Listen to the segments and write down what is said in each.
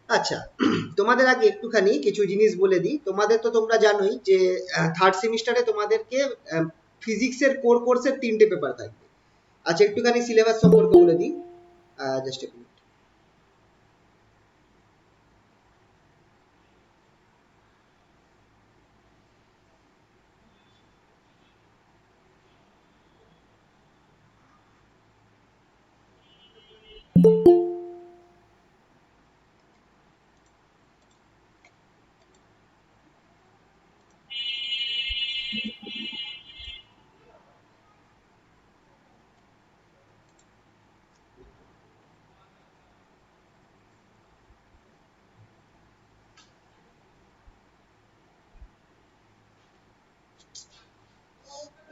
আচ্ছা, তোমাদের আগে একটুখানি কিছু জিনিস বলে দিই। তোমাদের তো তোমরা জানোই যে থার্ড সেমিস্টারে তোমাদেরকে ফিজিক্সের কোর কোর্সের 3টে পেপার থাকবে। আচ্ছা, একটুখানি সিলেবাস সম্পর্কে বলে দিই। Just a minute.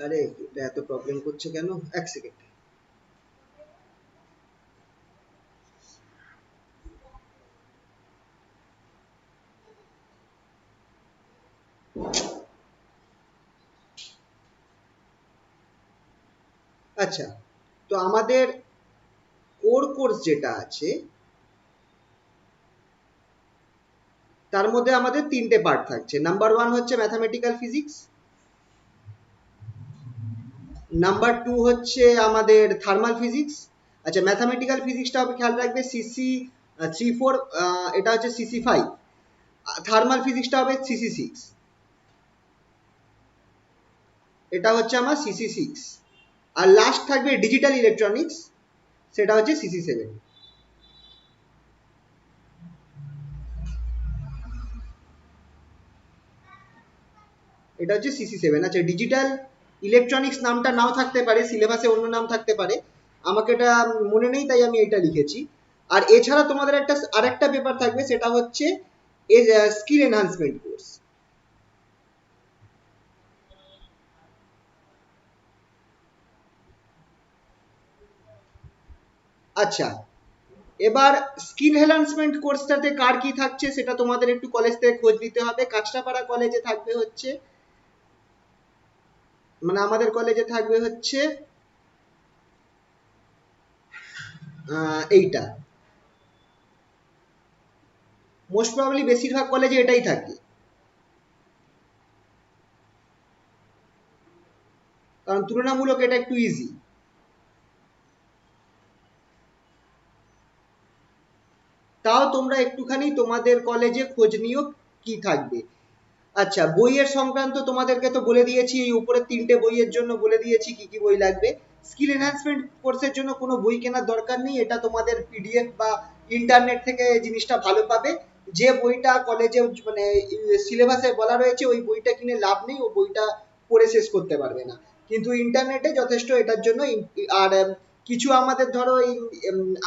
আরে, এটা এত প্রবলেম করছে কেন? এক সেকেন্ড। আচ্ছা, তো আমাদের কোর কোর্স যেটা আছে তার মধ্যে আমাদের 3টে পার্ট থাকছে। নাম্বার 1 হচ্ছে ম্যাথামেটিক্যাল ফিজিক্স, নাম্বার 2 হচ্ছে আমাদের থার্মাল ফিজিক্স। আচ্ছা, ম্যাথামেটিক্যাল ফিজিক্সটা হবে, খেয়াল রাখবে, সিসি 3 4, এটা হচ্ছে সিসি 5। থার্মাল ফিজিক্সটা হবে সিসি 6, এটা হচ্ছে আমার সিসি 6। আর লাস্ট থাকবে ডিজিটাল ইলেকট্রনিক্স, সেটা হচ্ছে সিসি 7। এটা হচ্ছে সিসি 7। আচ্ছা, ডিজিটাল ইলেকট্রনিক্স নামটা নাও থাকতে পারে, সিলেবাসে অন্য নাম থাকতে পারে, আমাকে এটা মনে নেই তাই আমি এটা লিখেছি। আর এছাড়া তোমাদের আরেকটা পেপার থাকবে, সেটা হচ্ছে স্কিল এনহান্সমেন্ট কোর্স। আচ্ছা, এবার স্কিল এনহান্সমেন্ট কোর্সটাতে কার কি থাকছে সেটা তোমাদের একটু কলেজ থেকে খোঁজ নিতে হবে। কাঁচরাপাড়া কলেজে থাকবে হচ্ছে, মানে আমাদের কলেজে থাকবে হচ্ছে এইটা। মোস্ট প্রবাবলি বেশিরভাগ কলেজে এটাই থাকে, কারণ তুলনামূলক এটা একটু ইজি। তাও তোমরা একটুখানি তোমাদের কলেজে খোঁজ নিও কি থাকবে। আচ্ছা, বইয়ের সংক্রান্ত তোমাদেরকে তো বলে দিয়েছি, এই উপরের 3টে বইয়ের জন্য বলে দিয়েছি কি কি বই লাগবে। স্কিল এনহ্যান্সমেন্ট কোর্সের জন্য কোনো বই কেনার দরকার নেই, এটা তোমাদের পিডিএফ বা ইন্টারনেট থেকে জিনিসটা ভালো পাবে। যে বইটা কলেজে মানে সিলেবাসে বলা রয়েছে ওই বইটা কিনে লাভ নেই, ও বইটা পড়ে শেষ করতে পারবে না। কিন্তু ইন্টারনেটে যথেষ্ট এটার জন্য। আর কিছু আমাদের ধরো এই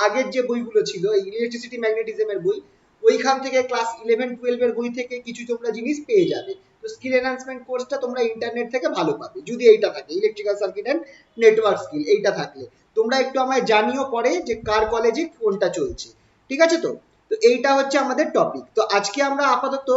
আগের যে বইগুলো ছিল, এই ইলেকট্রিসিটি ম্যাগনেটিজমের বই, ওইখান থেকে ক্লাস 11 12 এর বই থেকে কিছু তোমরা জিনিস পেয়ে যাবে। তো স্কিল এনহান্সমেন্ট কোর্সটা তোমরা ইন্টারনেট থেকে ভালো পাবে যদি এইটা থাকে, electrical circuit and network skill, এইটা থাকলে। তোমরা একটু আমায় জানিও পরে যে কার কলেজে কোনটা চলছে, ঠিক আছে? তো তো এইটা হচ্ছে আমাদের টপিক। তো আজকে আমরা আপাতত,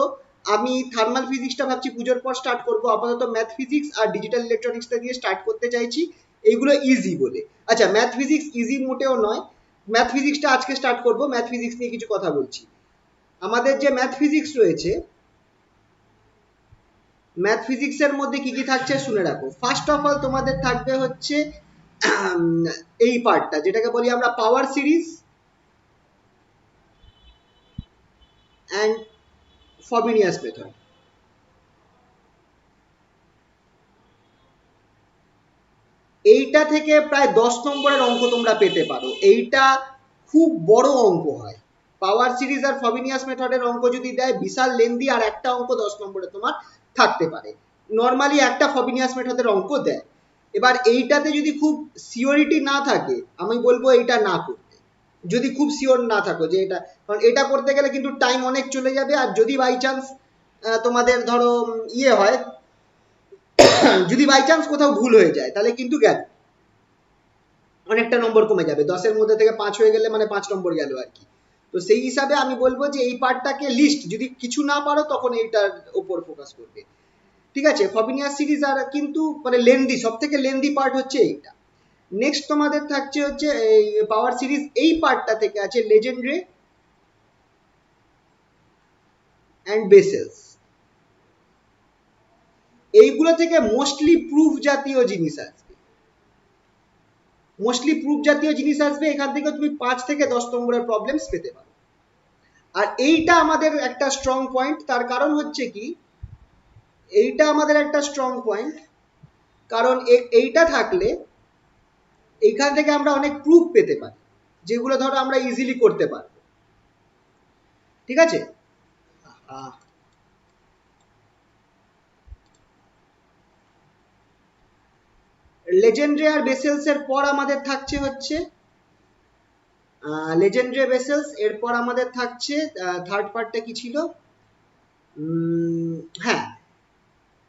আমি থার্মাল ফিজিক্সটা ভাবছি পুজোর পর স্টার্ট করব, আপাতত ম্যাথ ফিজিক্স আর ডিজিটাল ইলেকট্রনিক্সটা দিয়ে স্টার্ট করতে চাইছি, এইগুলো ইজি বলে। আচ্ছা, ম্যাথ ফিজিক্স ইজি মোটেও নয়। ম্যাথ ফিজিক্সটা আজকে স্টার্ট করব, ম্যাথ ফিজিক্স নিয়ে কিছু কথা বলছি। আমাদের যে ম্যাথ ফিজিক্স রয়েছে, ম্যাথ ফিজিক্সের মধ্যে কি কি থাকছে শুনে রাখো। ফার্স্ট অফ অল তোমাদের থাকবে হচ্ছে এই পার্টটা যেটাকে বলি আমরা পাওয়ার সিরিজ অ্যান্ড ফবিনিয়াস মেথড। এইটা থেকে প্রায় 10 নম্বরের অঙ্ক তোমরা পেতে পারো। এইটা খুব বড় অঙ্ক হয়। পাওয়ার সিরিজ আর ফবিনিয়াস মেথডের অঙ্ক যদি দেয় বিশাল লেন্দি, আর একটা অঙ্ক 10 নম্বরে তোমার থাকতে পারে। নর্মালি একটা ফবিনিয়াস মেথডের অঙ্ক দেয়। এবার এইটাতে যদি খুব সিওরিটি না থাকে, আমি বলবো এইটা না করতে। যদি খুব শিওর না থাকো যে এটা, কারণ এটা করতে গেলে কিন্তু টাইম অনেক চলে যাবে। আর যদি বাই চান্স তোমাদের ধরো ইয়ে হয়, যদি বাই চান্স কোথাও ভুল হয়ে যায় তাহলে কিন্তু গেল, অনেকটা নম্বর কমে যাবে। 10-এর মধ্যে থেকে 5 হয়ে গেলে মানে 5 নম্বর গেল আর কি। তো সেই হিসাবে আমি বলবো যে এই পার্টটাকে লিস্ট, যদি কিছু না পারো তখন এইটার ওপর ফোকাস করবে, ঠিক আছে? ফবিনিয়াস সিরিজ আর কিন্তু মানে লেন্দি, সব থেকে লেন্দি পার্ট হচ্ছে এইটা। নেক্সট তোমাদের থাকছে হচ্ছে এই পাওয়ার সিরিজ, এই পার্টটা থেকে আছে লেজেন্ড রে অ্যান্ড বেসেলস, এইগুলো থেকে মোস্টলি প্রুফ জাতীয় জিনিস আসবে, মোস্টলি প্রুফ জাতীয় জিনিস আসবে। এখান থেকে তুমি 5 থেকে 10 নম্বরের প্রবলেমস পেতে পারো। আর এইটা আমাদের একটা স্ট্রং পয়েন্ট, তার কারণ হচ্ছে কি, এইটা আমাদের একটা স্ট্রং পয়েন্ট, কারণ এইটা থাকলে এইখান থেকে আমরা অনেক প্রুফ পেতে পারি, যেগুলো ধরো আমরা ইজিলি করতে পারবো। ঠিক আছে, লেজেন্ডারি আর বেসেলস এর পর আমাদের থাকছে হচ্ছে লেজেন্ডারি বেসেলস, এরপর আমাদের থাকছে থার্ড পার্টটা কি ছিল, হ্যাঁ,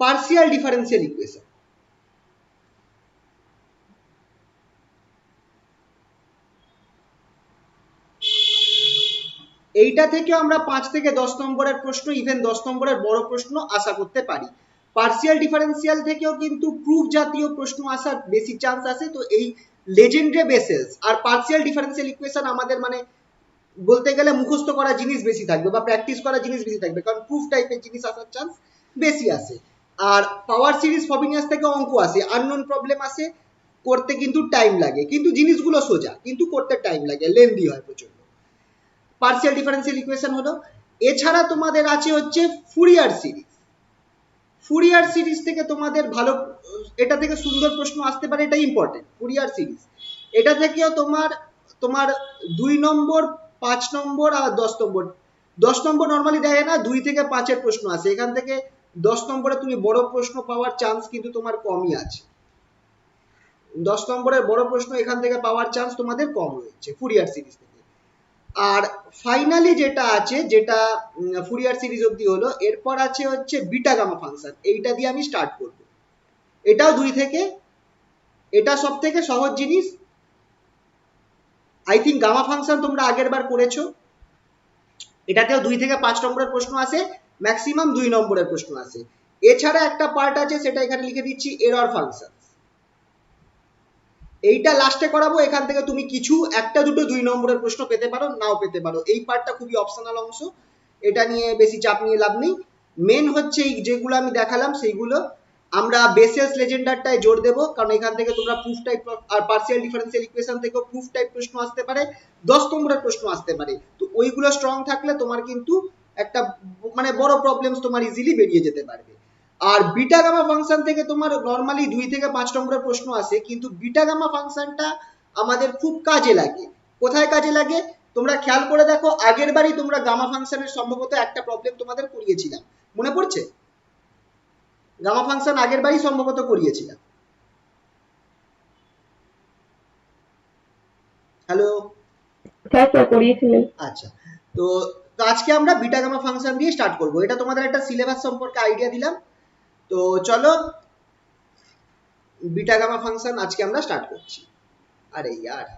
পার্সিয়াল ডিফারেন্সিয়াল ইকুয়েশন। এইটা থেকে আমরা 5 থেকে 10 নম্বরের প্রশ্ন, ইভেন 10 নম্বরের বড় প্রশ্ন আশা করতে পারি। পার্সিয়াল ডিফারেন্সিয়াল থেকেও কিন্তু প্রুফ জাতীয় প্রশ্ন আসার বেশি চান্স আছে। তো এই লেজেন্ডারি বেসেলস আর পার্সিয়াল ডিফারেন্সিয়াল ইকুয়েশন আমাদের মানে বলতে গেলে মুখস্থ করা জিনিস বেশি থাকবে বা প্র্যাকটিস করা জিনিস বেশি থাকবে, কারণ প্রুফ টাইপের জিনিস আসার চান্স বেশি আসে। আর পাওয়ার সিরিজ ফবিনিয়াস থেকে অঙ্ক আসে, আননোন প্রবলেম আসে, করতে কিন্তু টাইম লাগে, কিন্তু জিনিসগুলো সোজা, কিন্তু করতে টাইম লাগে, লেন্দি হয় প্রচন্ড। পার্সিয়াল ডিফারেন্সিয়াল ইকুয়েশন হলো। এছাড়া তোমাদের আছে হচ্ছে ফুরিয়ার সিরিজ। ফুরিয়ার সিরিজ থেকে তোমাদের ভালো, এটা থেকে সুন্দর প্রশ্ন আসতে পারে, এটা ইম্পর্টেন্ট। ফুরিয়ার সিরিজ, এটা থেকেও তোমার তোমার 2 নম্বর, 5 নম্বর আর 10 নম্বর। 10 নম্বর নর্মালি দেয় না, 2 থেকে 5 এর প্রশ্ন আসে। এখান থেকে 10 নম্বরে তুমি বড় প্রশ্ন পাওয়ার চান্স কিন্তু তোমার কমই আছে। 10 নম্বরের বড় প্রশ্ন এখান থেকে পাওয়ার চান্স তোমাদের কম রয়েছে ফুরিয়ার সিরিজ থেকে। আর ফাইনালি যেটা আছে, যেটা ফুরিয়ার সিরিজ অবধি হলো, এরপর আছে হচ্ছে বিটা গামা ফাংশন। এইটা দিয়ে আমি স্টার্ট করব। এটাও 2 থেকে, এটা সব থেকে সহজ জিনিস। আই থিঙ্ক গামা ফাংশন তোমরা আগের বার করেছো। এটাতেও 2 থেকে 5 নম্বরের প্রশ্ন আসে, ম্যাক্সিমাম 2 নম্বরের প্রশ্ন আসে। এছাড়া একটা পার্ট আছে, সেটা এখানে লিখে দিচ্ছি, এরর ফাংশন। এইটা লাস্টে করাবো। এখান থেকে তুমি কিছু একটা দুটো 2 নম্বরের প্রশ্ন পেতে পারো, নাও পেতে পারো। এই পার্টটা খুবই অপশনাল অংশ, এটা নিয়ে বেশি চাপ নিয়ে লাভ নেই। মেন হচ্ছে এই যেগুলো আমি দেখালাম সেইগুলো আমরা বেসেস লেজেন্ডারটায় জোর দেবো, কারণ এখান থেকে তোমরা প্রুফ টাইপ আর পার্সিয়াল ডিফারেন্সিয়াল ইকুয়েশন থেকেও প্রুফ টাইপ প্রশ্ন আসতে পারে, 10 নম্বরের প্রশ্ন আসতে পারে। তো ওইগুলো স্ট্রং থাকলে তোমার কিন্তু একটা মানে বড় প্রবলেমস তোমার ইজিলি বেরিয়ে যেতে পারবে। আর বিটা গামা ফাংশন থেকে তোমার নর্মালি 2 থেকে 5 নম্বরের প্রশ্ন আসে, কিন্তু বিটা গামা ফাংশনটা আমাদের খুব কাজে লাগে। কোথায় কাজে লাগে তোমরা খেয়াল করে দেখো, আগের বারই তোমরা গামা ফাংশনের সম্ভবত একটা প্রবলেম তোমাদের করিয়েছিলাম, মনে পড়ছে? গামা ফাংশন আগের বারই সম্ভবত করিয়েছিলাম। হ্যালো, হ্যাঁ স্যার করিয়েছিলেন। আচ্ছা। তো তো আজকে আমরা বিটা গামা ফাংশন দিয়ে স্টার্ট করব। এটা তোমাদের একটা সিলেবাস সম্পর্কে আইডিয়া দিলাম। তো চলো, বিটা গামা ফাংশন আজকে আমরা স্টার্ট করছি। আরে ইয়ার,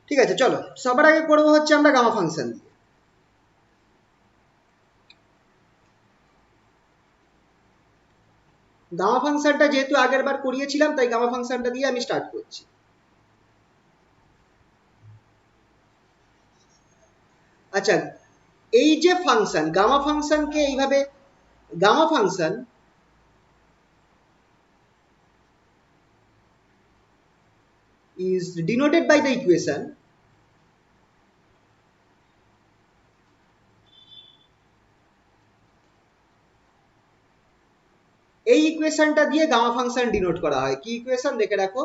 ঠিক আছে, চলো সবার আগে করবো হচ্ছে আমরা গামা ফাংশন দিয়ে। গামা ফাংশনটা যেহেতু আগের বার করিয়েছিলাম, তাই গামা ফাংশনটা দিয়ে আমি স্টার্ট করছি। আচ্ছা, এই যে ফাংশন, গামা ফাংশনকে এইভাবে, gamma function is denoted by the equation এই ইকুয়েশনটা দিয়ে গামা ফাংশন ডিনোট করা হয়। কি ইকুয়েশন দেখে রাখো।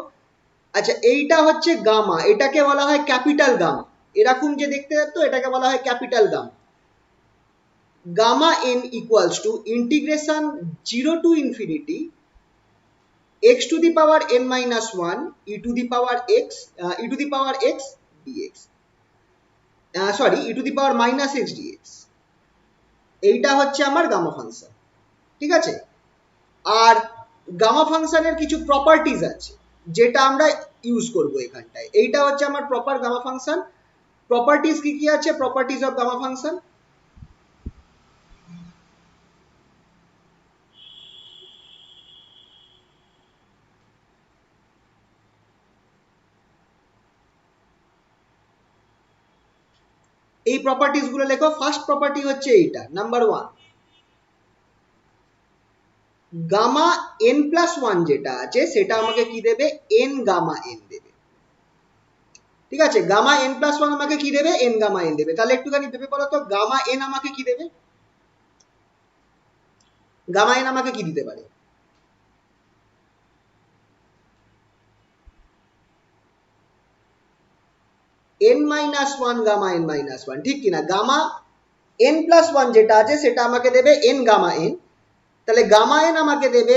আচ্ছা, এইটা হচ্ছে গামা, এটাকে বলা হয় ক্যাপিটাল গামা। এরকম যে দেখতে পাচ্ছ, এটাকে বলা হয় capital gamma. Gamma n equals to integration 0 to infinity x to the power n minus 1 e to the power x dx, sorry, e to the power minus x dx। এইটা হচ্ছে আমার গামা ফাংশন। ঠিক আছে। আর gamma ফাংশনের কিছু properties আছে যেটা আমরা ইউজ করব এখানটায়। এইটা হচ্ছে আমার প্রপার গামা ফাংশন। প্রপার্টিজ কি কি আছে? প্রপার্টিজ অফ গামা ফাংশন, এই প্রপার্টিজ গুলো লেখো। ফার্স্ট প্রপার্টি হচ্ছে এইটা, নাম্বার 1, গামা n প্লাস 1 যেটা আছে সেটা আমাকে কি দেবে? n গামা n দেবে। ঠিক আছে, গামা n প্লাস 1 আমাকে কি দেবে? n গামা n দেবে। তাহলে একটুখানি ভেবে বলো তো, গামা n আমাকে কি দেবে? গামা n আমাকে কি দিতে পারে? n minus 1 gamma n minus 1, ঠিক কিনা? গামা n প্লাস 1 যেটা আছে সেটা আমাকে দেবে n গামা n। তাহলে গামা n আমাকে দেবে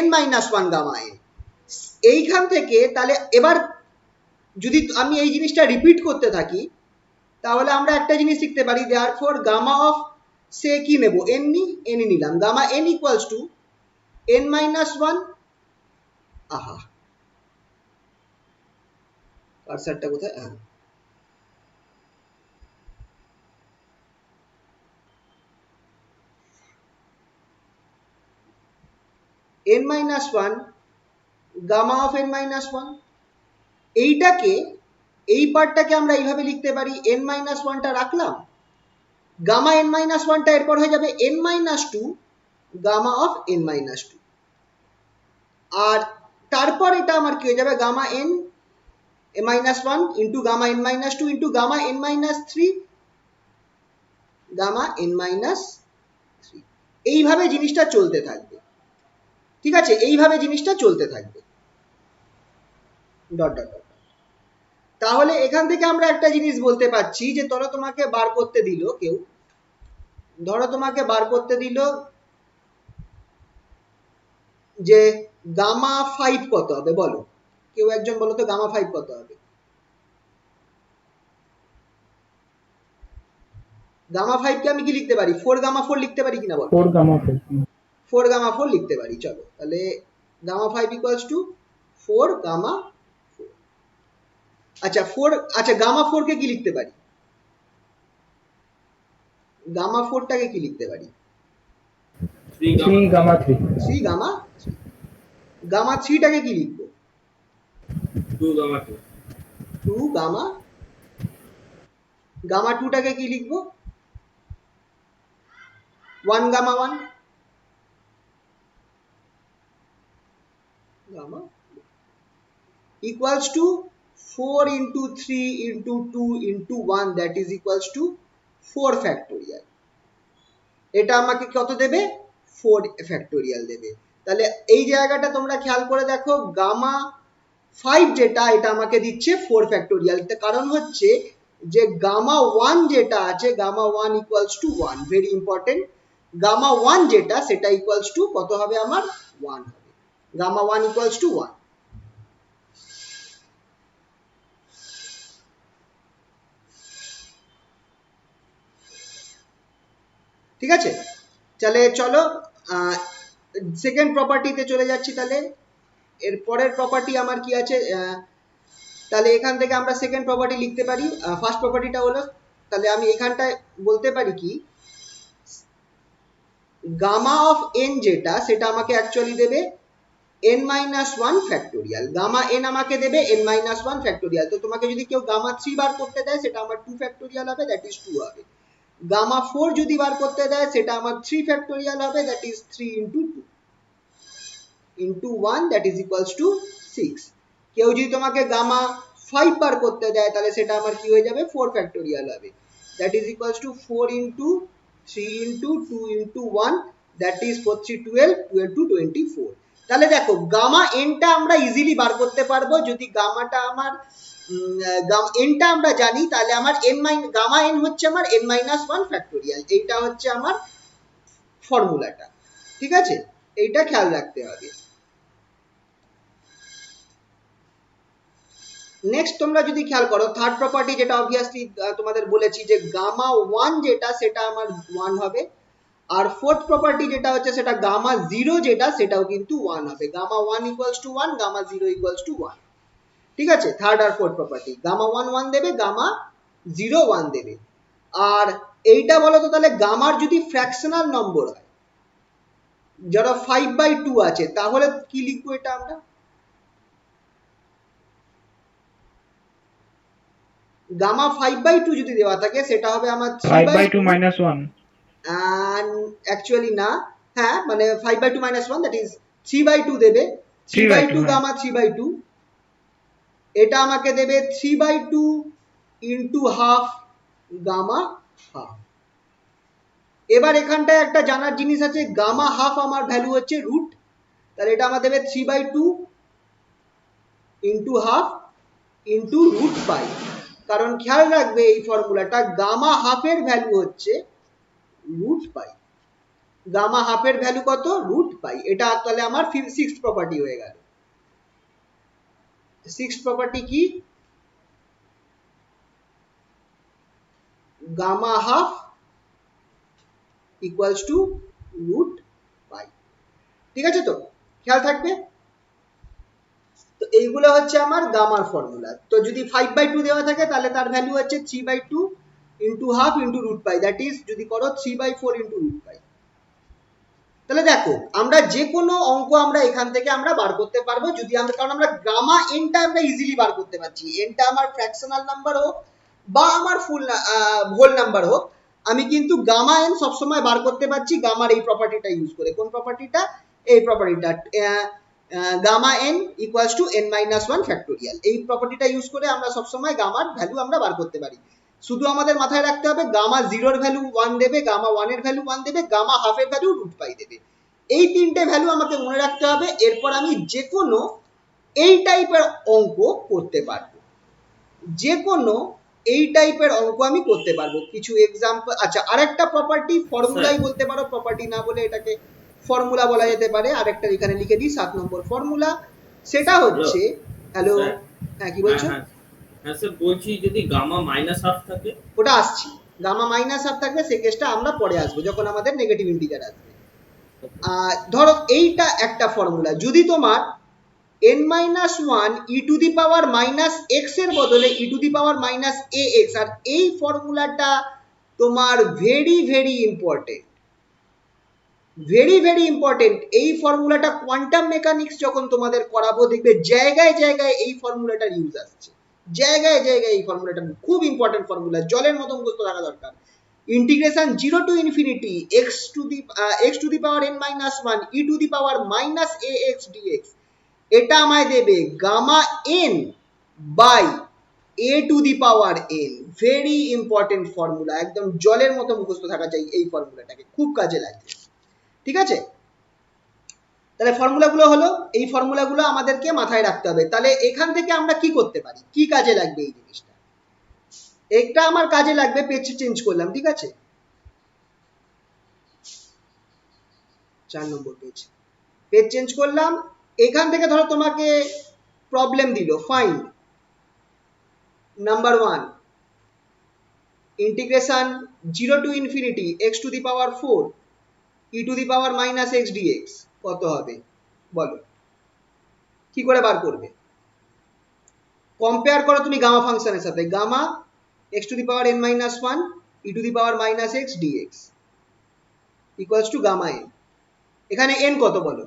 n মাইনাস 1 গামা n। এইখান থেকে তাহলে এবার যদি আমি এই জিনিসটা রিপিট করতে থাকি তাহলে আমরা একটা জিনিস লিখতে পারি, দেয়ারফর গামা অফ সে কি নেব? n নিলাম, gamma n equals to n minus 1, আহা কার্সারটা কোথায়? হ্যাঁ, n minus 1 gamma of n minus 1। এইটাকে, এই পার্টটাকে আমরা এইভাবে লিখতে পারি, n মাইনাস 1টা রাখলাম, গামা n মাইনাস 1টা এরপর হয়ে যাবে n minus 2 gamma of n minus 2। আর তারপর এটা আমার কি হয়ে যাবে? Gamma n minus 1 into gamma n minus 2 into gamma n minus 3 gamma n minus 3। এইভাবে জিনিসটা চলতে থাকবে। ঠিক আছে, এইভাবে জিনিসটা চলতে থাকবে, ডট ডট ডট। তাহলে এখান থেকে আমরা একটা জিনিস বলতে পারছি যে ধরো তোমাকে বার করতে দিল কেউ, ধরো তোমাকে বার করতে দিল যে গামা 5 কত হবে, বলো কেউ একজন বলো তো গামা 5 কত হবে? গামা 5 কে আমি কি লিখতে পারি? 4 গামা 4 লিখতে পারি কিনা বলো? 4 গামা 4। 4 গামা 4 লিখতে পারি। চলো তাহলে গামা 5 ইকুয়ালস টু 4 গামা 4। আচ্ছা 4, আচ্ছা গামা 4 কে কি লিখতে পারি? গামা 4 টাকে কি লিখতে পারি? 3 গামা 3। 3 গামা 3। গামা 3 টাকে কি লিখবো? 2 gamma 2। 2 গামা। গামা 2 টাকে কি লিখবো? 1 gamma 1 gamma equals to 4 into 3 into 2 into 1 that is equals to 4 factorial। এটা আমাকে কত দেবে? 4 factorial দেবে। তাহলে এই জায়গাটা তোমরা খেয়াল করে দেখো, গামা 5 যেটা এটা আমাকে দিচ্ছে 4 factorial। কারণ হচ্ছে যে গামা 1 যেটা আছে, gamma 1 equals to 1, very important. Gamma 1 যেটা সেটা equals to কত হবে? আমার 1 হবে। Gamma 1 equals to 1। ঠিক আছে, তাহলে চলো সেকেন্ড প্রপার্টিতে চলে যাচ্ছি। তাহলে এর পরের প্রপার্টি আমার কি আছে? তাহলে এখান থেকে আমরা সেকেন্ড প্রপার্টি লিখতে পারি। ফার্স্ট প্রপার্টিটা হলো, তাহলে আমি এখানটায় বলতে পারি কি, গামা অফ n যেটা সেটা আমাকে অ্যাকচুয়ালি দেবে n minus 1 factorial. Gamma n আমাকে দেবে n মাইনাস 1 ফ্যাক্টোরিয়াল। তো তোমাকে যদি কেউ গামা 3 বার করতে দেয় সেটা আমার 2 ফ্যাক্টোরিয়াল হবে, দ্যাট ইজ 2 হবে। গামা 4 যদি বার করতে দেয় সেটা আমার 3 ফ্যাক্টোরিয়াল হবে, that is 3 into 2 into 1 that is equals two 6। কেউ যদি তোমাকে গামা 5 বার করতে দেয় তাহলে সেটা আমার কি হয়ে যাবে? 4 ফ্যাক্টোরিয়াল হবে, that is equals to 4 into 3 into 2 into 1 that is 4 3 12 12 to 24। তাহলে দেখো গামা এনটা আমরা ইজিলি বার করতে পারবো যদি গামাটা আমার এনটা আমরা জানি। তাহলে আমার গামা এন হচ্ছে আমার n মাইনাস 1 ফ্যাক্টোরিয়াল। এইটা হচ্ছে আমার ফর্মুলাটা। ঠিক আছে, এইটা খেয়াল রাখতে হবে। নেক্সট তোমরা যদি খেয়াল করো থার্ড প্রপার্টি, যেটা অবভিয়াসলি তোমাদের বলেছি যে গামা 1 যেটা সেটা আমার 1 হবে, আর ফোর্থ প্রপার্টি যেটা হচ্ছে সেটা গামা জিরো, যেটা সেটাও কিন্তু 1 হবে। Gamma 1 equals to 1, gamma 0 equals to 1। ঠিক আছে, থার্ড আর ফোর্থ প্রপার্টি গামা 1 1 দেবে, গামা 0 1 দেবে। আর এইটা বলো তো তাহলে গামার যদি ফ্র্যাকশনাল নম্বর হয়, যারা 5/2 আছে, তাহলে কি লিখবো এটা আমরা? গামা 5/2 যদি দেওয়া থাকে সেটা হবে আমার 5/2 minus 1. অ্যাকচুয়ালি না, হ্যাঁ মানে 5/2 minus 1, দ্যাট ইজ 3/2 দেবে। 3/2 হ্যাঁ। গামা 3/2, এটা আমাকে দেবে 3/2 ইন্টু হাফ গামা হাফ। এবার এখানটায় একটা জানার জিনিস আছে, গামা হাফ আমার ভ্যালু হচ্ছে রুট, তাহলে এটা আমার দেবে 3/2 into half into root pi. কারণ খেয়াল রাখবে এই ফর্মুলাটা, গামা হাফের ভ্যালু হচ্ছে রুট পাই। গামা হাফের ভ্যালু কত? Root pi. এটা তাহলে আমার সিক্সথ প্রপার্টি হয়ে গেল। সিক্সথ প্রপার্টি কি? Gamma half equals to root pi. ঠিক আছে তো, খেয়াল থাকবে। তো এইগুলো হচ্ছে আমার গামার ফর্মুলা। তো যদি 5/2 দেওয়া থাকে তাহলে তার ভ্যালু হচ্ছে 3/2 into half into root pi, that is যদি করো 3/4 ইন্টু রুট পাই। তাহলে দেখো আমরা যে কোনো অঙ্ক আমরা এখান থেকে আমরা বার করতে পারবো, যদি আমরা, কারণ আমরা গামা এনটা আমরা ইজিলি বার করতে পারছি। এনটা আমার ফ্র্যাকশনাল নাম্বার হোক বা আমার ফুল হোল নাম্বার হোক, আমি কিন্তু গামা এন সবসময় বার করতে পারছি গামার এই প্রপার্টিটা ইউজ করে। কোন প্রপার্টিটা? এই প্রপার্টিটা, gamma n equals to n minus one factorial. এই প্রপার্টিটা ইউজ করে আমরা সবসময় গামার ভ্যালু আমরা বার করতে পারি। শুধু আমাদের মাথায় রাখতে হবে গামা জিরোর ভ্যালু 1 দেবে, গামা 1 এর ভ্যালু 1 দেবে, গামা হাফের ভ্যালু রুট পাই দেবে। এই তিনটে ভ্যালু আমাকে মনে রাখতে হবে। এরপর আমি যে কোনো এই টাইপের অঙ্ক করতে পারবো, যে কোনো এই টাইপের অঙ্ক আমি করতে পারবো। কিছু এক্সাম্পল, আচ্ছা আরেকটা প্রপার্টি ফর্মুলাই বলতে পারো, প্রপার্টি না বলে এটাকে ফর্মুলা বলা যেতে পারে। আরেকটা এখানে লিখে দিই 7 নম্বর ফর্মুলা, সেটা হচ্ছে, হ্যালো হ্যাঁ কি বলছো? হ্যাঁ স্যার বলছি, যদি গামা মাইনাস হাফ থাকে? ওটা আসছি, গামা মাইনাস হাফ থাকবে সে কেসটা আমরা পরে আসবো যখন আমাদের নেগেটিভ ইন্টিজার আসবে। ধরো এইটা একটা ফর্মুলা, যদি তোমার n-1 e to the power minus x এর বদলে e to the power minus ax, আর এই ফর্মুলাটা তোমার very very important, very very important. এই ফর্মুলাটা কোয়ান্টাম মেকানিক্স যখন তোমাদের করাবো দেখবে জায়গায় জায়গায় এই ফর্মুলাটার ইউজ আসছে, জায়গায় জায়গায় এই ফর্মুলাটা খুব ইম্পর্টেন্ট ফর্মুলা, জলের মতো মুখস্থ থাকা দরকার। Integration 0 to infinity x to the power n-1 e to the power minus ax dx, এটা আমায় দেবে gamma n by a to the power n। Very important formula, একদম জলের মতো মুখস্থ থাকা চাই এই ফর্মুলাটাকে, খুব কাজে লাগবে। ঠিক আছে, তাহলে ফর্মুলাগুলো হলো, এই ফর্মুলাগুলো আমাদেরকে মাথায় রাখতে হবে। তাহলে এখান থেকে আমরা কি করতে পারি, কি কাজে লাগবে এই জিনিসটা? একটা আমার কাজে লাগবে, পেজ চেঞ্জ করলাম, ঠিক আছে 4 নম্বর পেজ, পেজ চেঞ্জ করলাম। এখান থেকে ধরো তোমাকে প্রবলেম দিল, find number 1 integration 0 to infinity x to the power 4 e to the power minus x dx কত হবে বলো, কি করে বার করবে? কম্পেয়ার করো তুমি গামা ফাংশনের সাথে, gamma x to the power n-1 e to the power minus x dx equals to gamma n। এখানে n কত বলো?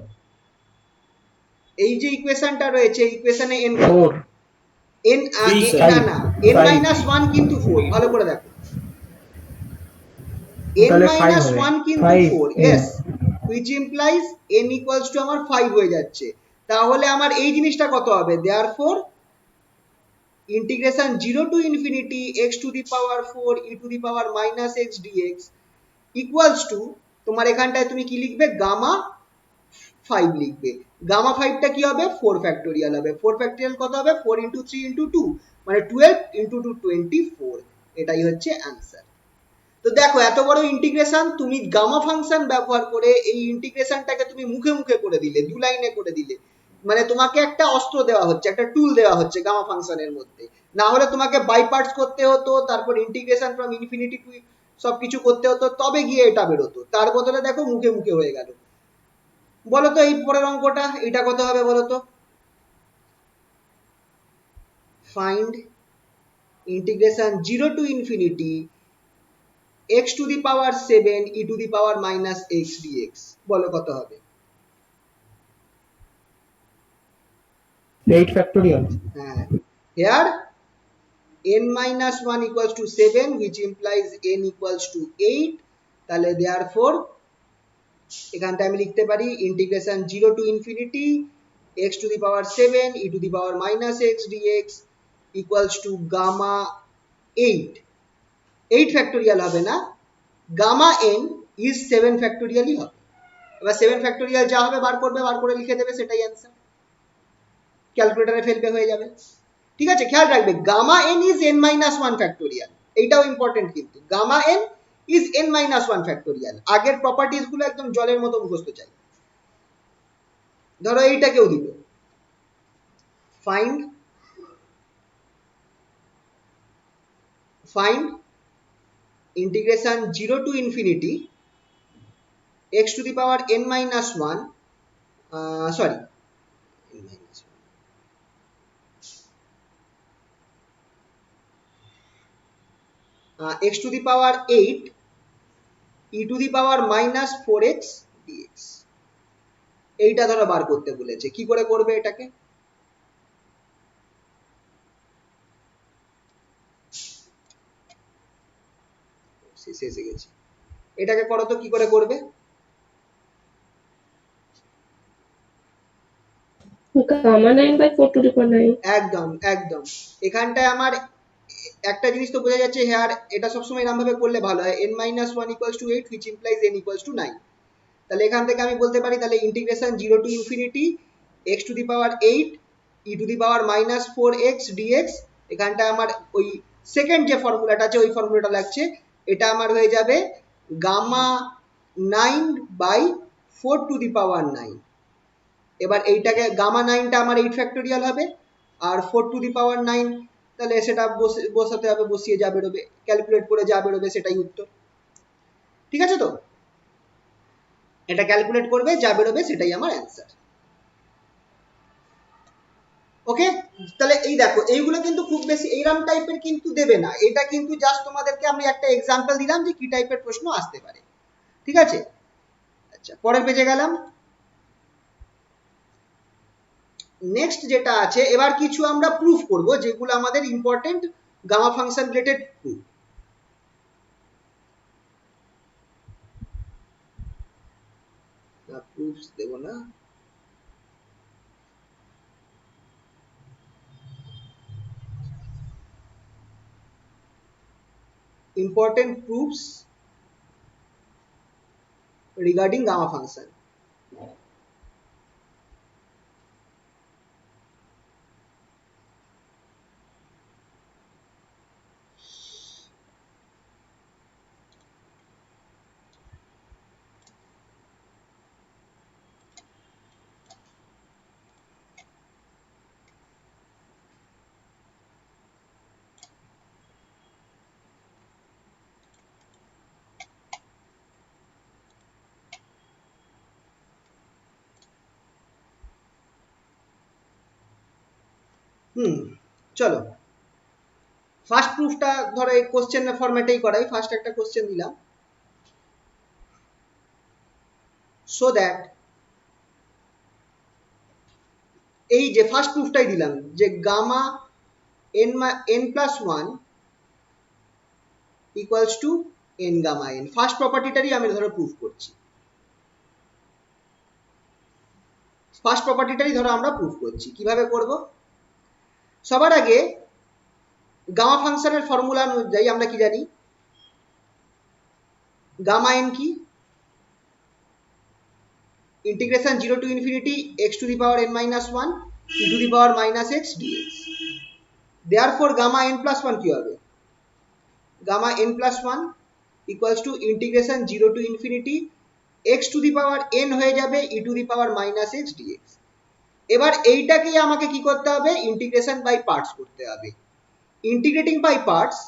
এই যে ইকুয়েশনটা রয়েছে, ইকুয়েশনে n কত? 4. n না n-1 কিন্তু 4, ভালো করে দেখো, n-1 কিন্তু 4, yes, which implies n equals to আমার 5 হয়ে যাচ্ছে। তাহলে আমার এই জিনিসটা কত হবে? therefore integration 0 to infinity x to the power 4 e to the power minus x dx equals to, তোমার এখানটায় তুমি কি লিখবে? গামা 5 লিখবে। গামা 5টা কি হবে? 4 ফ্যাক্টোরিয়াল হবে। 4 ফ্যাক্টোরিয়াল কত হবে? 4 into 3 into 2 মানে 12 into 2 24, এটাই হচ্ছে অ্যান্সার। তো দেখো এত বড় ইন্টিগ্রেশন তুমি গামা ফাংশন ব্যবহার করে এই ইন্টিগ্রেশনটাকে তুমি মুখে মুখে করে দিলে, দু লাইনে করে দিলে, মানে তোমাকে একটা অস্ত্র দেওয়া হচ্ছে, একটা টুল দেওয়া হচ্ছে গামা ফাংশনের মধ্যে। না হলে তোমাকে বাই পার্টস করতে হতো, তারপর ইন্টিগ্রেশন ফ্রম ইনফিনিটি টু সবকিছু করতে হতো, তবে গিয়ে এটা বেরোতো। তার বদলে দেখো মুখে মুখে হয়ে গেল। বলো তো এই পরের অঙ্কটা, এটা কত হবে বলো তো? Find integration 0 to infinity x to the power 7 e to the power minus x dx, বলো কত হবে? 8 factorial. হ্যাঁ, here n minus 1 equals to 7 which implies n equals to 8, তাহলে therefore এখানটা আমি লিখতে পারি integration 0 to infinity x to the power 7 e to the power minus x dx equals to gamma 8, 8 factorial হবে না, গামা n is 7 ফ্যাক্টোরিয়ালই হবে। এবার 7 factorial যা হবে বার করবে, বার করে লিখে দেবে, সেটাই অ্যান্সার, ক্যালকুলেটরে ফেলবে হয়ে যাবে। ঠিক আছে, খেয়াল রাখবে gamma n is n minus 1 factorial, এইটাও ইম্পর্টেন্ট কিন্তু, gamma n is n minus 1 factorial. আগের প্রপার্টিজ গুলো একদম জলের মতো মুখস্থ চাই। ধরো এইটাকেও দিল, find integration 0 to infinity x to the power n minus 1 sorry n minus 1 x to the power 8 e to the power minus 4x dx, এইটা ধরো বার করতে বলেছে, কি করে করবে এটাকে? শেষে গেছি, এটাকে করো তো, কি করে করবে? gamma 9 by 4 to the power 9. একদম একদম, এখানটায় আমার একটা জিনিস তো বোঝা যাচ্ছে, হেয়ার এটা সবসময় এরকম ভাবে করলে ভালো হয়, n minus 1 equals to 8 which implies n equals to 9, তাহলে এখান থেকে আমি বলতে পারি তাহলে integration 0 to infinity x to the power 8 e to the power minus 4x dx, এখানটা আমার ওই সেকেন্ড যে ফর্মুলাটা আছে ওই ফর্মুলাটা লাগছে, এটা আমার হয়ে যাবে gamma 9 by 4 to the power 9। এবার এইটাকে গামা 9টা আমার 8 ফ্যাক্টোরিয়াল হবে, আর 4 to the power 9 তাহলে সেটা বসাতে হবে, বসিয়ে যা বেরোবে, ক্যালকুলেট করে যা বেরোবে সেটাই উত্তর। ঠিক আছে তো, এটা ক্যালকুলেট করবে, যা বেরোবে সেটাই আমার অ্যান্সার। ওকে, তাহলে এই দেখো এইগুলো কিন্তু খুব বেশি এইরকম টাইপের কিন্তু দেবে না, এটা কিন্তু জাস্ট তোমাদেরকে আমি একটা এক্সাম্পল দিলাম যে কি টাইপের প্রশ্ন আসতে পারে। ঠিক আছে, আচ্ছা পরের পেজে গেলাম। নেক্সট যেটা আছে, এবার কিছু আমরা প্রুফ করব যেগুলো আমাদের important gamma function related proof. Proofs দেব না, important proofs regarding gamma function। চলো ফার্স্ট প্রুফটা ধরো এই কোশ্চেন ফরম্যাটেই করাই, ফার্স্ট একটা কোশ্চেন দিলাম, সো দ্যাট এই যে ফার্স্ট প্রুফটাই দিলাম যে গামা n plus 1 equals to n gamma n, first প্রপার্টিটারই আমি ধরো প্রুফ করছি, ফার্স্ট প্রপার্টিটারই ধরো আমরা প্রুফ করছি। কিভাবে করব? সবার আগে গামা ফাংশনের ফর্মুলা অনুযায়ী আমরা কি জানি, গামা n কি, integration 0 to infinity x to the power n minus 1 e to the power minus x dx, therefore gamma n plus 1 কি হবে, gamma n plus 1 equals to integration 0 to infinity x to the power n হয়ে যাবে e to the power minus x dx। এবার এইটাকেই আমাকে কি করতে হবে, integration by parts করতে হবে। ইন্টিগ্রেটিং বাই পার্টস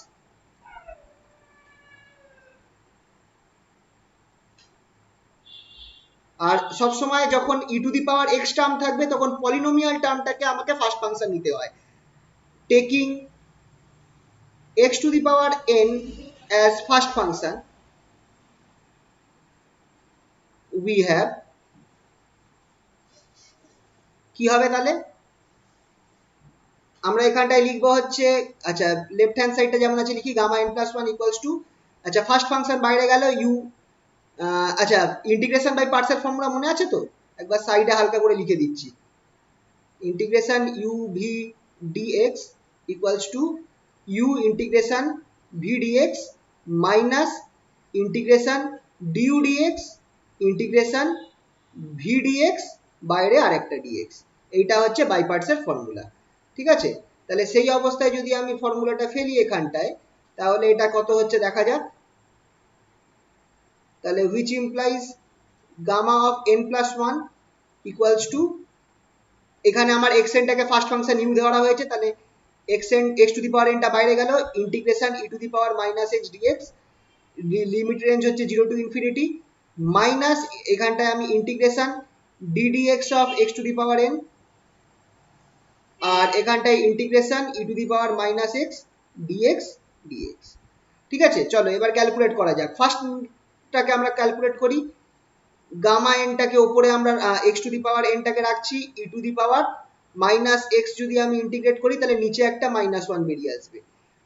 আর সবসময় যখন e to the power x term থাকবে তখন পলিনোমিয়াল টার্মটাকে আমাকে ফার্স্ট ফাংশন নিতে হয়। Taking x to the power n as first function, we have কি হবে তাহলে আমরা এখানটায় লিখবো হচ্ছে, আচ্ছা লেফট হ্যান্ড সাইডটা যেমন আছে লিখি gamma n plus one equals to, আচ্ছা ফার্স্ট ফাংশন বাইরে গেল ইউ, আচ্ছা ইন্টিগ্রেশন বাই পার্টস এর ফর্মুলা মনে আছে তো, একবার সাইডে হালকা করে লিখে দিচ্ছি, integration u v dx equals to u integration v dx minus integration du dx integration v dx বাইরে আরেকটা ডিএক্স, এইটা হচ্ছে বাই পার্টস এর ফর্মুলা। ঠিক আছে, তাহলে সেই অবস্থায় যদি আমি ফর্মুলাটা ফেলি এখানটায়, তাহলে এটা কত হচ্ছে দেখা যাক, তাহলে which implies gamma of n plus 1 equals to, এখানে আমার xn টাকে ফার্স্ট ফাংশন u ধরা হয়েছে, তাহলে xn x to the power n টা বাইরে গেল, integration e to the power minus x dx, limit range হচ্ছে 0 টু ইনফিনিটি, মাইনাস এখানটায় আমি integration ddx of x to the power n, আর এখানটায় integration e to the power minus x dx dx। ঠিক আছে, চলো এবার ক্যালকুলেট করা যাক। ফার্স্টটাকে আমরা ক্যালকুলেট করি, গামা এনটাকে উপরে আমরা x to the power n টাকে রাখছি, e to the power minus x যদি আমি ইন্টিগ্রেট করি তাহলে নিচে একটা মাইনাস 1 বেরিয়ে আসবে,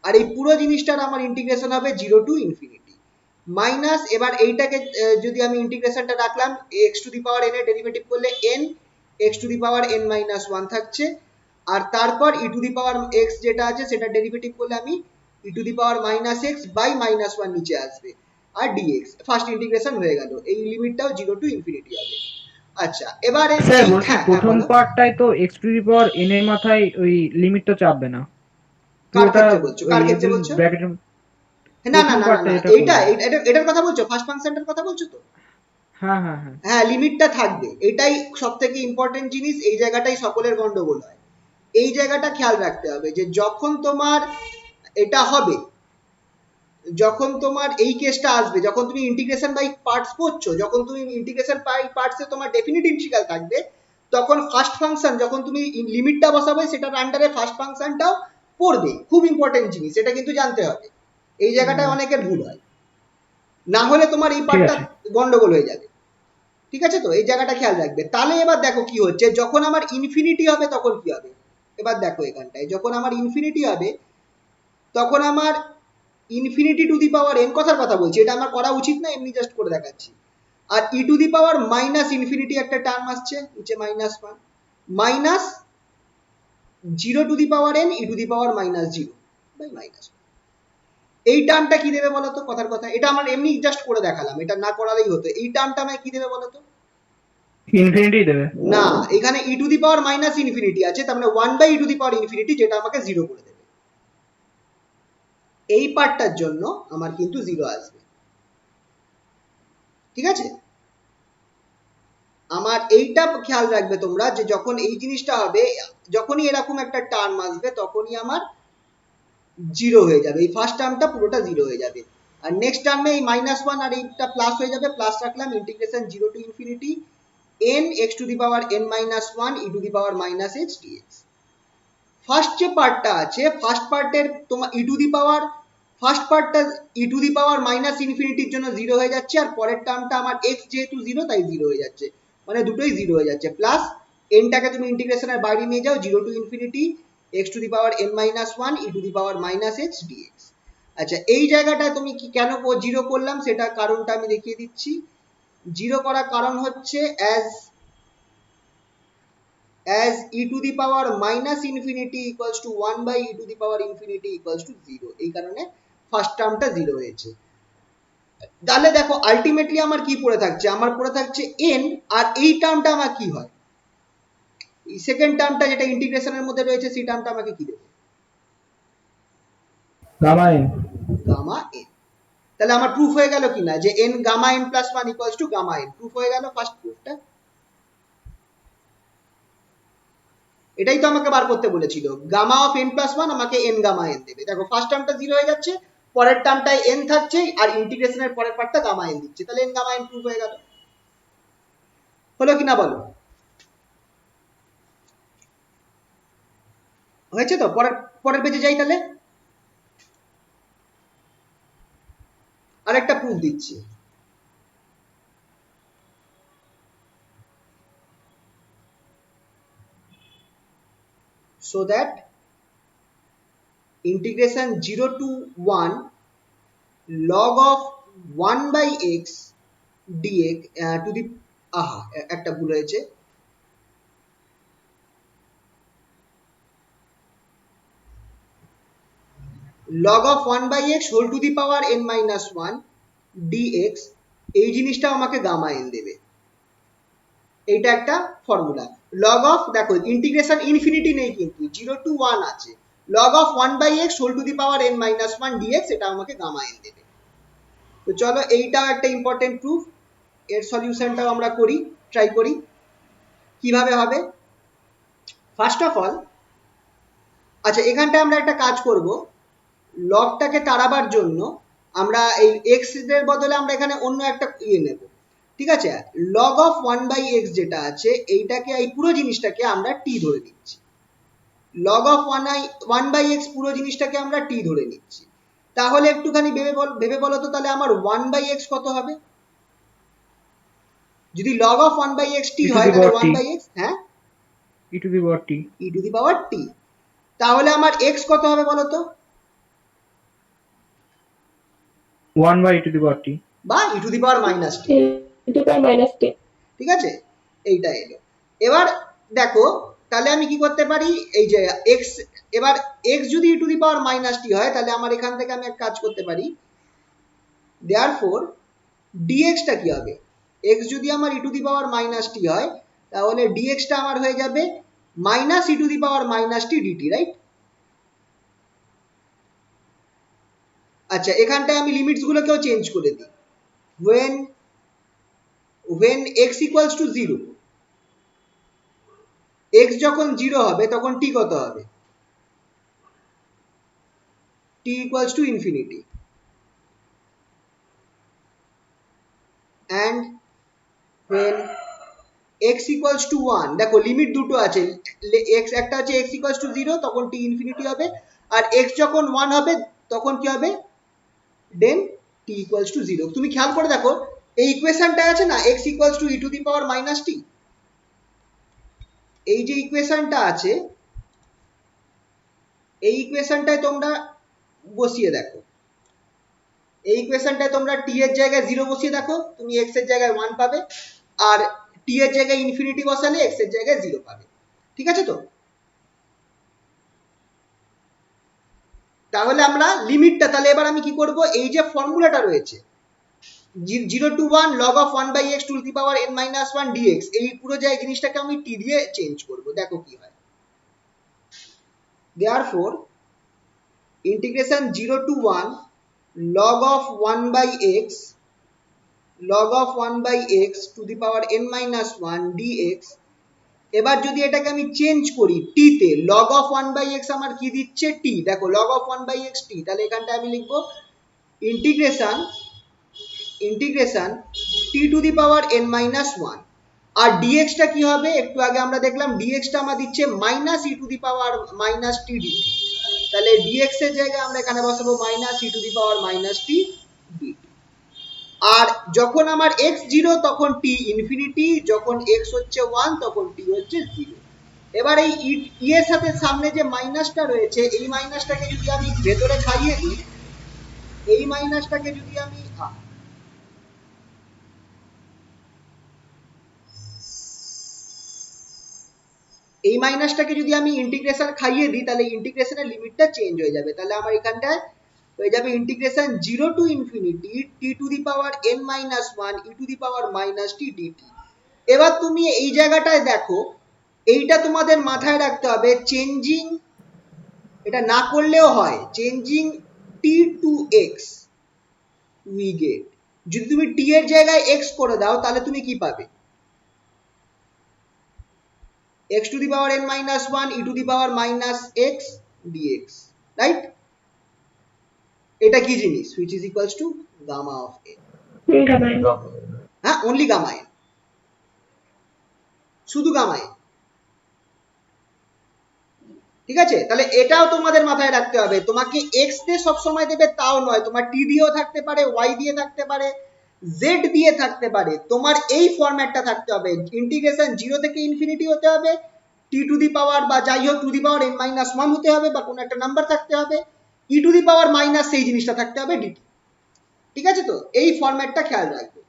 আর এই পুরো জিনিসটার আমার ইন্টিগ্রেশন হবে 0 টু ইনফিনিটি মাইনাস, এবার এইটাকে যদি আমি ইন্টিগ্রেশনটা রাখলাম x to the power n এর ডেরিভেটিভ করলে n x to the power n minus 1 থাকছে, আর তারপর e to the power x যেটা আছে সেটা ডেরিভেটিভ করলে আমি e to the power minus x by minus 1 নিচে আসবে, আর dx ফার্স্ট ইন্টিগ্রেশন হয়ে গেল, এই লিমিটটাও 0 টু ইনফিনিটি হবে। আচ্ছা এবারে স্যার বলছি প্রথম পার্টটাই তো x to the power n এর মাথায় ওই লিমিটটা চাপবে না, কার ক্ষেত্রে বলছো, কার ক্ষেত্রে বলছো? ব্র্যাকেটের না না না না, এটার কথা বলছো, ফার্স্ট ফাংশনটার কথা বলছো তো? হ্যাঁ হ্যাঁ হ্যাঁ হ্যাঁ লিমিটটা থাকবে, এটাই সবথেকে ইম্পর্টেন্ট জিনিস, এই জায়গাটাই সকলের গন্ডগোল হয়, এই জায়গাটা খেয়াল রাখতে হবে যে যখন তোমার এটা হবে, যখন তোমার এই কেসটা আসবে, যখন তুমি ইন্টিগ্রেশন বাই পার্টস করছো, যখন তুমি ইন্টিগ্রেশন বাই পার্টসে তোমার ডেফিনিট ইন্টিগ্রাল থাকবে, তখন ফার্স্ট ফাংশন যখন তুমি লিমিটটা বসাবে সেটার আন্ডারে ফার্স্ট ফাংশনটাও পড়বে, খুব ইম্পর্টেন্ট জিনিস, এটা কিন্তু জানতে হবে, এই জায়গাটায় অনেকের ভুল হয়, না হলে তোমার এই পার্টটা গন্ডগোল হয়ে যাবে। ঠিক আছে, তো এই জায়গাটা খেয়াল রাখবে। তাহলে এবার দেখো কি হচ্ছে, যখন আমার ইনফিনিটি হবে তখন কি হবে, এবার দেখো এখানটায় যখন আমার ইনফিনিটি হবে তখন আমার infinity to the power n, কথার কথা বলছি, এটা আমার করা উচিত না, এমনি জাস্ট করে দেখাচ্ছি, আর e to the power minus infinity একটা টার্ম আসছে নিচে minus 1 minus 0 to the power n e to the power minus 0 by minus, এই টার্মটা কি দেবে বলতো, কথার কথা, এটা আমার এমনি জাস্ট করে দেখালাম, এটা না করালেই হতো, এই টার্মটা আমায় কি দেবে বলতো, ইনফিনিটি দেবে না, এখানে e to the power minus infinity আছে, তার মানে 1 by e to the power infinity, যেটা আমাকে 0 করে দেবে, এই পার্টটার জন্য আমার কিন্তু 0 আসবে। ঠিক আছে, আমার এইটা খেয়াল রাখবে তোমরা যে যখন এই জিনিসটা হবে, যখনই এরকম একটা টার্ম আসবে তখনই আমার 0 হয়ে যাবে, এই ফার্স্ট টার্মটা পুরোটা 0 হয়ে যাবে, আর নেক্সট টার্মে এই মাইনাস 1 আর এইটা প্লাস হয়ে যাবে, প্লাস রাখলাম, integration 0 to infinity n x to the power n minus 1 e to the power minus x dx। First যে পার্টটা আছে, ফার্স্ট পার্টের তোমার ই টু দি পাওয়ার, ফার্স্ট পার্টটা ই টু দি পাওয়ার মাইনাস ইনফিনিটির জন্য 0 হয়ে যাচ্ছে, আর পরের টার্মটা আমার x যেহেতু 0 তাই 0 হয়ে যাচ্ছে, মানে দুটোই 0 হয়ে যাচ্ছে, প্লাস nটাকে তুমি ইন্টিগ্রেশনের বাইরে নিয়ে যাও, 0 to infinity x to the power n minus 1 e to the power minus x dx। আচ্ছা এই জায়গাটায় তুমি কি কেন 0 করলাম সেটা কারণটা আমি দেখিয়ে দিচ্ছি, 0 করার কারণ হচ্ছে as e to the power minus infinity equals to 1 by e to the power infinity equals to 0, এই কারণে ফার্স্ট টার্মটা 0 হয়েছে। তাহলে দেখো আলটিমেটলি আমার কি পড়ে থাকছে, আমার পড়ে থাকছে n, আর এই টার্মটা আমার কি হয়, এই সেকেন্ড টার্মটা যেটা ইন্টিগ্রেশনের মধ্যে রয়েছে সেই টার্মটা আমাকে কি দেবে, গামা n। Gamma n। তাহলে আমার প্রুফ হয়ে গেল কি না যে n gamma n plus 1 equals to gamma n, proof হয়ে গেল ফার্স্ট প্রুফটা, এটাই তো আমাকে বার করতে বলেছিল, গামা অফ n প্লাস 1 আমাকে n গামা n দেবে, দেখো ফার্স্ট টার্মটা 0 হয়ে যাচ্ছে, পরের টার্মটায় n থাকছে, আর ইন্টিগ্রেশনের পরের পার্টটা গামা n দিচ্ছে, তাহলে n গামা n প্রুফ হয়ে গেল। হলো কি না বলো? হয়েছে তো? পরের পরের পেজে যাই তাহলে। আরেকটা প্রুফ দিচ্ছি। so that integration 0 to 1 log of 1 by x dx to the একটা ভুল হয়েছে, log of 1 by x whole to the power n minus 1 dx এই জিনিসটা আমাকে গামা n দেবে। এইটা একটা ফর্মুলা। log of, দেখো ইন্টিগ্রেশন ইনফিনিটি নেই কিন্তু 0 to 1 আছে, log of 1 by x whole to the power n minus 1 dx এটা আমাকে গামা n দেবে। তো চলো এইটাও একটা ইম্পর্টেন্ট প্রুফ, এর সলিউশনটাও আমরা করি, ট্রাই করি কিভাবে হবে। ফার্স্ট অফ অল, আচ্ছা এখানটায় আমরা একটা কাজ করব, লগটাকে তাড়াবার জন্য আমরা এই এক্স এর বদলে আমরা এখানে অন্য একটা নেব, ঠিক আছে? লগ অফ 1 বাই এক্স যেটা আছে এইটাকে, এই পুরো জিনিসটাকে আমরা টি ধরে নিচ্ছি, লগ অফ 1 বাই এক্স পুরো জিনিসটাকে আমরা টি ধরে নিচ্ছি। তাহলে একটুখানি ভেবে বলো তো, তাহলে আমার 1 বাই এক্স কত হবে? যদি log of 1 by x t হয় তাহলে 1 বাই এক্স, হ্যাঁ e to the power t, e to the power t. তাহলে আমার এক্স কত হবে বলো তো? 1 by e to the power t, বা ই টু দি পাওয়ার মাইনাস টি, -10, ঠিক আছে? এইটা এলো। এবার দেখো তাহলে আমি কি করতে পারি, এই যে এক্স, এবার এক্স যদি ই টু দি পাওয়ার মাইনাস টি হয় তাহলে আমার এখান থেকে আমি এক কাজ করতে পারি, দেয়ারফোর ডিএক্সটা কি হবে? এক্স যদি আমার ই টু দি পাওয়ার মাইনাস টি হয় তাহলে ডিএক্সটা আমার হয়ে যাবে minus e to the power minus t dt, right? আচ্ছা এখানটায় আমি লিমিটস গুলোকেও চেঞ্জ করে দিই। when x equals to 0, x যখন 0 হবে তখন t কত হবে? t equals to infinity, and when x equals to 1, দেখো লিমিট দুটো আছে, x একটা আছে x equals to 0 তখন t ইনফিনিটি হবে, আর x যখন 1 হবে তখন কি হবে? দেন t equals to 0। তুমি খেয়াল করে দেখো এই ইকুয়েশনটা আছে না, x equals to e to the power minus t, এই যে ইকুয়েশনটা আছে এই ইকুয়েশনটায় তোমরা বসিয়ে দেখো, এই ইকুয়েশনটায় তোমরা t এর জায়গায় 0 বসিয়ে দেখো, তুমি x এর জায়গায় 1 পাবে, আর t এর জায়গায় ইনফিনিটি বসালে x এর জায়গায় 0 পাবে, ঠিক আছে? তো তাহলে আমরা লিমিটটা, তাহলে এবার আমি কি করব, এই যে ফর্মুলাটা রয়েছে 0 to 1 log of 1 by x to the power n minus 1 dx, এই পুরো জায়গায় জিনিসটাকে আমি t দিয়ে চেঞ্জ করব, দেখো কি হয়। therefore integration 0 to 1 log of 1 by x to the power n minus 1 dx, এবার যদি এটাকে আমি চেঞ্জ করি t তে, log of 1 by x আমার কি দিচ্ছে? t, দেখো log of 1 by x t, তাহলে এখানটা আমি লিখব integration t to the power n minus 1, আর dx টা কি হবে? একটু আগে আমরা দেখলাম dx টা আমার দিচ্ছে minus e to the power minus t dt, তাহলে dx এর জায়গায় আমরা এখানে বসাবো minus e to the power minus t dt. আর যখন আমার x 0 তখন t ইনফিনিটি, যখন x হচ্ছে 1 তখন t হচ্ছে 0। এবার এই ই এর সাথে সামনে যে মাইনাসটা রয়েছে এই মাইনাসটাকে যদি আমি ভেতরে খাইয়ে দিই, এই মাইনাসটাকে যদি আমি এই মাইনাসটাকে যদি আমি ইন্টিগ্রেশন খাইয়ে দিই তাহলে ইন্টিগ্রেশনের লিমিটটা চেঞ্জ হয়ে যাবে, তাহলে আমার এখানটায় হয়ে যাবে integration 0 to infinity t to the power n minus 1 e to the power minus t dt. এবার তুমি এই জায়গাটায় দেখো, এইটা তোমাদের মাথায় রাখতে হবে, চেঞ্জিং, এটা না করলেও হয়, changing t to x we get, যদি তুমি t এর জায়গায় x করে দাও তাহলে তুমি কি পাবে? x to the power n minus 1 e to the power minus x dx, right? এটা কি জিনিস? which is equals to gamma of n, হ্যাঁ only gamma n। শুধু গামা n। ঠিক আছে, তাহলে এটাও তোমাদের মাথায় রাখতে হবে, তোমাকে এক্স দিয়ে সবসময় দেবে তাও নয়, তোমার টি দিয়েও থাকতে পারে, ওয়াই দিয়ে থাকতে পারে, জেড দিয়ে থাকতে পারে, তোমার এই ফরম্যাটটা থাকতে হবে। ইন্টিগ্রেশন 0 থেকে ইনফিনিটি হতে হবে, টি টু দি পাওয়ার বা যাই হোক to the power n minus 1 হতে হবে, বা কোনো একটা নাম্বার থাকতে হবে, e to the power minus সেই জিনিসটা থাকতে হবে ডিটি। ঠিক আছে, তো এই ফরম্যাটটা খেয়াল রাখবে।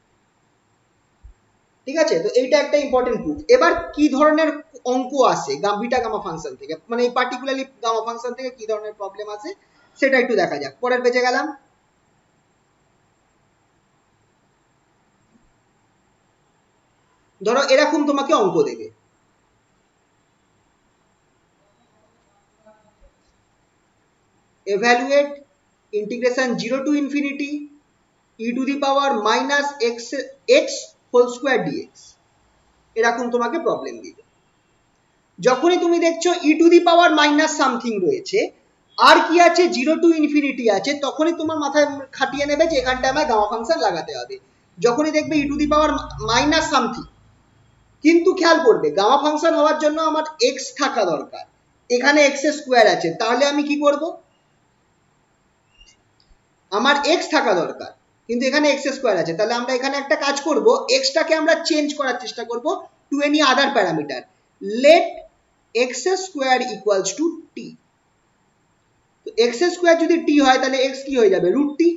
ঠিক আছে, তো এইটা একটা ইম্পর্টেন্ট প্রুফ। এবার কি ধরনের অঙ্ক আসে বিটা গামা ফাংশন থেকে, মানে এই পার্টিকুলারলি গামা ফাংশন থেকে কি ধরনের প্রবলেম আসে সেটা একটু দেখা যাক। পরের পেজে গেলাম। ধরো এরকম তোমাকে অঙ্ক দেবে, evaluate integration 0 to infinity e to the power minus x whole square dx, এরকম তোমাকে প্রবলেম দিবে। যখনই তুমি দেখছো e to the power minus something রয়েছে আর কি আছে 0 টু ইনফিনিটি আছে, তখনই তোমার মাথায় খাটিয়ে নেবে যে এখানটা আমার গামা ফাংশন লাগাতে হবে। যখনই দেখবে e to the power minus something, কিন্তু খেয়াল করবে গামা ফাংশন হওয়ার জন্য আমার এক্স থাকা দরকার, এখানে এক্স স্কোয়ার আছে, তাহলে আমি কি করব, আমার এক্স থাকা দরকার কিন্তু এখানে এক্স স্কোয়ার আছে, তাহলে আমরা এখানে একটা কাজ করব, এক্সটাকে আমরা চেঞ্জ করার চেষ্টা করব to any other parameter, let x square equals to t. X square যদি টি হয় তাহলে এক্স কি হয়ে যাবে, রুট টি,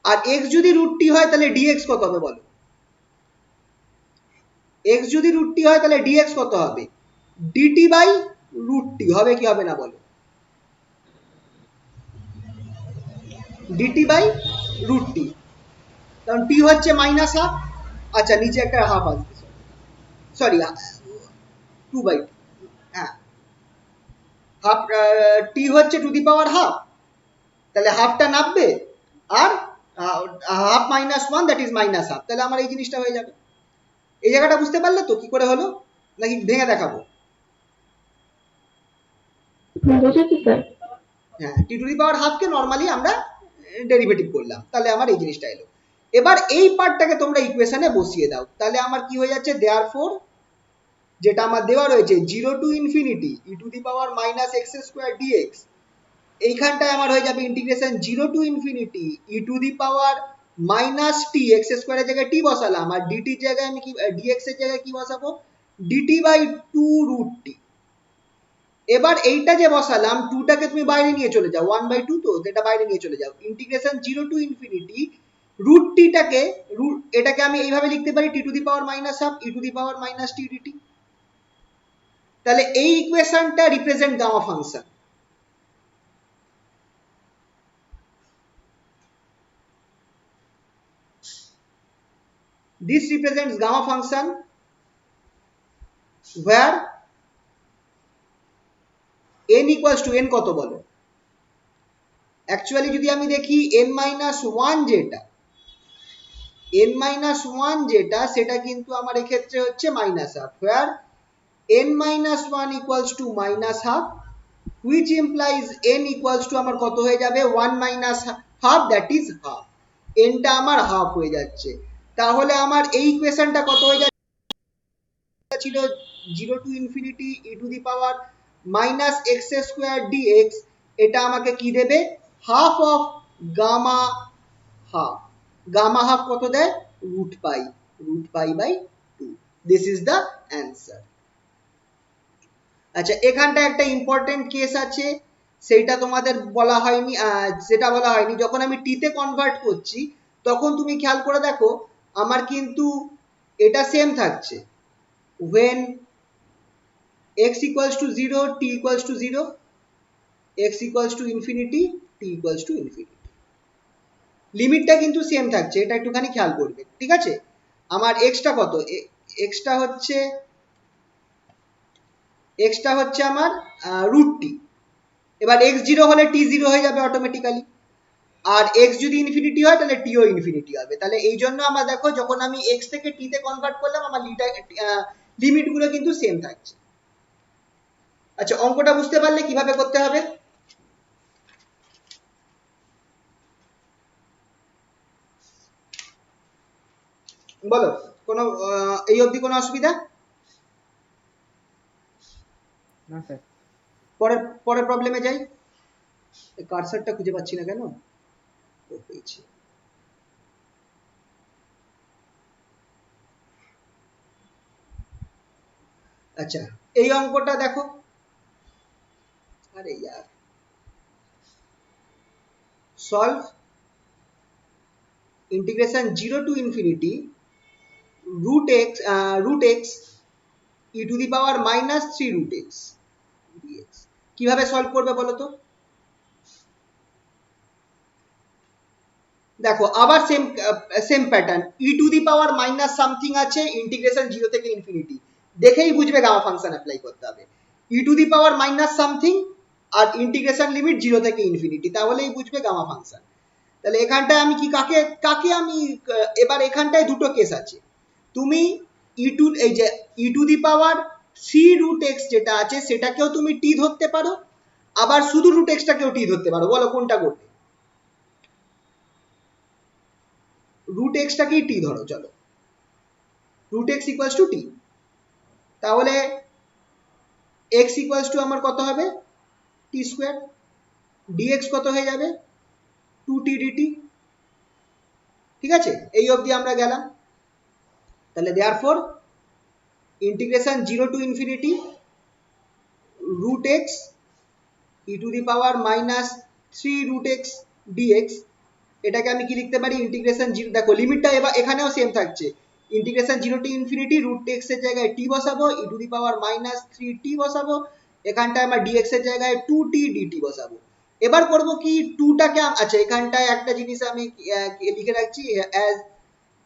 আর এক্স যদি রুট টি হয় তাহলে ডিএক্স কত হবে বলো, এক্স যদি রুট টি হয় তাহলে ডিএক্স কত হবে, ডিটি বাই রুট টি হবে কি হবে না বলো, ডিটি বাই রুট টি, কারণ টি হচ্ছে মাইনাস হাফ, আচ্ছা নিচে একটা হাফ আসবে, সরি 2/2, হ্যাঁ হাফ, টি হচ্ছে টু দি পাওয়ার হাফ, তাহলে হাফটা নামবে আর half minus 1 that is minus half, তাহলে আমার এই জিনিসটা হয়ে যাবে। এই জায়গাটা বুঝতে পারলে তো কি করে হলো, নাকি ভেঙে দেখাবো? বুঝেছি স্যার। হ্যাঁ, টি টু দি পাওয়ার হাফকে নর্মালি আমরা ডেরিভেটিভ করলাম, তাহলে আমার এই জিনিসটা এলো। এবার এই পার্টটাকে তোমরা ইকুয়েশনে বসিয়ে দাও, তাহলে আমার কি হয়ে যাচ্ছে, দেয়ারফর যেটা আমার দেওয়া রয়েছে 0 to infinity e to the power minus x square dx, এইখানটায় আমার হয়ে যাবে integration 0 to infinity e to the power minus t, x স্কোয়ারের জায়গায় টি বসালাম, আর ডিটির জায়গায় আমি কি ডিএক্স এর জায়গায় কি বসাবো, ডিটি বাই 2 রুট টি। এবার এইটা যে বসালাম 2টাকে তুমি বাইরে নিয়ে চলে যাও, 1/2 তো এটা বাইরে নিয়ে চলে যাও, ইন্টিগ্রেশন 0 টু ইনফিনিটি রুট টিটাকে এটাকে আমি এইভাবে লিখতে পারি t to the power minus half e to the power minus t dt. তাহলে এই ইকুয়েশনটা represent gamma function. This represents gamma function where n equals to n কত বলো, অ্যাকচুয়ালি যদি আমি দেখি n মাইনাস 1 যেটা, সেটা কিন্তু আমার এক্ষেত্রে হচ্ছে minus half, where n minus 1 equals to minus half, which implies n equals to আমার কত হয়ে যাবে 1 minus half, that is half, n টা আমার হাফ হয়ে যাচ্ছে। তাহলে আমার এই ইকুয়েশনটা কত হয়ে যাচ্ছে, ছিল 0 to infinity e to the power minus x square dx, এটা আমাকে কি দেবে, half of gamma half, gamma half কত দেয়, root pi by 2, this is the answer. আচ্ছা এখানটা একটা ইম্পর্টেন্ট কেস আছে, সেইটা তোমাদের বলা হয়নি, যেটা বলা হয়নি যখন আমি টিতে কনভার্ট করছি তখন তুমি খেয়াল করে দেখো আমার কিন্তু এটা সেম থাকছে, when x equals to 0 t equals to 0, x equals to infinity t equals to infinity, লিমিটটা কিন্তু সেম থাকছে, এটা একটুখানি খেয়াল করবে। ঠিক আছে, আমার এক্সটা কত, এক্সটা হচ্ছে আমার রুট টি, এবার এক্স জিরো হলে টি জিরো হয়ে যাবে অটোমেটিক্যালি, আর এক্স যদি ইনফিনিটি হয় তাহলে টিও ইনফিনিটি হবে, তাহলে এই জন্য আমার দেখো যখন আমি এক্স থেকে টিতে কনভার্ট করলাম আমার লিমিট গুলো কিন্তু সেম থাকছে। আচ্ছা অঙ্কটা বুঝতে পারলে কিভাবে করতে হবে বলো। কোনো এই অবধি কোনো অসুবিধা? না স্যার। পরের প্রবলেমে যাই। কার্সারটা খুঁজে পাচ্ছি না কেন? ও, পেয়েছি। আচ্ছা, এই অঙ্কটা দেখো। আরে यार, solve integration 0 to infinity root x e to the power minus 3 root x dx। কিভাবে সলভ করবে বলো তো? দেখো আবার same pattern, E to the power minus something আছে, ইন্টিগ্রেশন 0 থেকে ইনফিনিটি, দেখেই বুঝবে গামা ফাংশন অ্যাপ্লাই করতে হবে। E to the power minus something আর ইন্টিগ্রেশন লিমিট 0 থেকে ইনফিনিটি, তাহলেই বুঝবে গামা ফাংশন। তাহলে এখানটায় আমি কি কাকে কাকে আমি এবার এখানটায় দুটো কেস আছে। তুমি এই যে e to the power c root x যেটা আছে সেটাকেও তুমি টি ধরতে পারো, আবার শুধু রুট এক্সটাকেও টি ধরতে পারো। বলো কোনটা করবে? রুট এক্সটাকেই টি ধরো, চলো, root x equals to t. তাহলে এক্স ইকুয়ালস টু আমার কত হবে? টি স্কোয়ার। ডিএক্স কত হয়ে যাবে? 2t dt। ঠিক আছে, এই অবধি আমরা গেলাম। তাহলে therefore integration 0 to infinity root x e to the power minus 3 root x dx, এটাকে আমি কি লিখতে পারি? ইন্টিগ্রেশন 0, দেখো লিমিটটা এবার এখানেও সেম থাকছে, integration 0 to infinity root x এর জায়গায় t বসাবো, e to the power minus 3t বসাবো, এখানটায় আমার dx এর জায়গায় 2t dt বসাবো। এবার করব কি, 2টাকে, আচ্ছা এখানটায় একটা জিনিস আমি লিখে রাখছি,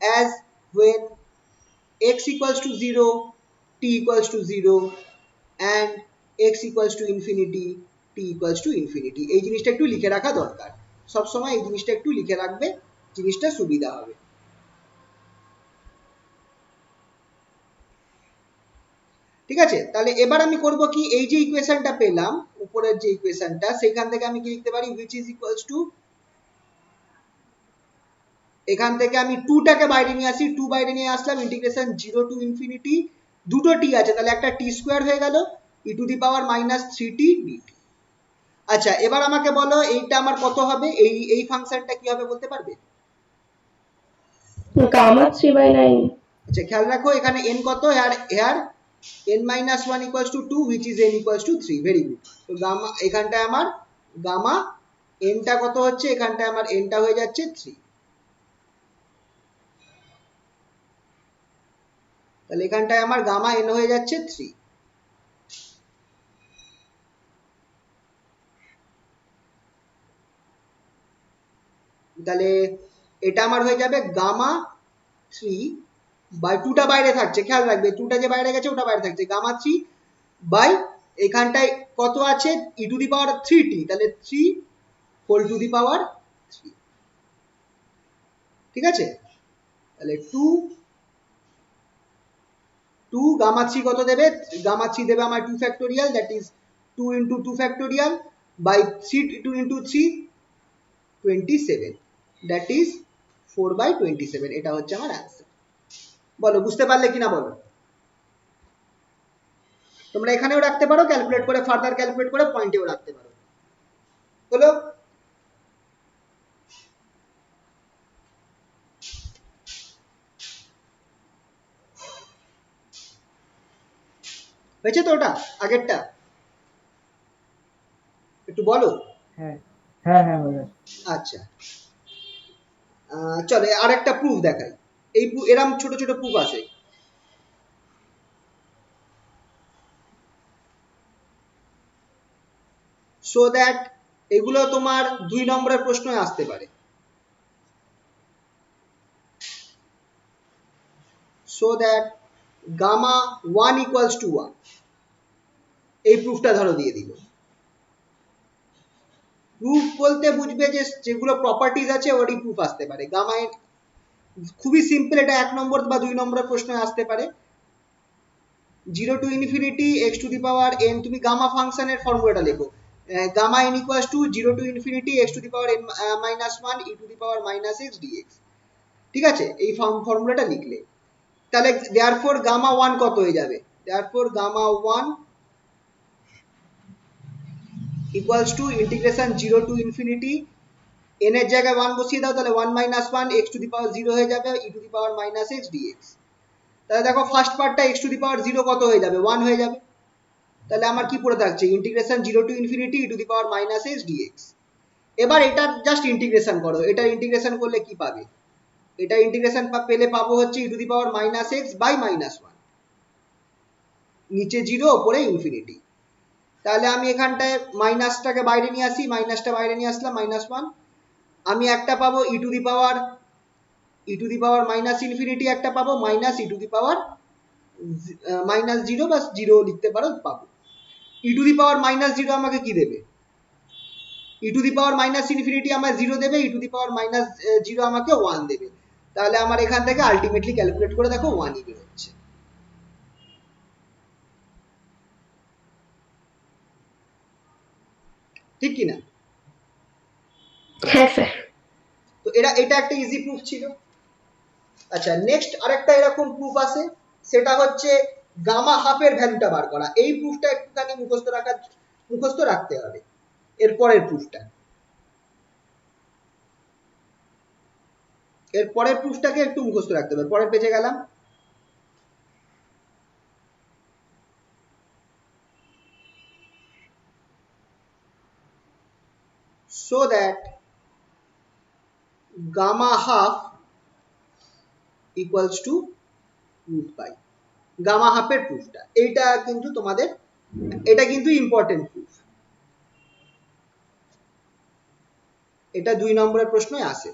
as when x equals to 0, t equals to 0 and x equals to infinity, t equals to infinity। এই জিনিসটা একটু লিখে রাখা দরকার, সব সময় এই জিনিসটা একটু লিখে রাখবে, জিনিসটা সুবিধা হবে। ঠিক আছে, তাহলে এবার আমি করব কি, এই যে ইকুয়েশনটা পেলাম উপরের যে ইকুয়েশনটা, সেখান থেকে আমি কি লিখতে পারি? which is equals to, এখান থেকে আমি 2টাকে বাইরে নিয়ে আসি, 2 বাইরে নিয়ে আসলাম, ইন্টিগ্রেশন 0 টু ইনফিনিটি, দুটো টি আছে তাহলে একটা টি স্কোয়ার হয়ে গেল, e to the power minus 3t dt। আচ্ছা এবার আমাকে বলো এইটা আমার কত হবে? এই ফাংশনটা কি হবে বলতে পারবে? গামা 3/9। আচ্ছা খেয়াল রাখো এখানে n কত, hair n minus 1 equals to 2 which is n equals to 3। Very good. তো গামা এখানটায় আমার গামা n টা কত হচ্ছে? এখানটায় আমার n টা হয়ে যাচ্ছে 3। তাহলে এখানটায় আমার গামা n হয়ে যাচ্ছে 3। তাহলে এটা আমার হয়ে যাবে গামা 3 বাই, 2টা বাইরে থাকছে, খেয়াল রাখবে 2টা যে বাইরে গেছে ওটা বাইরে থাকছে, গামা 3 বাই এখানটায় কত আছে? ই টু দি পাওয়ার 3t, তাহলে 3 হোল টু দি পাওয়ার 3। ঠিক আছে, তাহলে 2 গামা 3 কত দেবে? গামা 3 দেবে আমার 2 factorial, that is 2 into 2 factorial by 3 into 3 27, that is 4/27। এটা হচ্ছে আমার অ্যান্সার। বলো বুঝতে পারলে কিনা বলো? তোমরা এখানেও রাখতে পারো, ক্যালকুলেট করে ফার্দার ক্যালকুলেট করে পয়েন্টেও রাখতে পারো। হলো? হয়েছে তো ওটা আগেরটা? একটু বলো। হ্যাঁ হ্যাঁ হ্যাঁ হয়ে গেছে। আচ্ছা চলে আরেকটা প্রুফ দেখাই। এই এরম ছোট ছোট প্রুফ আছে। সো দ্যাট এগুলো তোমার 2 নম্বরের প্রশ্নে আসতে পারে। So that gamma 1 equals to 1, এই প্রুফটা ধরো দিয়ে দিল। প্রুফ বলতে বুঝবে যে যেগুলো প্রপার্টিজ আছে ওরই প্রুফ আসতে পারে। গামা খুবই সিম্পল, এটা 1 নম্বর বা 2 নম্বরের প্রশ্নে আসতে পারে। 0 to infinity x to the power n, তুমি গামা ফাংশনের ফর্মুলাটা লেখো, gamma n equals to 0 to infinity x to the power n minus 1 e to the power minus x dx। ঠিক আছে, এই ফর্মুলাটা লিখলে তাহলে therefore গামা 1 কত হয়ে যাবে? therefore gamma 1 equals to integration 0 to infinity n এর জায়গায় 1 বসিয়ে দাও, তাহলে 1 minus 1 x to the power 0 হয়ে যাবে e to the power minus x dx। তাহলে দেখো ফার্স্ট পার্টটা x to the power 0 কত হয়ে যাবে? 1 হয়ে যাবে। তাহলে আমার কি পড়ে থাকছে? Integration 0 to infinity e to the power minus x dx। এবার এটা জাস্ট ইন্টিগ্রেশন করো, এটা ইন্টিগ্রেশন করলে কি পাবে? এটা ইন্টিগ্রেশন পেলে পাবো হচ্ছে e to the power minus x by minus 1, নিচে 0 উপরে ইনফিনিটি। তাহলে আমি এখানটায় মাইনাসটাকে বাইরে নিয়ে আসি, মাইনাসটা বাইরে নিয়ে আসলাম -1। আমি একটা পাবো e to the power minus infinity, একটা পাবো minus e to the power minus 0 বা 0 লিখতে পারো, পাবো। e to the power minus 0 আমাকে কি দেবে? e to the power minus infinity আমার 0 দেবে, e to the power minus 0 আমাকে 1 দেবে। তাহলে আমার এখান থেকে আলটিমেটলি ক্যালকুলেট করে দেখো 1ই বেরোচ্ছে। ঠিক কি না? হ্যাঁ স্যার। তো এটা একটা ইজি প্রুফ ছিল। আচ্ছা, নেক্সট আরেকটা এরকম প্রুফ আছে, সেটা হচ্ছে গামা হাফের ভ্যালুটা বার করা। এই প্রুফটা একটুখানি মুখস্থ রাখতে হবে। এরপরের প্রুফটাকে একটু মুখস্থ রাখতে হবে। পরের পেজে গেলাম। so that gamma half equals to root pi। Gamma হাফের প্রুফটা এইটা কিন্তু তোমাদের, এটা কিন্তু ইম্পর্টেন্ট প্রুফ, এটা 2 নম্বরের প্রশ্নে আসে।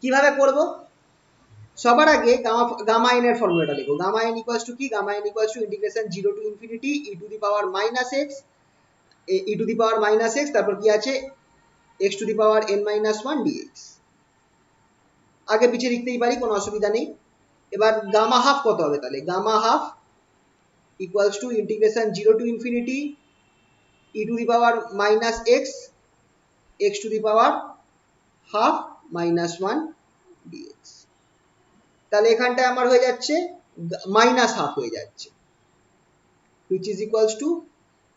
কিভাবে করব? সবার আগে গামা n এর ফর্মুলাটা লিখো। গামা n ইকুয়ালস টু কি? Gamma n equals to integration 0 to infinity e to the power minus x, e to the power minus x, তারপর কি আছে x to the power n minus 1 dx। আগে পিছে লিখতেই পারি, কোনো অসুবিধা নেই। এবার গামা হাফ কত হবে? তাহলে gamma half equals to integration 0 to infinity e to the power minus x, x to the power half minus 1 dx। তাহলে এখানটায় আমার হয়ে যাচ্ছে মাইনাস হাফ হয়ে যাচ্ছে, which is equals to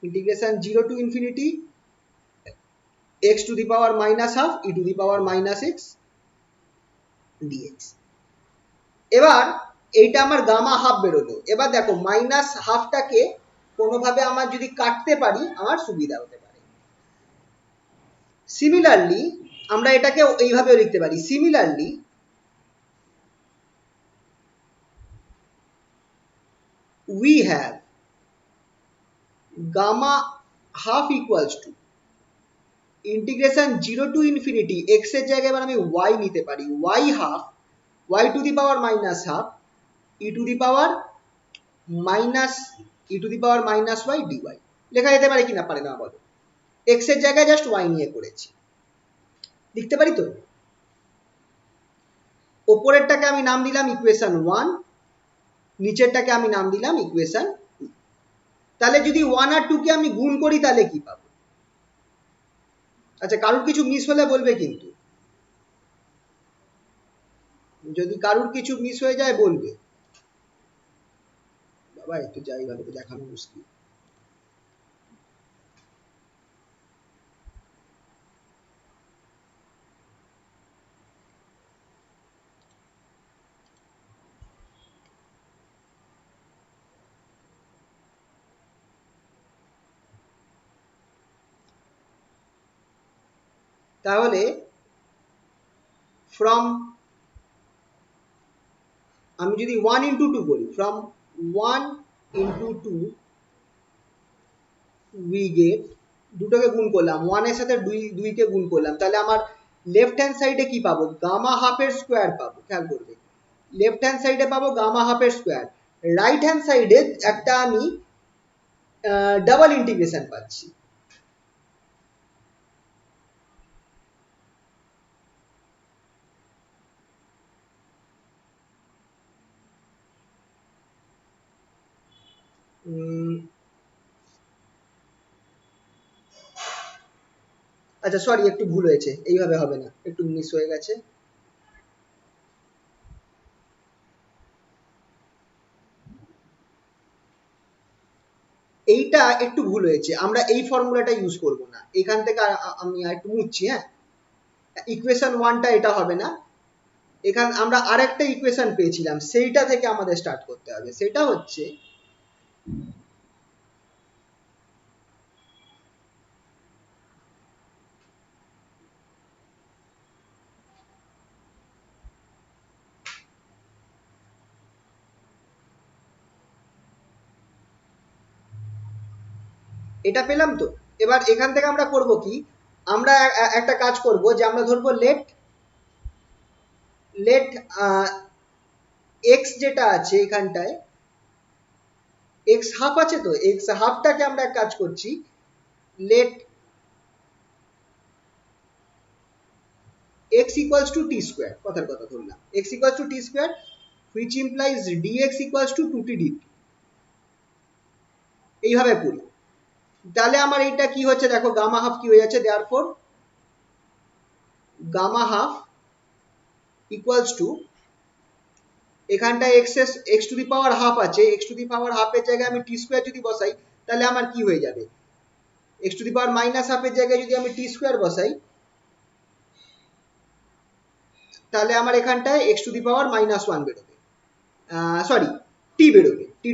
integration 0 to infinity x to the power minus half e to the power minus x dx। এবার এইটা আমার গামা হাফ বেরোলো। এবার দেখো মাইনাস হাফটাকে কোনোভাবে আমার যদি কাটতে পারি আমার সুবিধা হতে পারে। সিমিলারলি আমরা এটাকে এইভাবেও লিখতে পারি। Similarly we have gamma half equals to integration 0 to infinity x এর জায়গায় এবার আমি y নিতে পারি, y half y to the power minus half e to the power minus y dy। লেখা যেতে পারে কি না পারে না বলো? x এর জায়গায় জাস্ট y নিয়ে করেছি, লিখতে পারি তো? ওপরেরটাকে আমি নাম দিলাম ইকুয়েশন 1, নিচেরটাকে আমি নাম দিলাম ইকুয়েশন 2। তাহলে যদি 1 আর 2 কে আমি গুণ করি তাহলে কি পাবো? আচ্ছা, কারুর কিছু মিস হলে বলবে কিন্তু, যদি কারুর কিছু মিস হয়ে যায় বলবে। বাবা একটু জায়গাটাকে দেখানো মুশকিল। তাহলে ফ্রম, আমি যদি 1 ইন্টু 2 করি, ফ্রম 1 ইন্টু 2 উই গেট, দুটোকে গুণ করলাম, 1 এর সাথে 2 কে গুণ করলাম, তাহলে আমার লেফট হ্যান্ড সাইডে কি পাবো? গামা হাফের স্কোয়ার পাবো। খেয়াল করবে, লেফট হ্যান্ড সাইডে পাবো গামা হাফের স্কোয়ার, রাইট হ্যান্ড সাইডে একটা আমি ডাবল ইন্টিগ্রেশন পাচ্ছি। আচ্ছা সরি, একটু ভুল হয়েছে, এইভাবে হবে না, একটু মিস হয়ে গেছে। এইটা একটু ভুল হয়েছে, আমরা এই ফর্মুলাটা ইউজ করব না, এখান থেকে আমি একটু মুছছি। হ্যাঁ, ইকুয়েশন 1টা এটা হবে না, এখান আমরা আরেকটা ইকুয়েশন পেয়েছিলাম, সেইটা থেকে আমাদের স্টার্ট করতে হবে। সেটা হচ্ছে এটা পেলাম তো। এবার এখান থেকে আমরা করব কি, আমরা একটা কাজ করব যে আমরা ধরবো লেট লেট এক্স যেটা আছে এখানটায়, এক্স হাফ আছে তো, এক্স হাফটাকে আমরা এক কাজ করছি, late x equals to t square, কথার কথা ধরলাম x equals to t square, which implies dx equals to 2t dt। এইভাবে করি, তাহলে আমার এইটা কি হচ্ছে দেখো, গামা হাফ কি হয়ে যাচ্ছে, therefore gamma half equals to, এখানটায় x to the power half আছে, x টু দি পাওয়ার হাফের জায়গায় আমি টি স্কোয়ার যদি বসাই, তাহলে আমার কি হয়ে যাবে, x to the power minus হাফের জায়গায় যদি আমি টি স্কোয়ার বসাই, তাহলে আমার এখানটায় x to the power minus one বেরোবে, সরি টি বেরোবে, t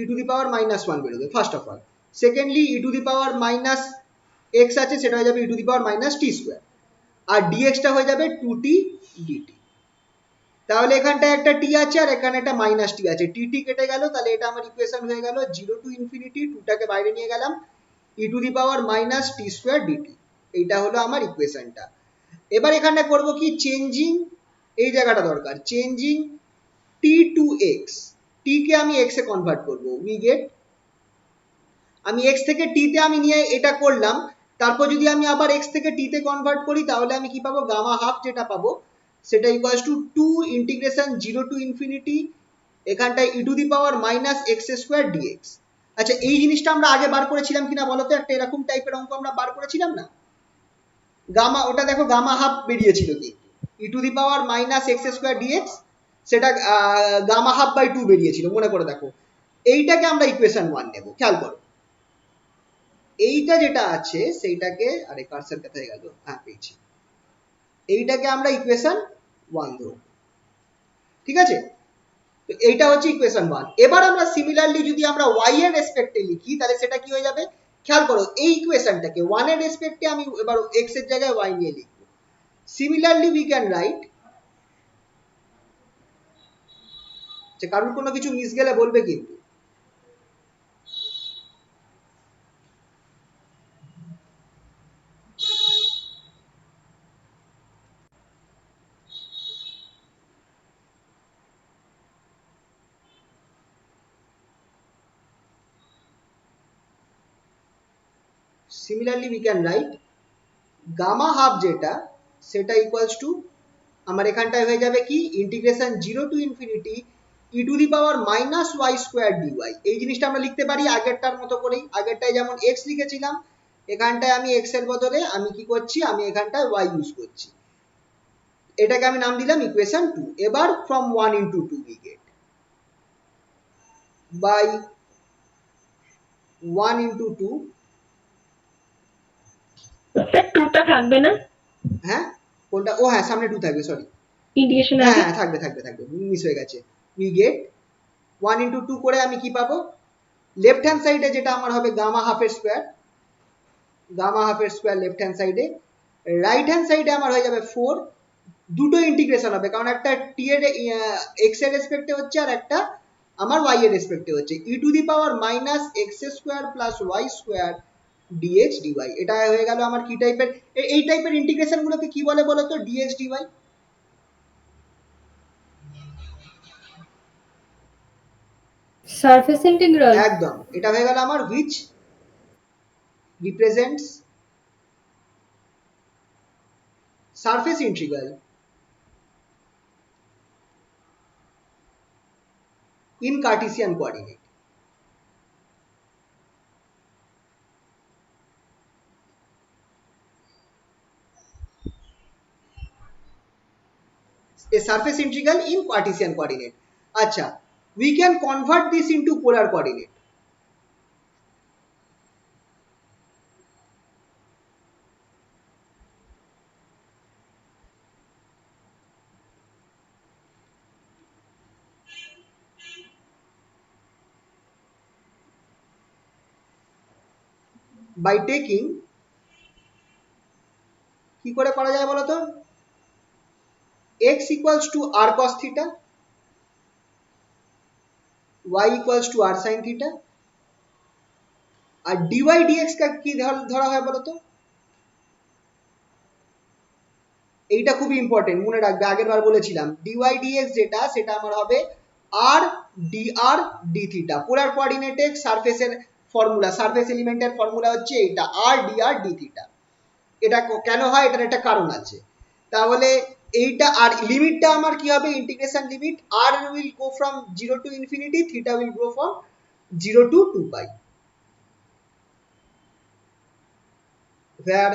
to the power minus one বেরোবে first of all. Secondly e to the power minus x আছে, সেটা হয়ে যাবে e to the power minus t square, আর ডিএক্সটা হয়ে যাবে 2t dt। তাহলে এখানটায় একটা টি আছে আর এখানে একটা মাইনাস টি আছে, টি টি কেটে গেল, তাহলে এটা আমার ইকুয়েশন হয়ে গেল 0 টু ইনফিনিটি, 2টাকে বাইরে নিয়ে গেলাম, e to the power minus t square dt. এইটা হলো আমার ইকুয়েশনটা। এবার এখানে করব কি, চেঞ্জিং, এই জায়গাটা দরকার, চেঞ্জিং টি টু এক্স, টি কে আমি এক্স এ কনভার্ট করবো, উই গেট, আমি এক্স থেকে টি তে আমি নিয়ে এটা করলাম, তারপর যদি আমি আবার এক্স থেকে টি তে কনভার্ট করি, তাহলে আমি কি পাবো, গামা হাফ যেটা পাবো সেটা equals to 2 integration 0 to infinity, এখানটায় e to the power minus x square dx. আচ্ছা, এই জিনিসটা আমরা আগে বার করেছিলাম কিনা বলো তো, একটা এরকম টাইপের অঙ্ক আমরা বার করেছিলাম না, গামা, ওটা দেখো গামা হাফ বেরিয়েছিল কি, e to the power minus x square dx, সেটা গামা হাফ বাই 2 বেরিয়েছিল, মনে করে দেখো। এইটাকে আমরা ইকুয়েশন 1 নেব, খেয়াল করো, এইটা যেটা আছে সেইটাকে, আরে কার্সার কোথায় গেল, হ্যাঁ পেয়েছি, এইটাকে আমরা ইকুয়েশন 1 ধরব, ঠিক আছে। তো এইটা হচ্ছে ইকুয়েশন 1। এবার আমরা সিমিলারলি যদি আমরা y এর রেসপেক্টে লিখি, তাহলে সেটা কি হয়ে যাবে, খেয়াল করো, এই ইকুয়েশনটাকে 1 এর রেসপেক্টে আমি এবার x এর জায়গায় y নিয়ে লিখব। সিমিলারলি উই ক্যান রাইট, যে কারোর কোনো কিছু মিস গেলে বলবে কিন্তু। Similarly we can write gamma half যেটা, সেটা ইকুয়ালস টু, আমার এখানটায় হয়ে যাবে কি, integration 0 to infinity e to the power minus y square dy. এই জিনিসটা আমরা লিখতে পারি আগেরটার মতো করেই, আগেরটায় যেমন এক্স লিখেছিলাম, এখানটায় আমি এক্স এর বদলে আমি কি করছি, আমি এখানটায় ওয়াই ইউজ করছি, এটাকে আমি নাম দিলাম ইকুয়েশন 2। এবার from 1 into 2 we get by 1 into 2, sir টুটা থাকবে না হ্যাঁ কোনটা, ও হ্যাঁ সামনে 2 থাকবে, সরি, ইন্ডিকেশন হ্যাঁ আগে? হ্যাঁ থাকবে থাকবে থাকবে, মিস হয়ে গেছে। উই গেট 1 ইন্টু 2 করে আমি কি পাবো, লেফট হ্যান্ড সাইডে যেটা আমার হবে গামা হাফের স্কোয়ার, গামা হাফের স্কোয়ার লেফট হ্যান্ড সাইডে, রাইট হ্যান্ড সাইডে আমার হয়ে যাবে 4, দুটো ইন্টিগ্রেশন হবে, কারণ একটা টি এর এক্স এর রেসপেক্টে হচ্ছে আর একটা আমার ওয়াই এর রেসপেক্টে হচ্ছে, e to the power minus x square plus y square dx dy. এটা হয়ে গেল আমার কি টাইপের, এই টাইপের ইন্টিগ্রেশন গুলোকে কি বলে বলো তো, ডিএক্স ডিওয়াই। Surface integral. একদম, এটা হয়ে গেল আমার which represents surface integral in Cartesian coordinate. A surface integral in Cartesian coordinate. আচ্ছা, we can convert this into polar coordinate. By taking, কি করে করা যায় বলো তো, x equals to r cos theta, y equals to r sin theta, R dy dx কা কি ধরা হয় বলো তো, এইটা খুবই ইম্পর্টেন্ট, মনে রাখবে, আগের বার বলেছিলাম dy dx যেটা সেটা আমার হবে r dr d theta। পোলার কোঅর্ডিনেটে সারফেসের ফর্মুলা, সারফেস এলিমেন্টের ফর্মুলা হচ্ছে এইটা r dr d theta। এটা কেন হয়, এটার একটা কারণ আছে। তাহলে এইটা, আর লিমিটটা আমার কি হবে, integration limit r will go from 0 to infinity, theta will go from 0 to 2 pi, where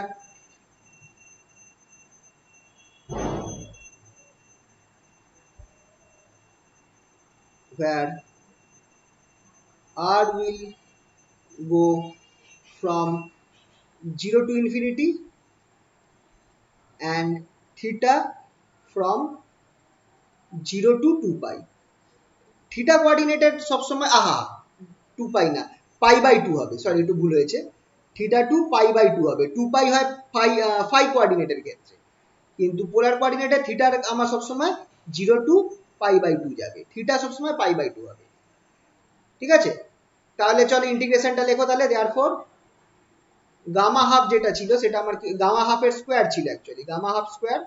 r will go from 0 to infinity and theta from 0 to 2 pi। Theta coordinated সবসময়, 2 পাই না, পাই বাই 2 হবে, সরি একটু ভুল হয়েছে, থিটা টু পাই বাই 2 হবে, 2 পাই হয় phi কোঅর্ডিনেটের ক্ষেত্রে, কিন্তু পোলার কোঅর্ডিনেটে থিটার আমার সবসময় 0 টু পাই বাই 2 যাবে, থিটা সবসময় পাই বাই 2 হবে। ঠিক আছে, তাহলে চলো ইন্টিগ্রেশনটা লেখো তাহলে। দেয়ারফর গামা হাফ যেটা ছিল সেটা আমার গামা হাফের স্কোয়ার ছিল, actually gamma half square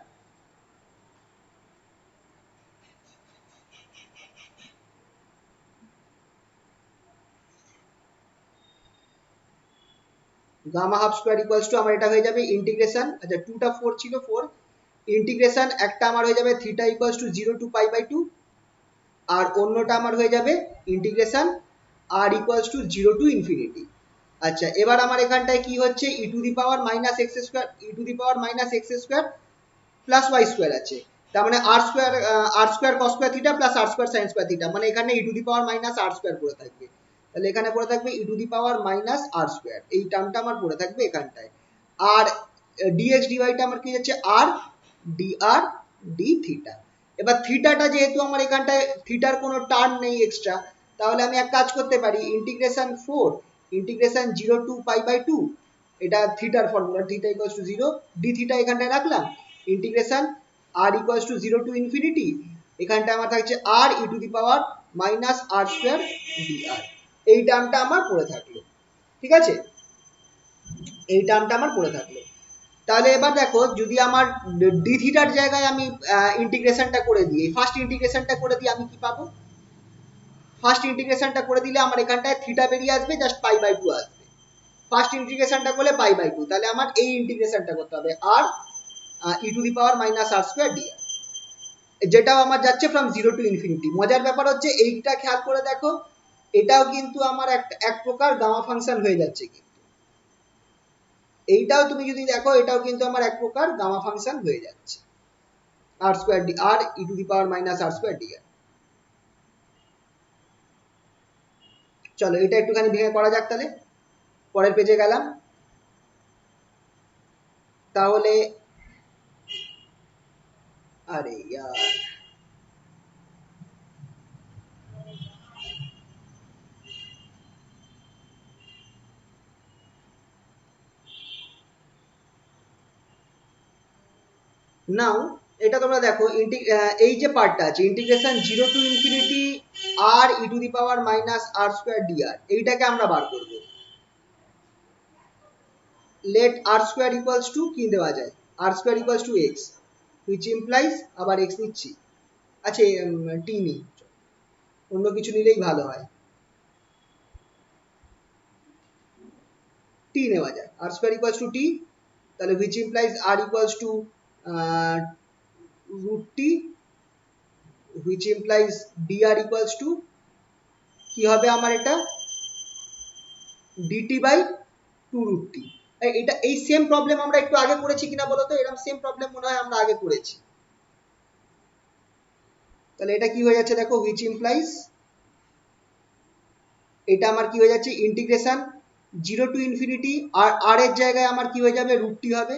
gamma half square equals to আমার এটা হয়ে যাবে ইন্টিগ্রেশন, আচ্ছা 2টা 4 ছিল, 4 ইন্টিগ্রেশন একটা আমার হয়ে যাবে theta equals to 0 to pi by 2, আর অন্যটা আমার হয়ে যাবে integration r equals to 0 to infinity. আচ্ছা এবার আমার এখানটায় কি হচ্ছে, e to the power minus x square, e to the power minus x square plus y square আছে, তার মানে r square cos square theta plus r square sine square theta, মানে এখানে e to the power minus r square পড়ে থাকবে, তাহলে এখানে পড়ে থাকবে e to the power minus r square, এই টার্মটা আমার পড়ে থাকবে এখানটায়। আর ডিএক্স ডিওয়াইটা আমার কি হচ্ছে আর ডিআর ডি থিটা। এবার থিটাটা যেহেতু আমার এখানটায় থিটার কোনো টার্ম নেই এক্সট্রা, তাহলে আমি এক কাজ করতে পারি, integration 4 integration 0 to pi by 2, এটা থিটার formula, theta equals to 0, d theta এখানটায় রাখলাম, integration r equals to 0 to infinity, এখানটা আমার থাকছে r e to the power minus r square dr, এই টার্মটা আমার পড়ে থাকলো। ঠিক আছে, এই টার্মটা আমার পড়ে থাকলো। তাহলে এবার দেখো, যদি আমার ডি থিটার জায়গায় আমি ইন্টিগ্রেশনটা করে দিই, ফার্স্ট ইন্টিগ্রেশনটা করে দিই, আমি কি পাবো, ফার্স্ট ইন্টিগ্রেশনটা করে দিলে আমার এখানটায় থিটা বেরিয়ে আসবে, জাস্ট পাই বাই 2 আসবে, ফার্স্ট ইন্টিগ্রেশনটা করলে পাই বাই 2, তাহলে আমার এই ইন্টিগ্রেশনটা করতে হবে r e to the power minus r square dr, যেটাও আমার যাচ্ছে ফ্রম 0 টু ইনফিনিটি। মজার ব্যাপার হচ্ছে এইটা খেয়াল করে দেখো, এটাও কিন্তু আমার এক প্রকার গামা ফাংশন হয়ে যাচ্ছে, কিন্তু এইটাও তুমি যদি দেখো, এটাও কিন্তু আমার এক প্রকার গামা ফাংশন হয়ে যাচ্ছে, r square d r e to the power minus r square d r. চলো এটা একটুখানি ভেঙে করা যাক, তাহলে পরের পেজে গেলাম। তাহলে আরে ইয়ার, নাও এটা তোমরা দেখো, এই যে পার্টটা আছে integration 0 to infinity r e to the power minus r square dr, এইটাকে আমরা বার করব। Let r square equals to কি দেওয়া যায়, r square equals to x, which implies, আবার এক্স নিচ্ছি, আচ্ছা টি নি, অন্য কিছু নিলেই ভালো হয়, টি নেওয়া যায়, r square equals to t, তাহলে which implies r equals to root t, which implies dr equals to কি হবে আমার, এটা dt by 2 root t। এটা এই সেম প্রবলেম আমরা একটু আগে করেছি কিনা বলো তো, এরকম সেম প্রবলেম মনে হয় আমরা আগে করেছি। তাহলে এটা কি হয়ে যাচ্ছে দেখো, which implies এটা আমার কি হয়ে যাচ্ছে ইন্টিগ্রেশন 0 টু ইনফিনিটি, আর আর এর জায়গায় আমার কি হয়ে যাবে রুটটি হবে,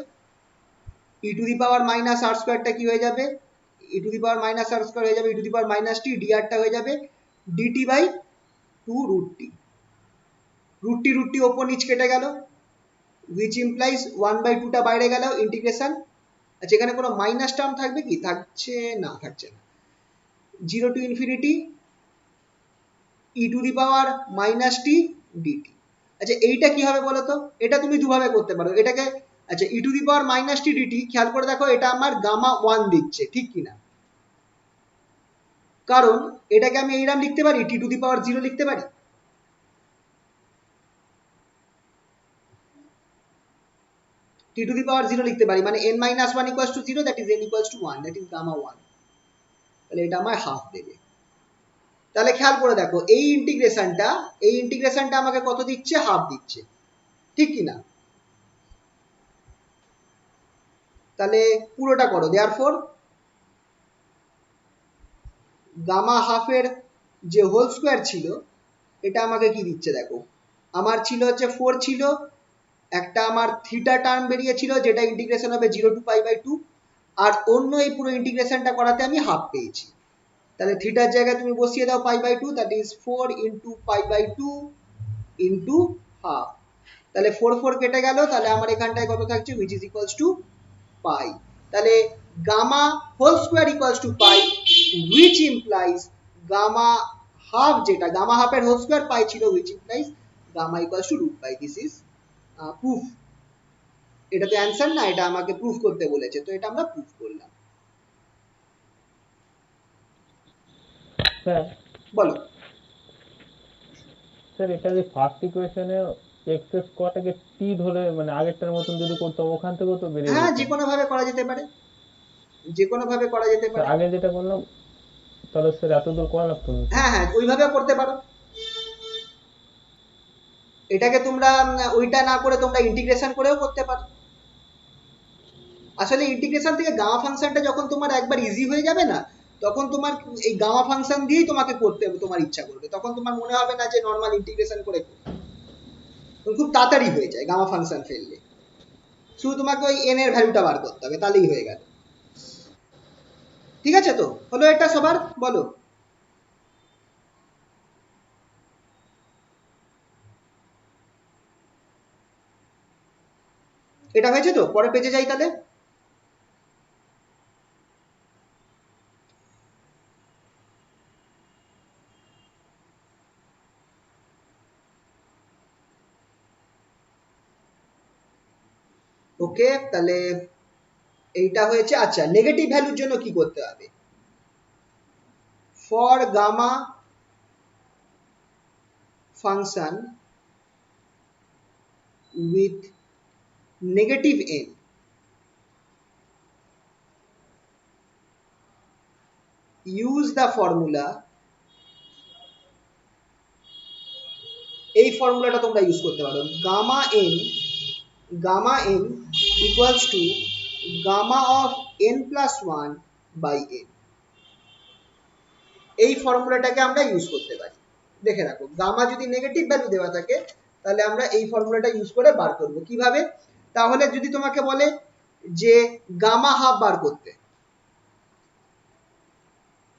e to the power minus আর স্কোয়ারটা কি হয়ে যাবে, e to the power minus r square হয়ে যাবে e to the power minus টি, ডিআরটা হয়ে যাবে ডিটি বাই 2 রুটটি, রুটটি রুটটি ওপর নিচ কেটে গেল, which implies 1/2 টা বাইরে গেল ইন্টিগ্রেশন। আচ্ছা এখানে কোনো মাইনাস টার্ম থাকবে কি, থাকছে না, থাকছে না, 0 to infinity e to the power minus t dt. আচ্ছা এইটা কি হবে বলো তো, এটা তুমি দুভাবে করতে পারো এটাকে। আচ্ছা e to the power minus t dt, খেয়াল করে দেখো এটা আমার গামা 1 দিচ্ছে ঠিক কিনা, কারণ এটাকে আমি এইরকম লিখতে পারি টি টু দি পাওয়ার 0 লিখতে পারি, টি টু দি পাওয়ার 0 লিখতে পারি, মানে n minus 1 equals to 0, that is n equals to 1, that is gamma 1, তাহলে এটা আমার হাফ দেবে। তাহলে খেয়াল করে দেখো এই ইন্টিগ্রেশনটা আমাকে কত দিচ্ছে, হাফ দিচ্ছে ঠিক কি না, তাহলে পুরোটা করো, দেয়ারফর গামা হাফের যে হোল স্কোয়ার ছিল এটা আমাকে কি দিচ্ছে দেখো, আমার ছিল হচ্ছে 4 ছিল, একটা আমার থিটা টার্ম বেরিয়েছিল যেটা ইন্টিগ্রেশন হবে 0 টু পাই বাই 2, আর অন্য এই পুরো ইন্টিগ্রেশনটা করাতে আমি হাফ পেয়েছি, তাহলে থিটার জায়গায় তুমি বসিয়ে দাও pi by 2, that is 4 into pi by 2 into half, তাহলে 4 4 কেটে গেল, তাহলে আমার এখানটায় কত থাকছে which is equals to pi, তাহলে gamma whole square equals to pi, which implies gamma half, যেটা গামা হাফের হোল স্কোয়ার পাই ছিল, which implies gamma equals to root pi. This is proof. এটা তো অ্যান্সার না, এটা আমাকে প্রুফ করতে বলেছে, তো এটা আমরা প্রুফ করলাম। স্যার বলো। স্যার এটা যে ফার্স্ট ইকুয়েশনে এক্স স্কোয়ারটাকে টি ধরে মানে আগেরটার মতন যদি করতাম ওখান থেকেও তো বেরিয়ে হ্যাঁ যেত। যে কোনো ভাবে করা যেতে পারে, যে কোনো ভাবে করা যেতে স্যার পারে। আগে যেটা করলাম তাহলে স্যার এত দূর করা লাগতো না। হ্যাঁ হ্যাঁ ওইভাবেও করতে পারো, এটাকে তোমরা ওইটা না করে তোমরা ইন্টিগ্রেশন করেও করতে পারো। আসলে ইন্টিগ্রেশন থেকে গামা ফাংশনটা যখন তোমার একবার ইজি হয়ে যাবে না, তখন তোমার এই গামা ফাংশন দিয়েই তোমাকে করতে হবে, তোমার ইচ্ছা করবে, তখন তোমার মনে হবে না যে নর্মাল ইন্টিগ্রেশন করে করতে, খুব তাড়াতাড়ি হয়ে যায় গামা ফাংশন ফেললে, শুধু তোমাকে ওই এন এর ভ্যালুটা বার করতে হবে, তাহলেই হয়ে গেল। ঠিক আছে, তো হলো এটা সবার, বলো। এটা হয়েছে তো, পরে পেজে যাই তাহলে। ওকে, তাহলে এইটা হয়েছে। আচ্ছা নেগেটিভ ভ্যালুর জন্য কি করতে হবে, for gamma function with negative n, use the formula, এই ফর্মুলাটা তোমরা ইউজ করতে পারো, gamma n equals to gamma of n plus 1 by n, এই ফর্মুলাটাকে আমরা ইউজ করতে পারি। দেখে রাখো গামা যদি নেগেটিভ ভ্যালু দেওয়া থাকে তাহলে আমরা এই ফর্মুলাটা ইউজ করে বার করব কিভাবে, তাহলে যদি তোমাকে বলে যে গামা হাফ বার করতে,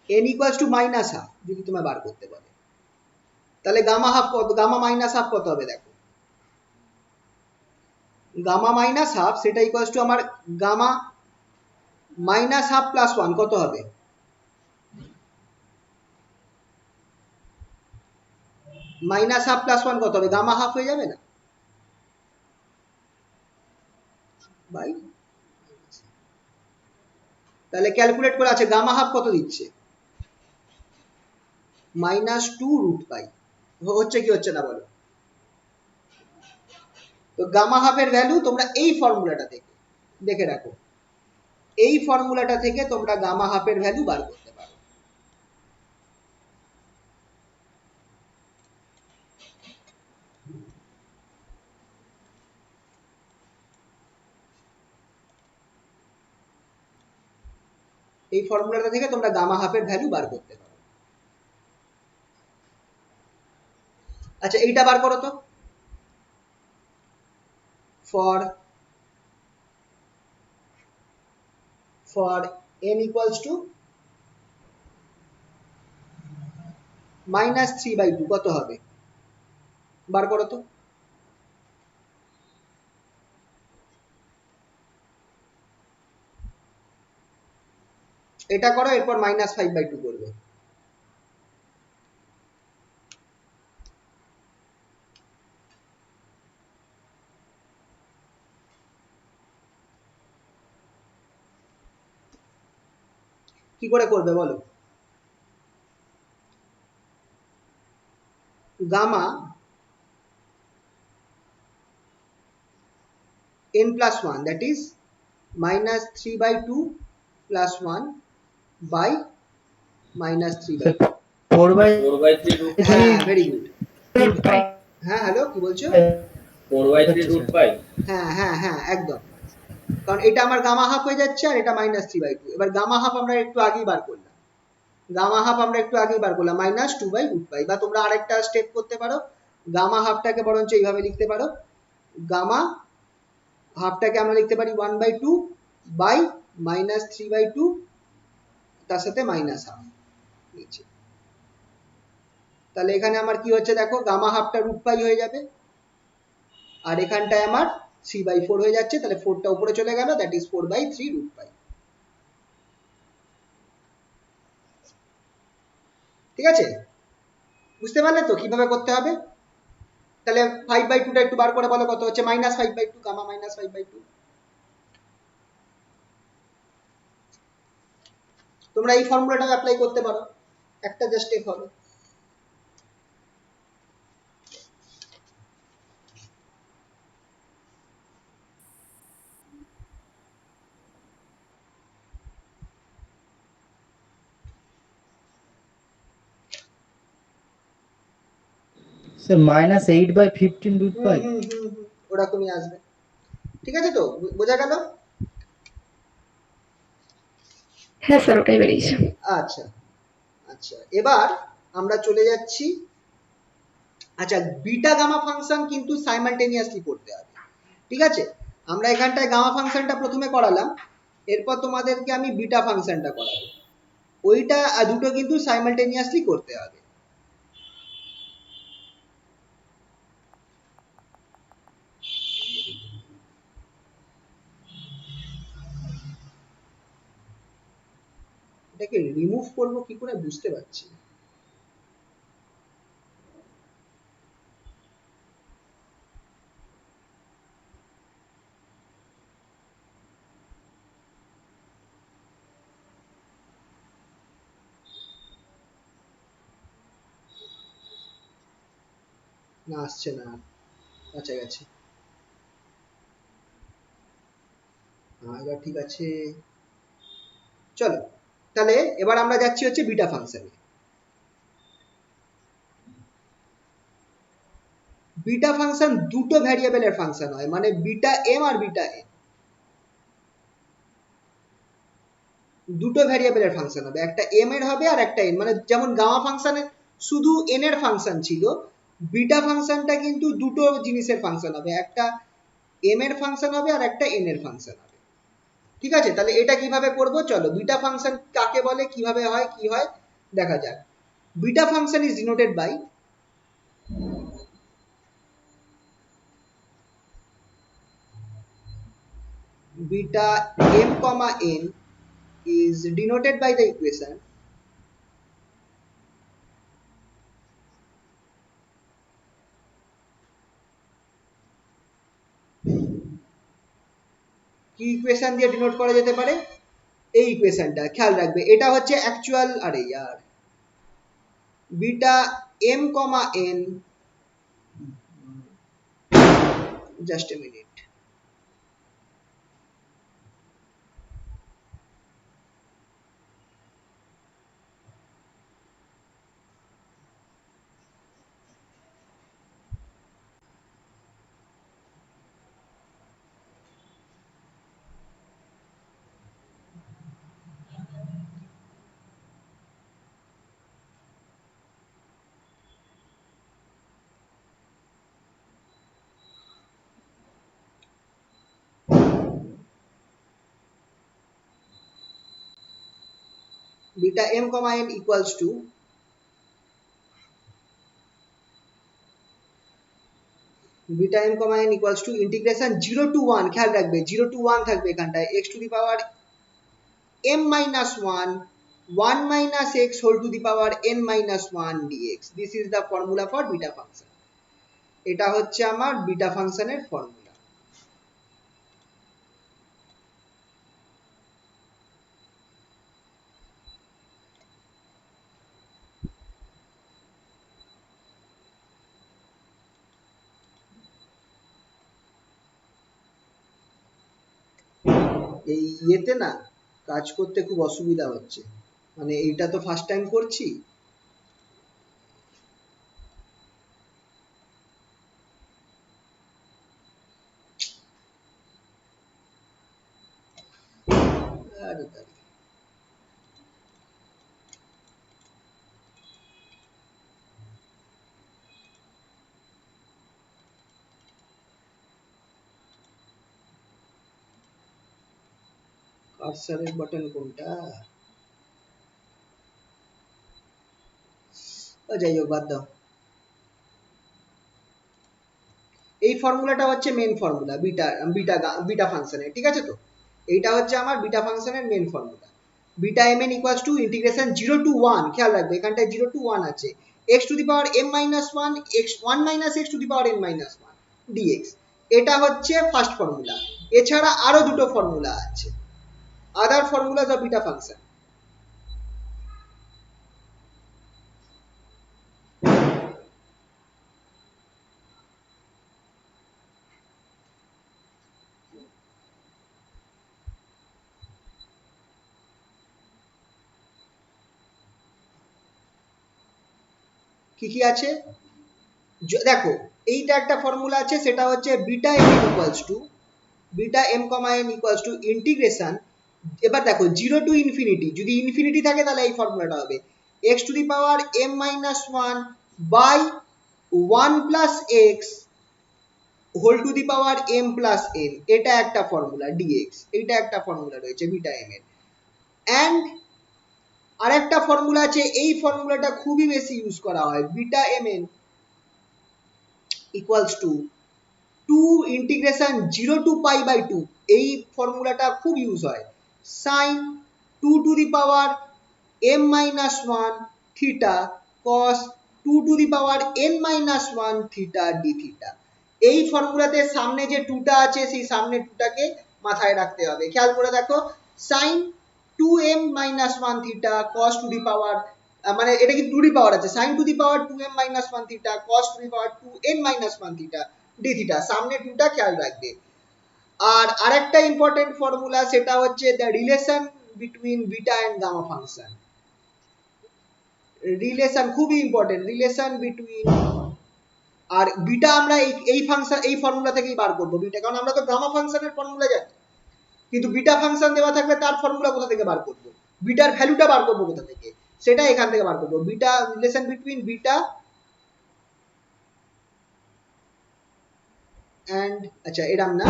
n equals two minus half যদি তোমায় বার করতে বলে, তাহলে গামা হাফ কত, গামা মাইনাস হাফ কত হবে দেখো, গামা মাইনাস হাফ সেটা ইকুয়ালস টু আমার গামা মাইনাস হাফ প্লাস 1 কত হবে, মাইনাস হাফ প্লাস 1 কত হবে, গামা হাফ হয়ে যাবে না বাই, তাহলে ক্যালকুলেট করে আছে গামা হাফ কত দিচ্ছে, -2 রুট পাই, হচ্ছে কি হচ্ছে না বলো। তো গামা হাফের ভ্যালু তোমরা এই ফর্মুলাটা থেকে দেখে রাখো, এই ফর্মুলাটা থেকে তোমরা গামা হাফের ভ্যালু বার করতে পারো। এই ফর্মুলাটা থেকে তোমরা গামা হাফের ভ্যালু বার করতে পারো। আচ্ছা এইটা বার করো তো, ফর n equals to -3/2 কত হবে বার করো তো। এটা করো, এরপর -5/2 করবে। কি করে করবে বলো? Gamma n+1 that is -3/2 + 1 by -3/2। 4/3 হ্যাঁ ভেরি গুড। রুট পাই। হ্যাঁ হ্যালো, কি বলছো? 4/3 রুট পাই। হ্যাঁ হ্যাঁ হ্যাঁ একদম, কারণ এটা আমার গামা হাফ হয়ে যাচ্ছে আর এটা -3/2। এবার গামা হাফ আমরা একটু আগেই বার করলাম, -2/√π, বা তোমরা আরেকটা স্টেপ করতে পারো, গামা হাফটাকে বরঞ্চ এইভাবে লিখতে পারো, গামা হাফটাকে আমরা লিখতে পারি 1/2 বাই -3/2 তার সাথে -হাফ নিচে। তাহলে এখানে আমার কি হচ্ছে দেখো, গামা হাফটা √π হয়ে যাবে আর এখানটায় আমার 3/4 হয়ে যাচ্ছে, তাহলে 4টা উপরে চলে গেল, দ্যাট ইজ 4/3√π। ঠিক আছে, বুঝতে পারলে তো কিভাবে করতে হবে? তাহলে 5/2টা একটু বার করে বলো কত হচ্ছে, -5/2, গামা -5/2। তোমরা এই ফর্মুলাটা অ্যাপ্লাই করতে পারো, একটা জাস্ট স্টেপ হবে। Sir -8/15 root pi. ওরকমই আসবে। ঠিক আছে তো, বোঝা গেল? হ্যাঁ স্যার, ওটাই বেরিয়েছে। আচ্ছা আচ্ছা, এবার আমরা চলে যাচ্ছি, আচ্ছা বিটা গামা ফাংশন কিন্তু সাইমালটেনিয়াসলি করতে হবে। ঠিক আছে, আমরা এখানটায় গামা ফাংশনটা প্রথমে করালাম, এরপর তোমাদেরকে আমি বিটা ফাংশনটা করাবো, ওইটা দুটো কিন্তু সাইমালটেনিয়াসলি করতে হবে। এটাকে রিমুভ করবো কি করে বুঝতে পারছি না। না আসছে না, আচ্ছা গেছে। এবার ঠিক আছে, চলো তাহলে এবার আমরা যাচ্ছি হচ্ছে বিটা ফাংশনে। বিটা ফাংশন দুটো ভ্যারিয়েবলের ফাংশন হয়, মানে beta M R beta N, দুটো ভ্যারিয়েবলের ফাংশন হবে, একটা এম এর হবে আর একটা এন। মানে যেমন গামা ফাংশনে শুধু এন এর ফাংশন ছিল, বিটা ফাংশনটা কিন্তু দুটো জিনিসের ফাংশন হবে, একটা এম এর ফাংশন হবে আর একটা এন এর ফাংশন হবে। ঠিক আছে, তাহলে এটা কিভাবে করব, চলো বিটা ফাংশন কাকে বলে, কিভাবে হয় কি হয় দেখা যাক। Beta function is denoted by beta m comma n is denoted by the equation কি ইকুয়েশন দিয়ে ডিনোট করা যেতে পারে, এই ইকুয়েশনটা খেয়াল রাখবে, এটা হচ্ছে অ্যাকচুয়াল, আরে ইয়ার, beta m comma n, just a minute, beta m comma n equals to beta m comma n equals to integration 0 to 1, খেয়াল রাখবে 0 টু 1 থাকবে এখানটায়, x to the power m minus 1 1 minus x whole to the power n minus 1 dx. This is the formula for beta function. এটা হচ্ছে আমার beta ফাংশনের formula. এই ইয়েতে না কাজ করতে খুব অসুবিধা হচ্ছে, মানে এইটা তো ফার্স্ট টাইম করছি। আরে দাঁড়া। কার্সারের বাটন কোনটা? যাই হোক বাদ দাও। এই ফর্মুলাটা হচ্ছে মেন ফর্মুলা বিটা বিটা বিটা ফাংশনের, ঠিক আছে তো? এইটা হচ্ছে আমার বিটা ফাংশনের main formula. Beta mn equals to integration 0 to 1, খেয়াল রাখবে এখানটায় 0 টু 1 আছে, x to the power m minus 1 x 1 minus x to the power n minus 1 dx। এটা হচ্ছে ফার্স্ট ফর্মুলা। এছাড়া আরো দুটো ফর্মুলা আছে, আদার ফর্মুলাস অফ বিটা ফাংশন। কি কি আছে দেখো, এইটা একটা ফর্মুলা আছে, সেটা হচ্ছে beta m equals to beta m comma n equals to integration, এবার দেখো 0 টু ইনফিনিটি, যদি ইনফিনিটি থাকে তাহলে এই ফর্মুলাটা হবে x to the power m minus 1 by 1 plus x whole to the power m plus n, এটা একটা ফর্মুলা dx, এইটা একটা ফর্মুলা রয়েছে বিটা এম এর। অ্যান্ড আরেকটা ফর্মুলা আছে, এই ফর্মুলাটা খুবই বেশি ইউজ করা হয়, beta m n equals to 2 integration 0 to pi by 2, এই ফর্মুলাটা খুব ইউজ হয়, sine 2 to the power m minus 1 theta cos 2 to the power n minus 1 theta d theta. এই ফর্মুলাতে সামনে যে 2টা আছে সেই সামনে 2টাকে মাথায় রাখতে হবে। খেয়াল করে দেখো, sine 2m minus 1 theta cos to the power, মানে এটা কি টু দি পাওয়ার আছে, sine to the power 2m minus 1 theta cos to the power 2n minus 1 theta d theta, সামনে 2টা খেয়াল রাখবে। আর আরেকটা ইম্পর্টেন্ট ফর্মুলা, সেটা হচ্ছে the relation between beta and gamma function. Relation খুবই ইম্পর্টেন্ট, রিলেশন বিটুইন, আর বিটা আমরা এই ফাংশন এই ফর্মুলা থেকেই বার করব বিটা, কারণ আমরা তো গামা ফাংশনের ফর্মুলা জানি, কিন্তু বিটা ফাংশন দেওয়া থাকবে তার ফর্মুলা কোথা থেকে বার করব, বিটার ভ্যালুটা বার করব কোথা থেকে, সেটা এখান থেকে বার করব। Beta relation between beta and, আচ্ছা এরম না,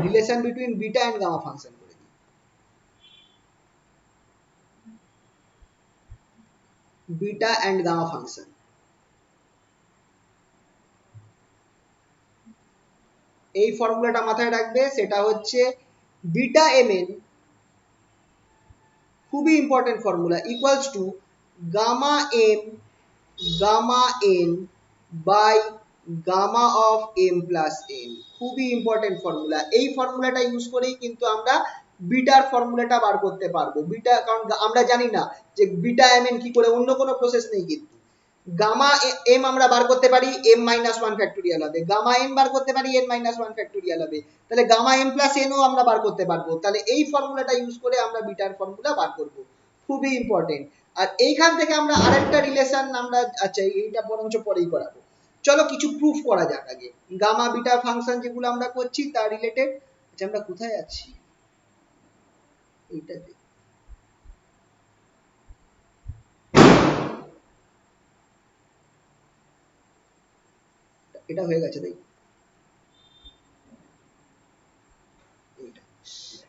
relation between beta and gamma function করে দিই, বিটা এন্ড গামা ফাংশন। এই ফর্মুলাটা মাথায় রাখবে, সেটা হচ্ছে বিটা mn, খুবই important formula, equals to gamma n by gamma of m plus n, খুবই ইম্পর্টেন্ট ফর্মুলা। এই ফর্মুলাটা ইউজ করেই কিন্তু আমরা বিটার ফর্মুলাটা বার করতে পারবো। বিটা, কারণ আমরা জানি না যে বিটা mn কি করে, অন্য কোনো প্রসেস নেই, কিন্তু গামা m আমরা বার করতে পারি m মাইনাস 1 ফ্যাক্টোরিয়াল হবে, গামা n বার করতে পারি n মাইনাস 1 ফ্যাক্টোরিয়াল হবে, তাহলে গামা m প্লাস n ও আমরা বার করতে পারবো। তাহলে এই ফর্মুলাটা ইউজ করে আমরা বিটার ফর্মুলা বার করব, খুবই ইম্পর্টেন্ট। আর এইখান থেকে আমরা আরেকটা রিলেশন আমরা, আচ্ছা এইটা বরঞ্চ পরেই করাবো, চলো কিছু প্রুফ করা যাক আগে, গামা বিটা ফাংশন যেগুলো আমরা করছি তার রিলেটেড। আচ্ছা আমরা কোথায় আছি, এইটাতে, এটা হয়ে গেছে তাই,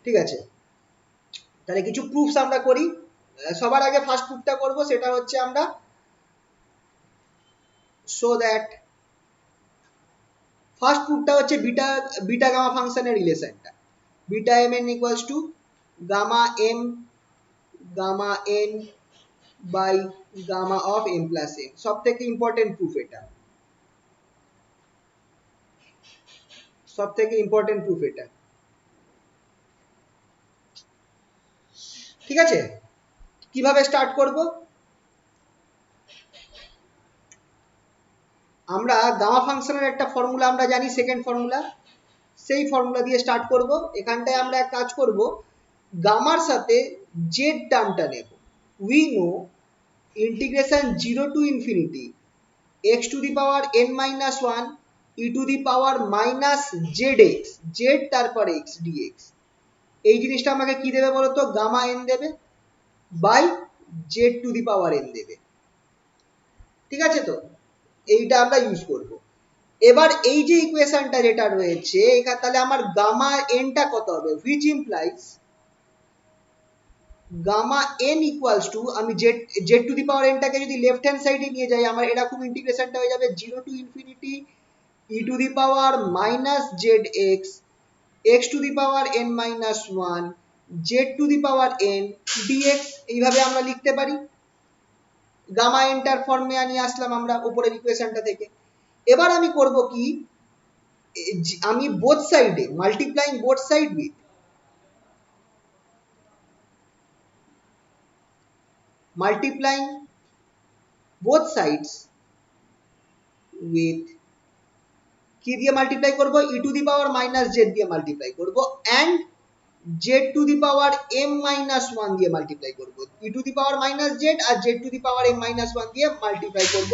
ঠিক আছে। তাহলে কিছু প্রুফস আমরা করি। সবার আগে ফার্স্ট প্রুফটা করব, সেটা হচ্ছে আমরা সো দ্যাট ফার্স্ট প্রুফটা হচ্ছে বিটা বিটা গামা ফাংশনের রিলেশনটা, beta m n equals to gamma n by gamma of m plus n. সব থেকে ইম্পর্টেন্ট প্রুফ এটা, সব থেকে ইম্পর্টেন্ট প্রুফ এটা। ঠিক আছে, কিভাবে স্টার্ট করব? আমরা গামা ফাংশনের একটা ফর্মুলা আমরা জানি, সেকেন্ড ফর্মুলা, সেই ফর্মুলা দিয়ে স্টার্ট করব। এখানটায় আমরা এক কাজ করব, গামার সাথে জেড টার্মটা নেব। We know integration 0 to infinity x to the power n minus 1 e to the power minus zx, z তারপর x dx। এই জিনিসটা আমাকে কি দেবে বলতো? গামা n দেবে by z to the power n দেবে। ঠিক আছে, তো এইটা আমরা ইউজ করব। এবার এই যে ইকুয়েশনটা যেটা রয়েছে এখানে, তাহলে আমার গামা এনটা কত হবে? Which implies gamma n equals to, আমি জেড টু দি পাওয়ার এনটাকে যদি লেফট হ্যান্ড সাইডে নিয়ে যাই, আমার এরকম ইন্টিগ্রেশনটা হয়ে যাবে 0 to infinity e to the power minus z x, x to the power n minus 1 z to the power n dx. এইভাবে আমরা লিখতে পারি। গামা এনটার ফর্মে নিয়ে আসলাম আমরা উপরের ইকুয়েশনটা থেকে। এবার আমি করব কি, আমি বোথ সাইডে multiplying both side with multiplying both sides with কি দিয়ে মাল্টিপ্লাই করব? e to the power minus z দিয়ে মাল্টিপ্লাই করব and z to the power m minus 1 দিয়ে মাল্টিপ্লাই করব। e to the power minus z আর z to the power m minus 1 দিয়ে multiply করব।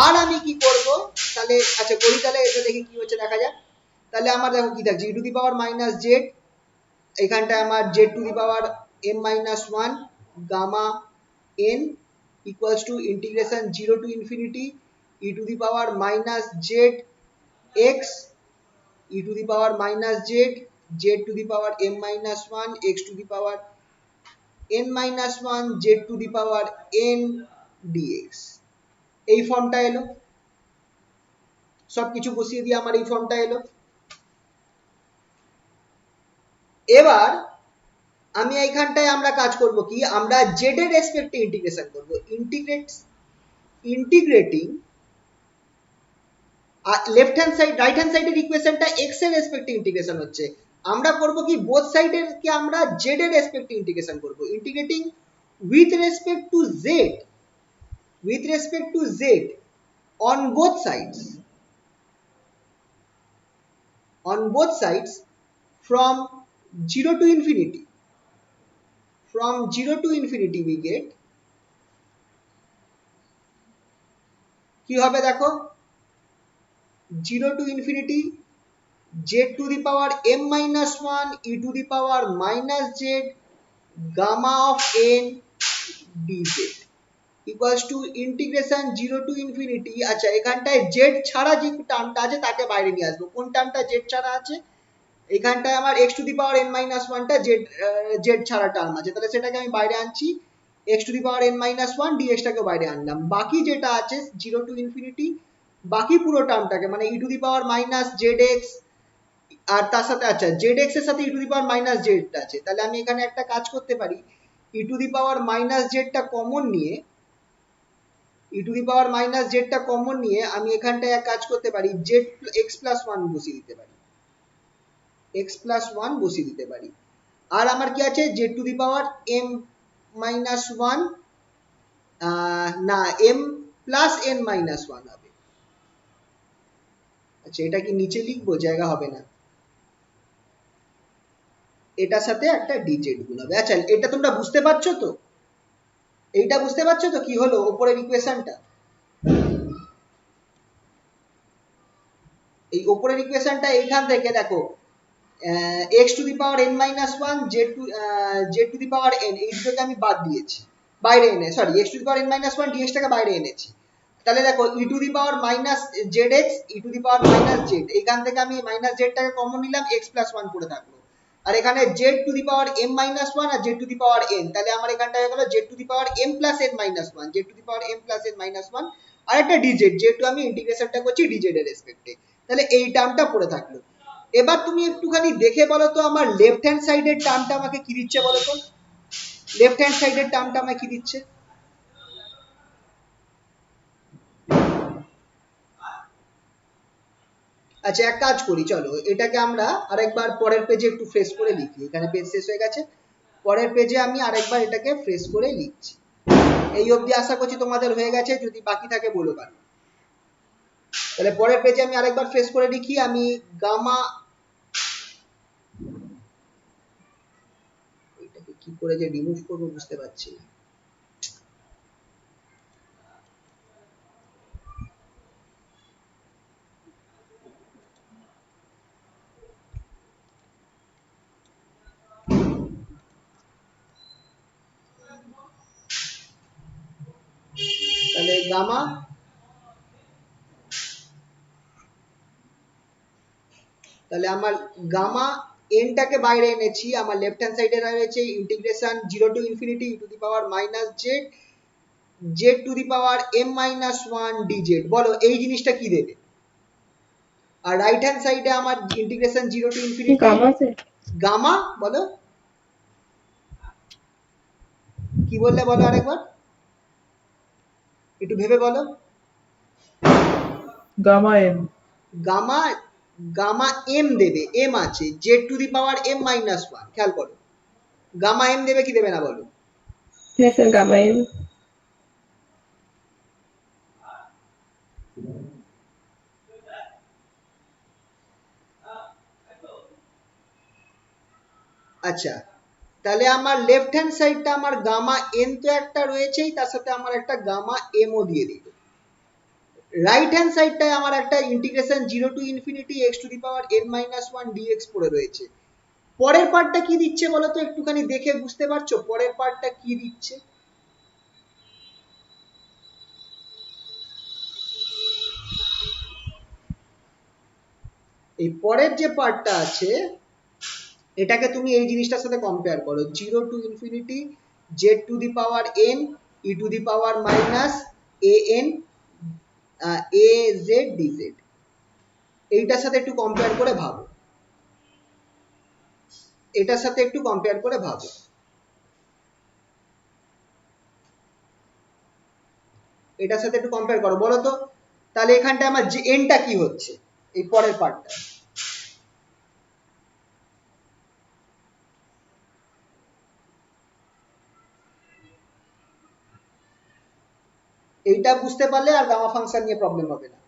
আর আমি কি করব তাহলে, আচ্ছা করি, তাহলে এটা দেখি কি হচ্ছে দেখা যাক। তাহলে আমার দেখো কি থাকছে, e to the power minus z, এখানটায় আমার z to the power m minus 1 gamma n equals to integration 0 to infinity e to the power minus z x e to the power minus z z to the power m minus 1 x to the power n minus 1 z to the power n dx। এই ফর্মটা এলো, সবকিছু বসিয়ে দিয়ে আমার এই ফর্মটা এলো। এবার আমি এইখানটায় আমরা কাজ করব কি, আমরা জেড এর রেসপেক্টে ইন্টিগ্রেশন করব। Integrating left hand side, right hand সাইডের ইকুয়েশনটা এক্স এর রেসপেক্টে ইন্টিগ্রেশন হচ্ছে। আমরা করব কি, বোথ সাইডের কে আমরা জেড এর রেসপেক্টে ইন্টিগ্রেশন করব। Integrating with respect to Z, with respect to Z on both sides, on both sides from 0 to infinity, from 0 to infinity we get কি হবে দেখো, 0 to infinity z to the power m minus 1 e to the power minus z gamma of n dz equals to integration 0 to infinity। আচ্ছা এখানটায় z ছাড়া যে টার্মটা আছে তাকে বাইরে নিয়ে আসবো। কোন টার্মটা z ছাড়া আছে? এখানটায় আমার x to the power n minus 1টা z ছাড়া টার্ম আছে, তাহলে সেটাকে আমি বাইরে আনছি। x to the power n minus 1 dx টাকে বাইরে আনলাম। বাকি যেটা আছে 0 টু ইনফিনিটি, বাকি পুরো টার্মটাকে মানে e to the power minus zx, আর তার সাথে আচ্ছা zx এর সাথে e to the power minus z আছে, তাহলে আমি এখানে একটা কাজ করতে পারি, e to the power minus z টা কমন নিয়ে, e to the power minus z টা কমন নিয়ে আমি এখানটায় এক কাজ করতে পারি, x প্লাস 1 বসিয়ে দিতে পারি, x প্লাস 1 বসিয়ে দিতে পারি। আর আমার কি আছে, z to the power m minus 1 না m প্লাস n মাইনাস 1 হবে। আচ্ছা এটা কি নিচে লিখবো? জায়গা হবে না, এটার সাথে একটা dz গুণ হবে। আচ্ছা এটা তোমরা বুঝতে পারছো তো? এইটা বুঝতে পারছো তো কি হলো উপরের ইকুয়েশনটা? এই উপরের ইকুয়েশনটা এইখান থেকে দেখো, x to the power n minus 1 z to the power n, এই দুটোকে আমি বাদ দিয়েছি, বাইরে এনে, sorry x to the power n minus 1 dx টাকে বাইরে এনেছি। তাহলে দেখো e to the power minus zx e to the power minus z, এইখান থেকে আমি মাইনাস z টাকে কমন নিলাম, x প্লাস 1 পড়ে থাকলো। আর এখানে z to the power m minus one R z to the power n, তাহলে আমার এখানটা হয়ে গেল z to the power m plus n minus one, z to the power m plus n minus one, আর একটা dz, যেহেতু আমি ইন্টিগ্রেশনটা করছি dz এর রেসপেক্টে, তাহলে এই টার্মটা পড়ে থাকলো। এবার তুমি একটুখানি দেখে বলো তো আমার লেফট হ্যান্ড সাইডের টার্মটা আমাকে কি দিচ্ছে বলো তো, লেফট হ্যান্ড সাইডের টার্মটা আমাকে কি দিচ্ছে? আচ্ছা এক কাজ করি, চলো এটাকে আমরা আরেকবার পরের পেজে একটু ফ্রেশ করে লিখি, এখানে পেজ শেষ হয়ে গেছে, পরের পেজে আমি আরেকবার এটাকে ফ্রেশ করে লিখছি। এই অবধি আশা করছি তোমাদের হয়ে গেছে, যদি বাকি থাকে বলো কারণ। তাহলে পরের পেজে আমি আরেকবার ফ্রেশ করে লিখি, আমি গামা, এটাকে কি করে যে রিমুভ করবো বুঝতে পারছি না। তাহলে গামা, তাহলে আমার গামা এনটাকে বাইরে এনেছি, আমার লেফট হ্যান্ড সাইডে রয়েছে integration 0 to infinity e to the power minus Z Z to the power m minus one DZ, বলো এই জিনিসটা কি দেবে? আর রাইট হ্যান্ড সাইডে আমার ইন্টিগ্রেশন 0 টু ইনফিনিটি গামা আছে। গামা, বলো কি বললে, বলো আরেকবার, একটু ভেবে বলো। Gamma m. Gamma, gamma m দেবে, এম আছে z to the power m minus one, খেয়াল করো গামা এম দেবে কি দেবে না বলো? হ্যাঁ স্যার, গামা এম। আচ্ছা তাহলে আমার লেফট হ্যান্ড সাইডটা আমার গামা এন তো একটা রয়েছেই, তার সাথে আমার একটা গামা এমও দিয়ে দিল। রাইট হ্যান্ড সাইডটায় আমার একটা integration 0 to infinity x to the power n minus one dx পড়ে রয়েছে। পরের পার্টটা কি দিচ্ছে বলো তো, একটুখানি দেখে বুঝতে পারছো পরের পার্টটা কি দিচ্ছে? এই পরের যে পার্টটা আছে এটাকে তুমি এই জিনিসটার সাথে কম্পেয়ার করো, 0 to infinity z to the power n e to the power minus an az dz, এইটার সাথে একটু কম্পেয়ার করে ভাবো, এটার সাথে একটু কম্পেয়ার করে ভাবো, এটার সাথে একটু কম্পেয়ার করো বলো তো। তাহলে এখানটা আমার যে এনটা কি হচ্ছে এই পরের পার্টটা, এইটা বুঝতে পারলে আর গামা ফাংশন নিয়ে প্রবলেম হবে না।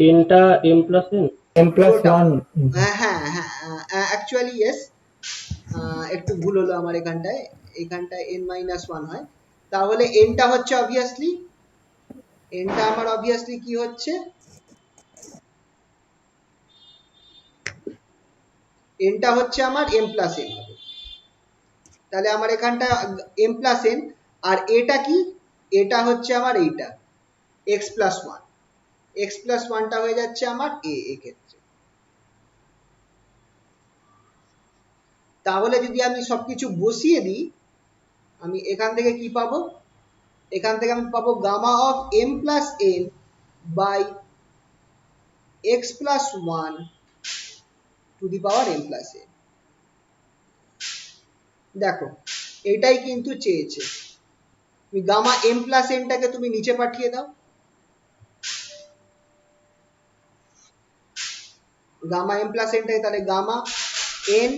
এনটা m plus n। m plus one. হ্যাঁ হ্যাঁ হ্যাঁ অ্যাকচুয়ালি ইয়েস, একটু ভুল হলো আমার এখানটায়, এখানটায় n মাইনাস ওয়ান হয়, তাহলে nটা হচ্ছে অবভিয়াসলি, nটা আমার অবভিয়াসলি কি হচ্ছে, nটা হচ্ছে আমার m প্লাস n হবে। তাহলে আমার এখানটা m প্লাস n, আর এটা কি, এটা হচ্ছে আমার এইটা x plus one, x plus ওয়ানটা হয়ে যাচ্ছে আমার a এক্ষেত্রে। তাহলে যদি আমি সবকিছু বসিয়ে দিই আমি এখান থেকে কি পাবো, এখান থেকে আমি পাবো gamma of m plus n by x plus one to the power m plus n। দেখো এটাই কিন্তু চেয়েছে, তুমি গামা m প্লাস nটাকে তুমি নিচে পাঠিয়ে দাও, গামা m প্লাস nটাকে, তাহলে gamma n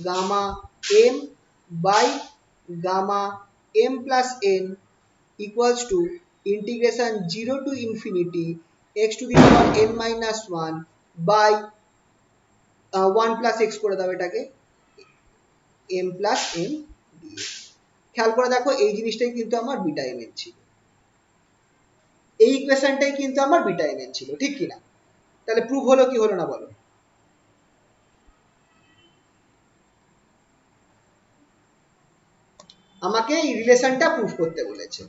gamma m by gamma m plus n equals to integration 0 to infinity x to the power n minus 1 by 1 plus x করে দাও এটাকে m plus n dx। খেয়াল করে দেখো এই জিনিসটাই কিন্তু আমার বিটা mn ছিল, এই ইকুয়েশনটাই কিন্তু আমার বিটা mn ছিল, ঠিক কি না? তাহলে প্রুফ হলো কি হলো না বলো? আমাকে এই রিলেশনটা প্রুফ করতে বলেছে,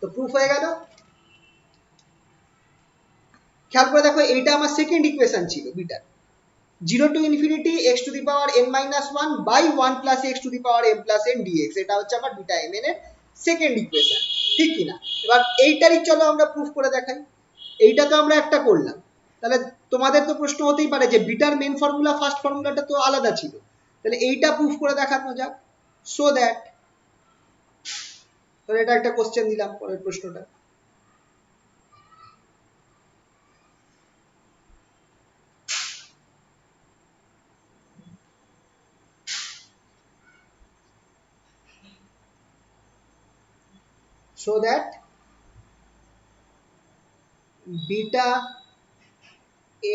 তো প্রুফ হয়ে গেল। খেয়াল করে দেখো এইটা আমার সেকেন্ড ইকুয়েশন ছিল bitter, 0 to infinity x to the power n minus 1 by 1 plus x to the power m plus n dx, এটা হচ্ছে আমার বিটা mn এর সেকেন্ড ইকুয়েশন, ঠিক কি না? এবার এইটারই চলো আমরা প্রুফ করে দেখাই। এইটা তো আমরা একটা করলাম, তাহলে তোমাদের তো প্রশ্ন হতেই পারে যে বিটার মেন ফর্মুলা ফার্স্ট ফর্মুলাটা তো আলাদা ছিল, তাহলে এইটা প্রুফ করে দেখানো যাক। সো দ্যাট, তাহলে এটা একটা কোশ্চেন দিলাম পরের প্রশ্নটা। so that beta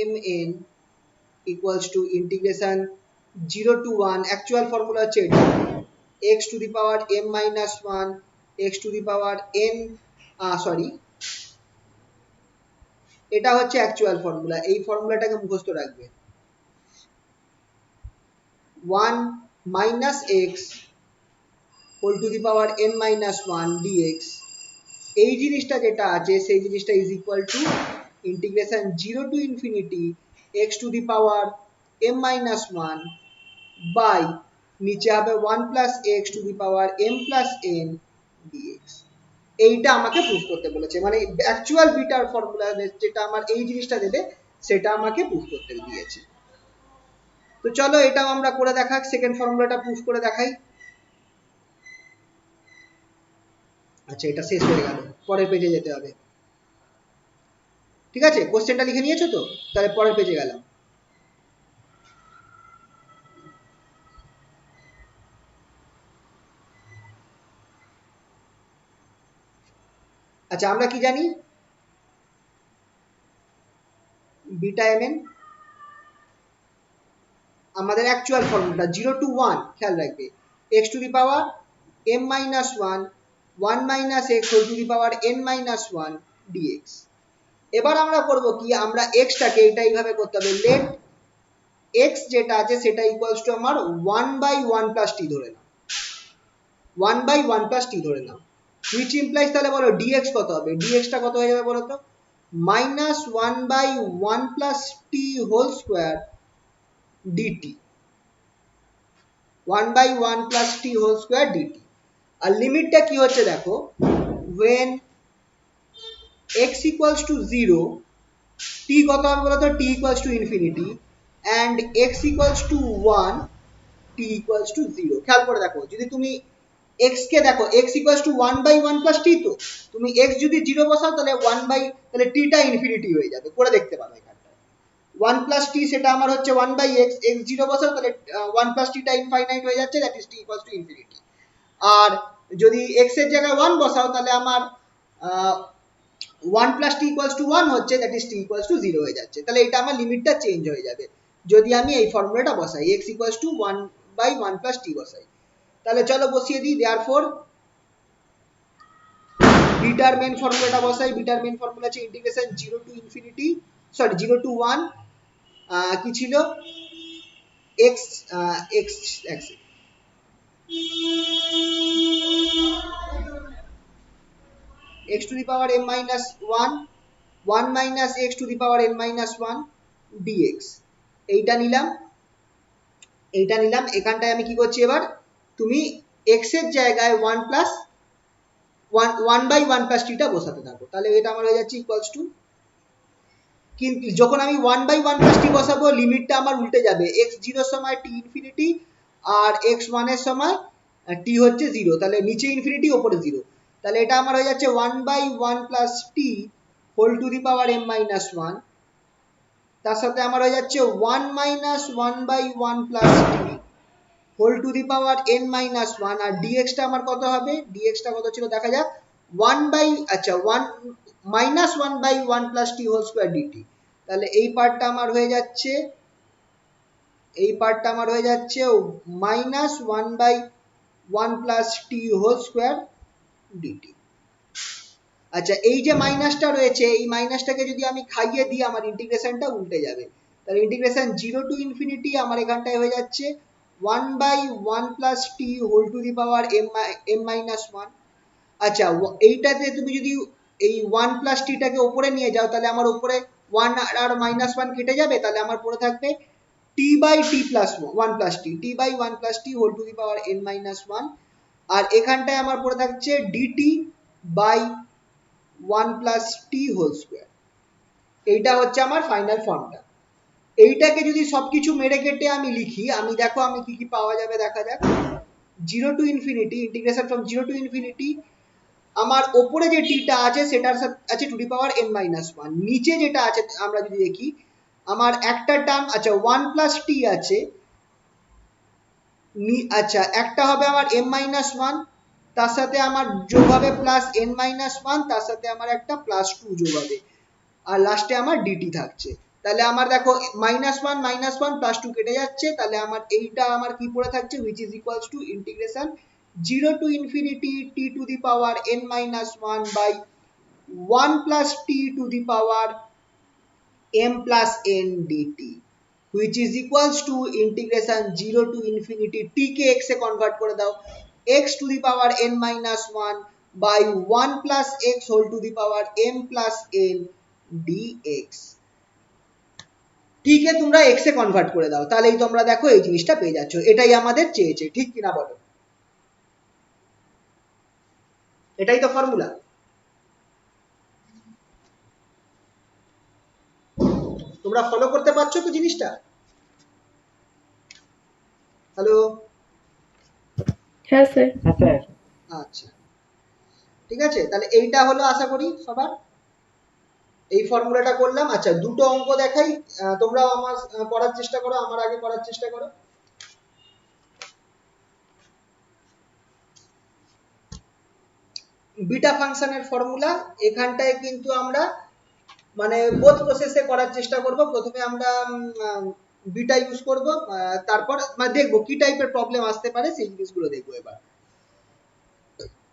mn equals to integration 0 to 1, actual formula হচ্ছে এটা, x to the power m minus 1 x to the power n, sorry এটা হচ্ছে অ্যাকচুয়াল ফর্মুলা, এই ফর্মুলাটাকে মুখস্থ রাখবে। 1 minus x whole to the power n minus 1 dx, এই জিনিসটা যেটা আছে সেই জিনিসটা is equal to integration 0 to infinity x to the power m minus 1 by নিচে হবে 1 plus x to the power m plus n dx। এইটা আমাকে প্রুফ করতে বলেছে, মানে অ্যাকচুয়াল বিটার ফর্মুলা যেটা আমার এই জিনিসটা দেবে সেটা আমাকে প্রুফ করতে দিয়েছে। তো চলো এটাও আমরা করে দেখাক, সেকেন্ড ফর্মুলাটা প্রুফ করে দেখাই। আচ্ছা এটা শেষ হয়ে গেল, পরের পেজে যেতে হবে। ঠিক আছে, কোশ্চেনটা লিখে নিয়েছো তো? তাহলে পরের পেজে গেলাম। আচ্ছা আমরা কি জানি, বিটা mn আমাদের অ্যাকচুয়াল ফর্মুলা 0 টু 1, খেয়াল রাখবে, x to the power m minus 1 1 minus x whole to the power n minus 1 dx। এবার আমরা করব কি, আমরা x টাকে এটা এইভাবে করতে হবে, লেট x যেটা আছে সেটা ইকুয়ালস টু আমার 1 বাই 1 প্লাস t ধরে নাও, 1 বাই 1 প্লাস t ধরে নাও, which implies তাহলে বলো dx কত হবে, dx টা কত হয়ে যাবে বলো তো, minus 1 by 1 plus t whole square dt, 1 by 1 plus t whole square dt। আর লিমিটটা কি হচ্ছে দেখো, when x equals to 0, t কত হবে বলো তো, t equals to infinity and x equals to 1, t equals to 0। খেয়াল করে দেখো, যদি তুমি x কে দেখো x equals to 1 by 1 plus t, তো তুমি x যদি 0 বসাও তাহলে 1 by, তাহলে t টা ইনফিনিটি হয়ে যাবে, করে দেখতে পারো এখানটা। 1 plus t সেটা আমার হচ্ছে 1 by x, x 0 বসাও তাহলে 1 plus t টা ইনফাইনাইট হয়ে যাচ্ছে, that is t equals to infinity। আর যদি x এর জায়গায় 1 বসাও তাহলে আমার 1 plus t equals to 1 হচ্ছে, that is t equals to 0 হয়ে যাচ্ছে। তাহলে এটা আমার লিমিটটা চেঞ্জ হয়ে যাবে যদি আমি এই ফর্মুলাটা বসাই, x equals to 1 by 1 plus t বসাই। তাহলে চলো বসিয়ে দিই, দেয়ারফর বিটার মেন ফর্মুলাটা বসাই, বিটার মেন ফর্মুলা হচ্ছে integration 0 to infinity, sorry 0 to 1, কি ছিল x x x x to the power m minus 1 1 minus x to the power n minus 1 dx। এইটা নিলাম, এইটা নিলাম, এখানটায় আমি কি করছি এবার, তুমি x এর জায়গায় 1 plus 1 by 1 plus t টা বসাতে থাকো, তাহলে এটা আমার হয়ে যাচ্ছে ইকুয়ালস টু, কিন্তু যখন আমি 1 by 1 plus t বসাবো লিমিটটা আমার উল্টে যাবে, x 0 এর সময় t ইনফিনিটি আর x 1 এর সময় t হচ্ছে 0, তাহলে নিচে ইনফিনিটি উপরে 0, তাহলে এটা আমার হয়ে যাচ্ছে 1 by 1 plus t whole to the power m minus 1, তার সাথে আমার হয়ে যাচ্ছে 1 minus 1 by 1 plus t whole to the power n minus 1, আর dx টা আমার কত হবে, dx টা কত ছিল দেখা যাক, 1 by, আচ্ছা 1 minus 1 by 1 plus t whole square dt। তাহলে এই পার্টটা আমার হয়ে যাচ্ছে, এই পার্টটা আমার হয়ে যাচ্ছে minus 1 by 1 plus t whole square dt। আচ্ছা এই যে মাইনাসটা রয়েছে, এই মাইনাসটাকে যদি আমি খাইয়ে দিই আমার ইন্টিগ্রেশনটা উল্টে যাবে, তাহলে ইন্টিগ্রেশন 0 টু ইনফিনিটি আমার এখানটায় হয়ে যাচ্ছে 1 by 1 plus t whole to the power m minus 1। আচ্ছা এইটাতে তুমি যদি এই 1 plus t টাকে উপরে নিয়ে যাও তাহলে আমার উপরে 1 আর minus 1 কেটে যাবে, তাহলে আমার পড়ে থাকবে t by t plus 1 plus t, t by 1 plus t whole to the power n minus 1, আর এখানটায় আমার পড়ে থাকছে dt by 1 plus t whole square. এইটা হচ্ছে আমার ফাইনাল ফর্মটা। এইটাকে যদি সবকিছু মেরে কেটে আমি লিখি, আমি দেখো আমি কি কি পাওয়া যাবে দেখা যাক। 0 to infinity, integration from 0 to infinity, আমার ওপরে যে টিটা আছে সেটার আছে to the power n minus 1, নিচে যেটা আছে আমরা যদি দেখি আমার একটা টার্ম আচ্ছা 1 প্লাস টি আছে, আচ্ছা একটা হবে আমার m মাইনাস 1, তার সাথে আমার যোগ হবে প্লাস n মাইনাস 1, তার সাথে আমার একটা প্লাস 2 যোগ হবে, আর লাস্টে আমার ডিটি থাকছে। তাহলে আমার দেখো -1 প্লাস 2 কেটে যাচ্ছে, তাহলে আমার এইটা আমার কি পড়ে থাকছে, which is equals to integration 0 to infinity t to the power n minus 1 by 1 plus t to the power m plus n dt, which is equals to integration 0 to infinity t K x A convert করে দাও, x to the power n minus 1 by 1 plus x whole to the power m plus n dx, ঠিক আছে তোমরা x এ convert করে দাও, তাহলেই তোমরা দেখো এই জিনিসটা পেয়ে যাচ্ছ। এটাই আমাদের চেয়েছে, ঠিক কিনা বলো? এটাই তো ফর্মুলা। তোমরা ফলো করতে পারছো তো জিনিসটা? হ্যালো? হ্যাঁ স্যার। হ্যাঁ স্যার। আচ্ছা ঠিক আছে, তাহলে এইটা হলো আশা করি সবার, এই ফর্মুলাটা করলাম। আচ্ছা দুটো অঙ্ক দেখাই, তোমরাও আমার করার চেষ্টা করো, আমার আগে করার চেষ্টা করো। বিটা ফাংশনের ফর্মুলা, এখানটায় কিন্তু আমরা মানে বোথ প্রসেসে করার চেষ্টা করব। প্রথমে আমরা বিটা ইউজ করব, তারপর মানে দেখবো কি টাইপের প্রবলেম আসতে পারে সেই জিনিসগুলো দেখবো। এবার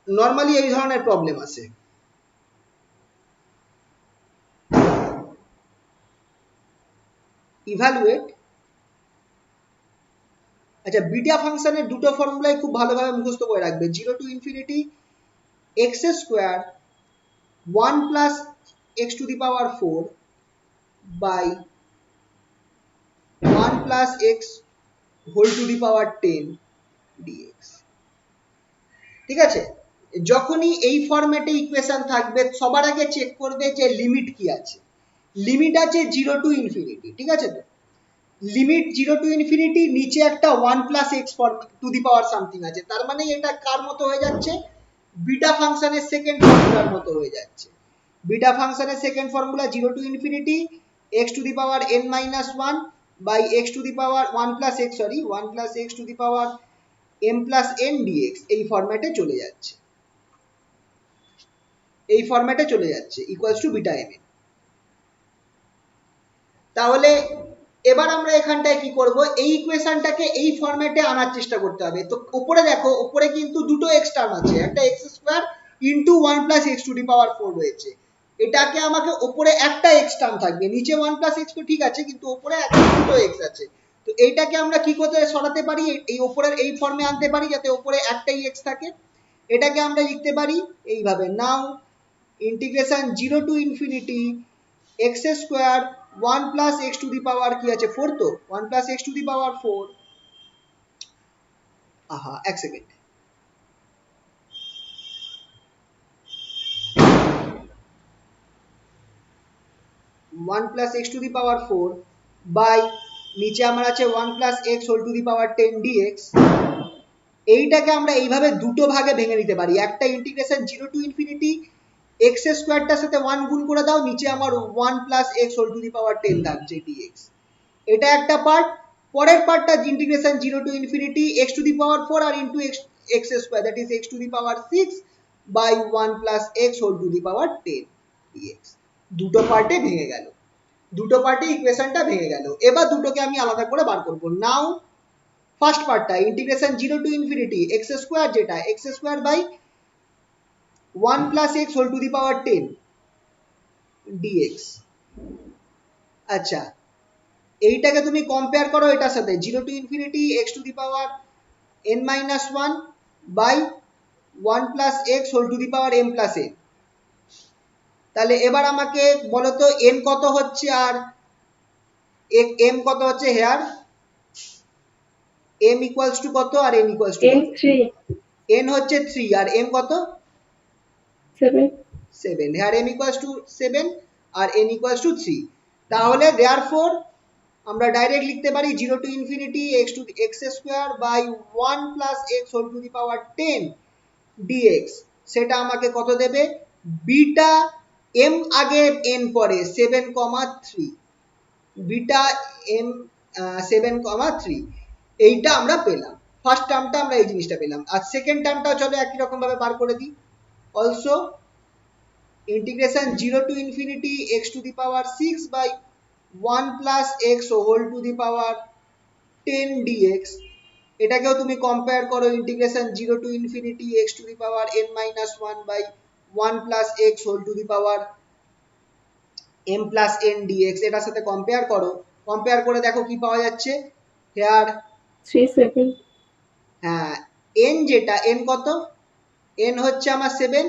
নর্মালি এই ধরনের প্রবলেম আসে। ইভালুয়েট, আচ্ছা বিটা ফাংশনের দুটো ফর্মুলাই খুব ভালোভাবে মুখস্থ করে রাখবে। 0 to infinity x square 1 plus x to the power 4 by 1 plus x whole to the power 10 dx। ঠিক আছে, যখনই এই ফরম্যাটে ইকুয়েশন থাকবে সবার আগে চেক করবে যে লিমিট কি আছে। লিমিট আছে 0 টু ইনফিনিটি, ঠিক আছে তো? লিমিট 0 টু ইনফিনিটি, নিচে একটা 1 plus x to the power something আছে, তার মানে এটা কার মতো হয়ে যাচ্ছে, বিটা ফাংশনের সেকেন্ড ফর্মুলার মতো হয়ে যাচ্ছে। বিটা ফাংশনের second formula 0 to infinity x to the power n minus 1 by x to the power 1 plus x, sorry 1 plus x to the power m plus n dx, এই ফরম্যাটে চলে যাচ্ছে, এই ফরম্যাটে চলে যাচ্ছে ইকুয়ালস টু বিটা m। তাহলে এবার আমরা এখানটায় কি করব, এই ইকুয়েশনটাকে এই ফরম্যাটে আনার চেষ্টা করতে হবে। তো উপরে দেখো, উপরে কিন্তু দুটো x টার্ম আছে, একটা x square into 1 plus x to the পাওয়ার 4 রয়েছে। এটাকে আমাকে উপরে একটা x টার্ম থাকবে, নিচে 1 প্লাস x তো ঠিক আছে, কিন্তু উপরে একটা দুটো x আছে। তো এইটাকে আমরা কি করতে সরাতে পারি, এই উপরের এই ফর্মে আনতে পারি যাতে উপরে একটাই x থাকে। এটাকে আমরা লিখতে পারি এইভাবে, now integration 0 to infinity x square 1 plus x to the power কি আছে 4, তো 1 প্লাস x টু দি পাওয়ার 4, আহা এক second, one plus x to the power 4 by নিচে আমার আছে 1 plus x whole to the power 10 dx। এইটাকে আমরা এইভাবে দুটো ভাগে ভেঙে নিতে পারি। একটা ইন্টিগ্রেশন 0 টু ইনফিনিটি x স্কয়ারটার সাথে 1 গুণ করে দাও, নিচে আমার 1 plus x whole to the power 10 থাকছে dx, এটা একটা পার্ট। পরের পার্টটা integration 0 to infinity x to the পাওয়ার 4 আর into x square, that is x to the power 6 by 1 plus x whole to the power 10 dx। দুটো পার্টে ভেঙে গেল, দুটো পার্টে ইকুয়েশনটা ভেঙে গেল। এবার দুটোকে আমি আলাদা করে বার করব। নাও ফার্স্ট পার্টটা integration 0 to infinity x square, যেটা x square by 1 plus x whole to the power 10 dx। আচ্ছা এইটাকে তুমি কম্পেয়ার করো এটার সাথে, 0 to infinity x to the power n minus 1 by 1 plus x whole to the power m plus n। তাহলে এবার আমাকে বলো তো n কত হচ্ছে আর m কত হচ্ছে হেয়ার, m ইকুয়ালস টু কত আর n ইকুয়ালস টু n কত? 3 n হচ্ছে 3 আর m কত? 7 7. Here m equals to 7 R n equals to 3. তাহলে therefore আমরা ডাইরেক্ট লিখতে পারি 0 to infinity x to x square by 1 plus x whole to the power 10 dx, সেটা আমাকে কত দেবে? বিটা m আগে n পরে 7,3, বিটা m 7,3, এইটা আমরা পেলাম। ফার্স্ট টার্মটা আমরা এই জিনিসটা পেলাম। আর সেকেন্ড টার্মটাও চলো একই রকম ভাবে বার করে দিই। Also integration 0 to infinity x to the power 6 by 1 plus x whole to the power 10 dx, এটাকেও তুমি কম্পেয়ার করো integration 0 to infinity x to the power n minus 1 by 1 plus x whole to the power m plus n dx, এটার সাথে compare করো। Compare করে দেখো কি পাওয়া যাচ্ছে। হেয়ার 3 7 হ্যাঁ, n যেটা, n কত? n হচ্ছে আমার 7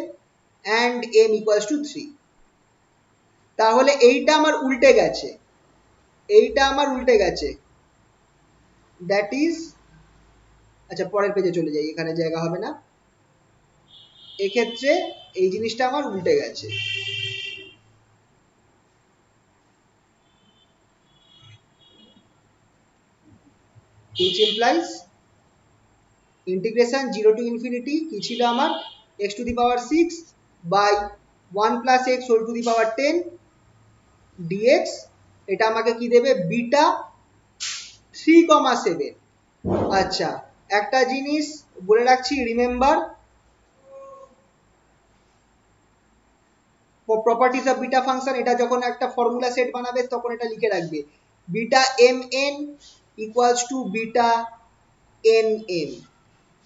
and m equals to 3। তাহলে এইটা আমার উল্টে গেছে, এইটা আমার উল্টে গেছে, দ্যাট ইজ, আচ্ছা পরের পেজে চলে যাই, এখানে জায়গা হবে না। এক্ষেত্রে এই জিনিসটা আমার উল্টে গেছে। which implies integration 0 to infinity কি ছিল আমার? x to the power 6 by 1 plus x whole to the power 10 dx, এটা আমাকে কি দেবে? বিটা 3,7। আচ্ছা, একটা জিনিস বলে রাখছি, remember properties of beta function, এটা যখন একটা ফর্মুলা সেট বানাবে তখন এটা লিখে রাখবে, beta m n equals to beta n m.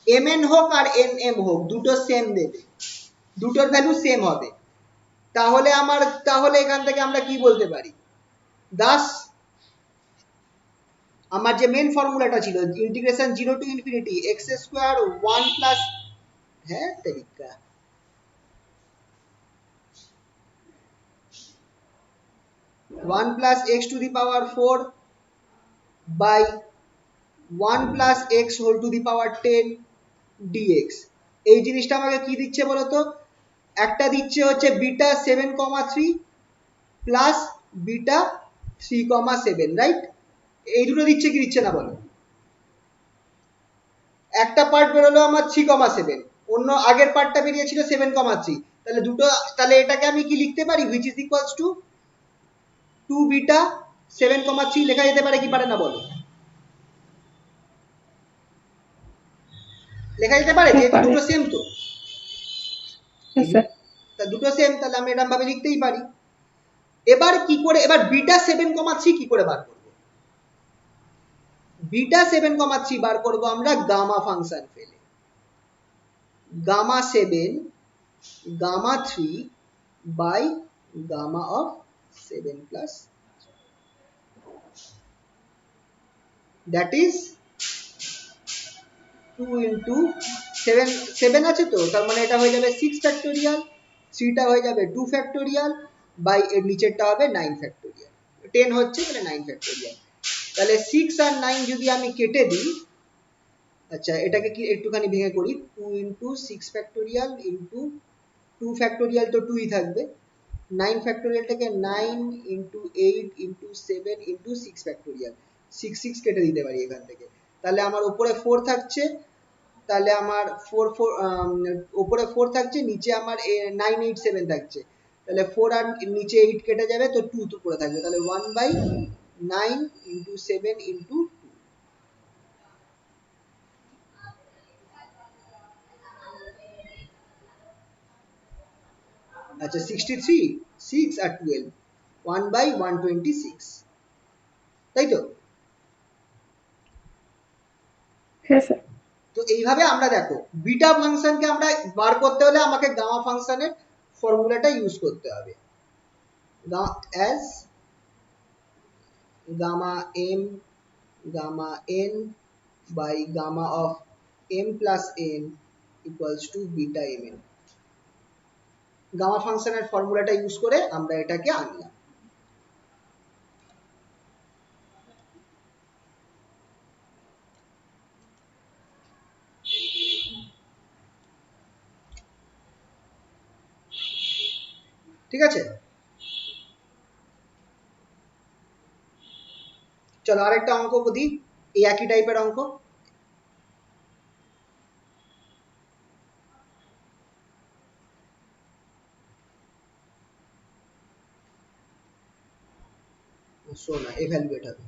M n হোক আর এন এম হোক, দুটো সেম দেবে, দুটোর ভ্যালু সেম হবে। তাহলে এখান থেকে আমরা কি বলতে পারি? দাস আমার যে মেন ফর্মুলাটা ছিল integration 0 to infinity x square 1 plus, হ্যাঁ তেরিকা, 1 plus x to the power 4 by 1 plus x whole to the power 10 dx, এই জিনিসটা আমাকে কি দিচ্ছে বলতো? একটা দিচ্ছে হচ্ছে বিটা 7,3 প্লাস বিটা 3,7, রাইট? এই দুটো দিচ্ছে কি দিচ্ছে না বলো? একটা পার্ট বেরোলো আমার 3,7, অন্য আগের পার্টটা বেরিয়েছিল 7,3, তাহলে দুটো, তাহলে এটাকে আমি কি লিখতে পারি? which is equals to 2 beta 7,3 লেখা যেতে পারে কি পারে না বলো? লেখা যেতে পারে, যেহেতু দুটো সেম তো। হ্যাঁ স্যার তা দুটো সেম, তাহলে আমি এরকম ভাবে লিখতেই পারি। এবার কি করে, এবার বিটা 7,3 কি করে বার করব? বিটা 7,3 বার করব আমরা গামা ফাংশন ফেলে, gamma 7 gamma 3 by gamma of 7 plus, that is 2 into 7, 7 আছে তো, তার মানে এটা হয়ে যাবে 6 ফ্যাক্টোরিয়াল, 3টা হয়ে যাবে 2 ফ্যাক্টোরিয়াল বাই এর নিচেরটা হবে 9 ফ্যাক্টোরিয়াল, 10 হচ্ছে তাহলে 9 ফ্যাক্টোরিয়াল। তাহলে 6 আর 9 যদি আমি কেটে দিই, আচ্ছা এটাকে কি একটুখানি ভেঙে করি, 2 ইন্টু 6 ফ্যাক্টোরিয়াল ইন্টু 2 ফ্যাক্টোরিয়াল তো 2ই থাকবে, 9 ফ্যাক্টোরিয়ালটাকে 9 ইন্টু 8 ইন্টু 7 ইন্টু 6 ফ্যাক্টোরিয়াল, 6 6 কেটে দিতে পারি এখান থেকে। তাহলে আমার উপরে 4 থাকছে, তাহলে আমার 4 4 উপরে 4 থাকছে, নিচে আমার 9 8 7 থাকছে, তাহলে 4 আর নিচে 8 কেটে যাবে, তো 2 তো পড়ে থাকবে, তাহলে 1 বাই 9 ইন্টু 7 ইন্টু 2, আচ্ছা 63, 6 আর 12, 1 বাই 126, তাই তো? হ্যাঁ স্যার তো এইভাবে আমরা দেখো বিটা ফাংশনকে আমরা বার করতে হলে আমাকে গামা ফাংশনের ফর্মুলাটা ইউজ করতে হবে, as gamma m gamma n by gamma of m plus n equals to beta m n. Gamma ফাংশনের ফর্মুলাটা ইউজ করে আমরা এটাকে আনলাম। ঠিক আছে, চলো আরেকটা অঙ্ক দিই, এই একই টাইপের অঙ্ক। শোনা এভ্যালুয়েট হবে।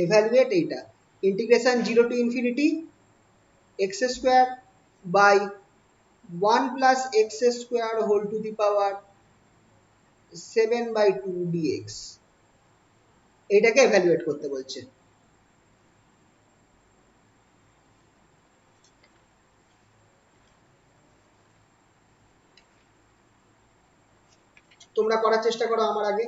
evaluate এইটা integration 0 to infinity x square by 1 plus x square whole to the power 7 by 2 dx, এইটাকে evaluate করতে বলছে। তোমরা করার চেষ্টা করো আমার আগে।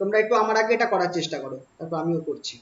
তোমরা একটু আমার আগে এটা করার চেষ্টা করো, তারপর আমিও করছি।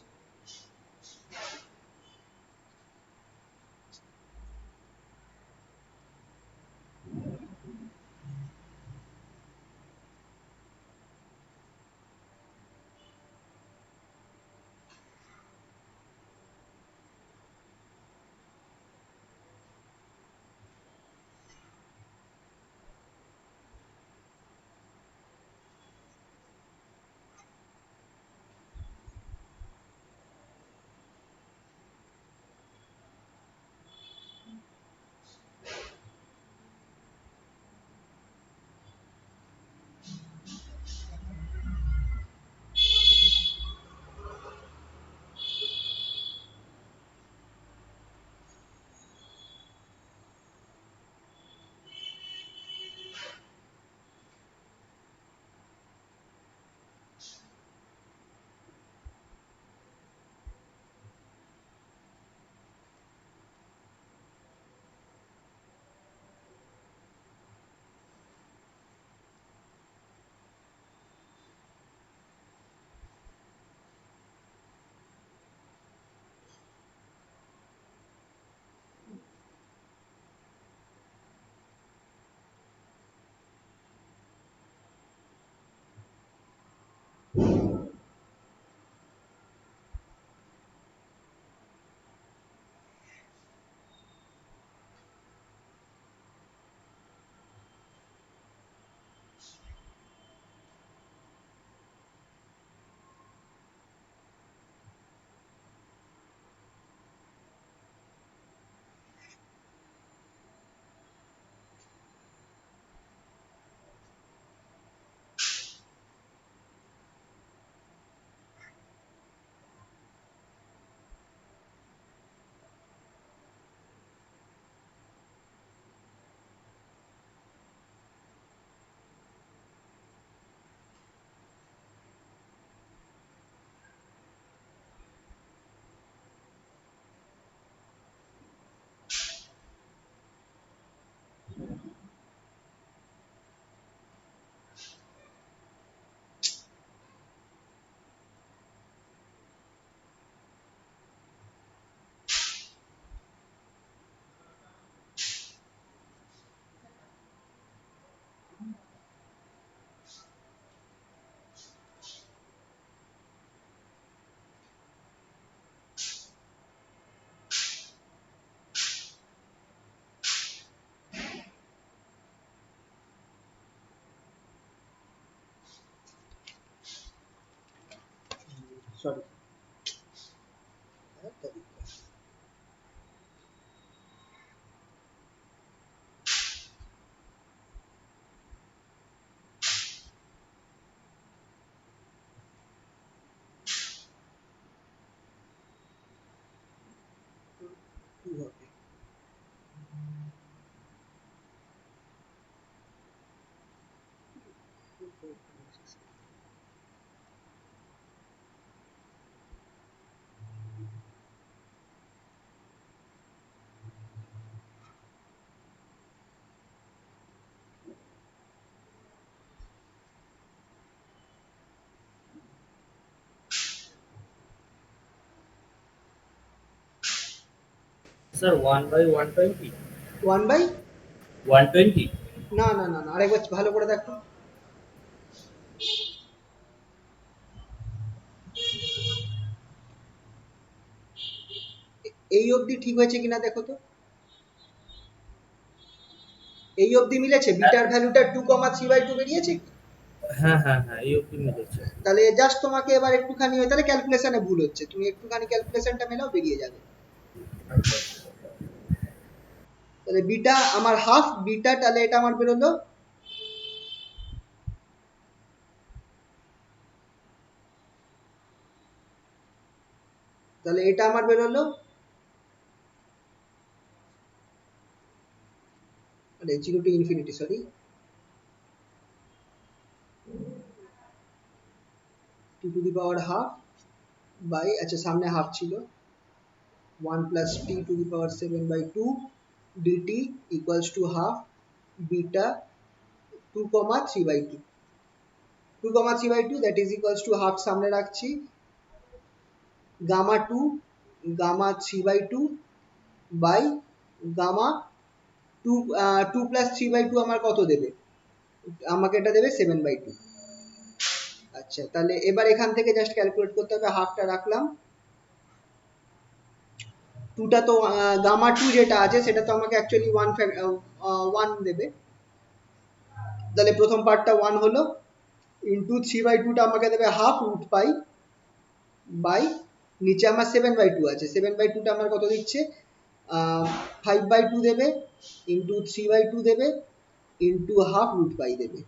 সরি, কি হবে? স্যার 1/120 1/, 120 না না না না, আরেকবার ভালো করে দেখো। এই অবধি ঠিক হয়েছে কিনা দেখো তো, এই অবধি মিলেছে? বিটার ভ্যালুটা 2,3/2 বেরিয়েছে কি? হ্যাঁ হ্যাঁ হ্যাঁ, এই অবধি মিলেছে। তাহলে জাস্ট তোমাকে এবার একটুখানি, তাহলে ক্যালকুলেশনে ভুল হচ্ছে, তুমি একটুখানি ক্যালকুলেশনটা মেলাও, বেরিয়ে যাবে। তাহলে বিটা আমার হাফ বিটা, তাহলে এটা আমার বেরোলো তাহলে এটা আমার বেরোলো, মানে 0 to infinity, sorry, 2 to the power half by, আচ্ছা সামনে হাফ ছিল, 1 plus t to the power 7/2 dt equals to half beta 2,3/2, 2,3/2 that is equals to half সামনে রাখছি, gamma 2 gamma 3/2 by gamma 2 plus 3/2 আমার কত দেবে? আমাকে এটা দেবে 7/2। আচ্ছা, তাহলে এবার এখান থেকে জাস্ট ক্যালকুলেট করতে হবে, হাফটা রাখলাম, 2টা তো গামা 2 যেটা আছে সেটা তো আমাকে অ্যাকচুয়ালি 1 দেবে, তাহলে প্রথম পার্টটা 1 হলো, ইন্টু 3/2টা আমাকে দেবে হাফ রুট পাই বাই, নিচে আমার 7/2 আছে, 7/2টা আমার কত দিচ্ছে? 5/2 দেবে, ইন্টু 3/2 দেবে, ইন্টু হাফ রুট পাই দেবে,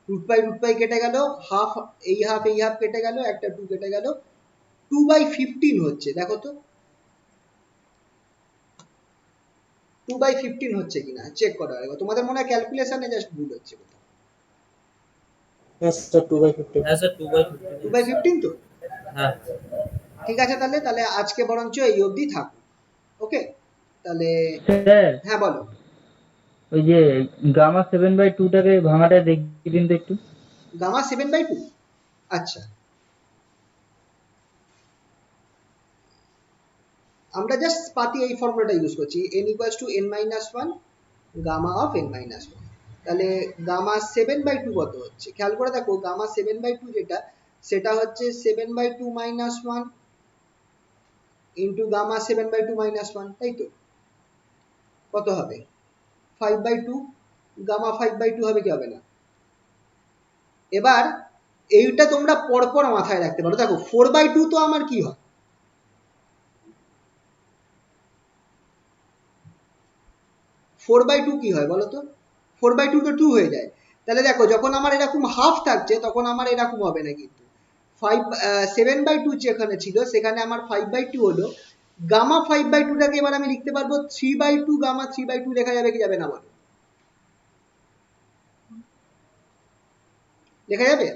রুট পাই কেটে গেল, হাফ এই হাফ কেটে গেল, একটা 2 কেটে গেল, 2/15 হচ্ছে, দেখো তো 2/15 হচ্ছে কিনা চেক করো একবার, তোমাদের মনে হয় ক্যালকুলেশনে জাস্ট ভুল হচ্ছে কোথাও। Yes, sir, 2/15. হ্যাঁ স্যার 2/15। 2/15 তো হ্যাঁ ঠিক আছে, তাহলে তাহলে আজকে বরঞ্চ এই অবধি থাকুক, ওকে? তাহলে স্যার হ্যাঁ বলো। ওই যে গামা 7/2টাকে ভাঙাটা দেখিয়ে দিন তো একটু। গামা 7/2, আচ্ছা আমরা জাস্ট পাতি এই ফর্মুলাটা ইউজ করছি, n equals to n-1 gamma of n-1, তাহলে গামা 7/2 কত হচ্ছে খেয়াল করে দেখো, গামা 7/2 যেটা সেটা হচ্ছে 7/2 minus 1 ইন্টু গামা 7/2 minus 1, তাই তো? কত হবে? 5/2, গামা 5/2 হবে কি হবে না? এবার এইটা তোমরা পরপর মাথায় রাখতে পারো, দেখো 4/2 তো আমার কি হয়? 4/2 কি হয় বলো তো? 4/2 তো 2 হয়ে যায়, তাহলে দেখো যখন আমার এরকম হাফ থাকছে তখন আমার এরকম হবে না, কিন্তু 7/2 যেখানে ছিল সেখানে আমার 5/2 হলো, গামা 5/2টাকে এবার আমি লিখতে পারবো 3/2, গামা 3/2 লেখা যাবে কি যাবে না বলো? লেখা যাবে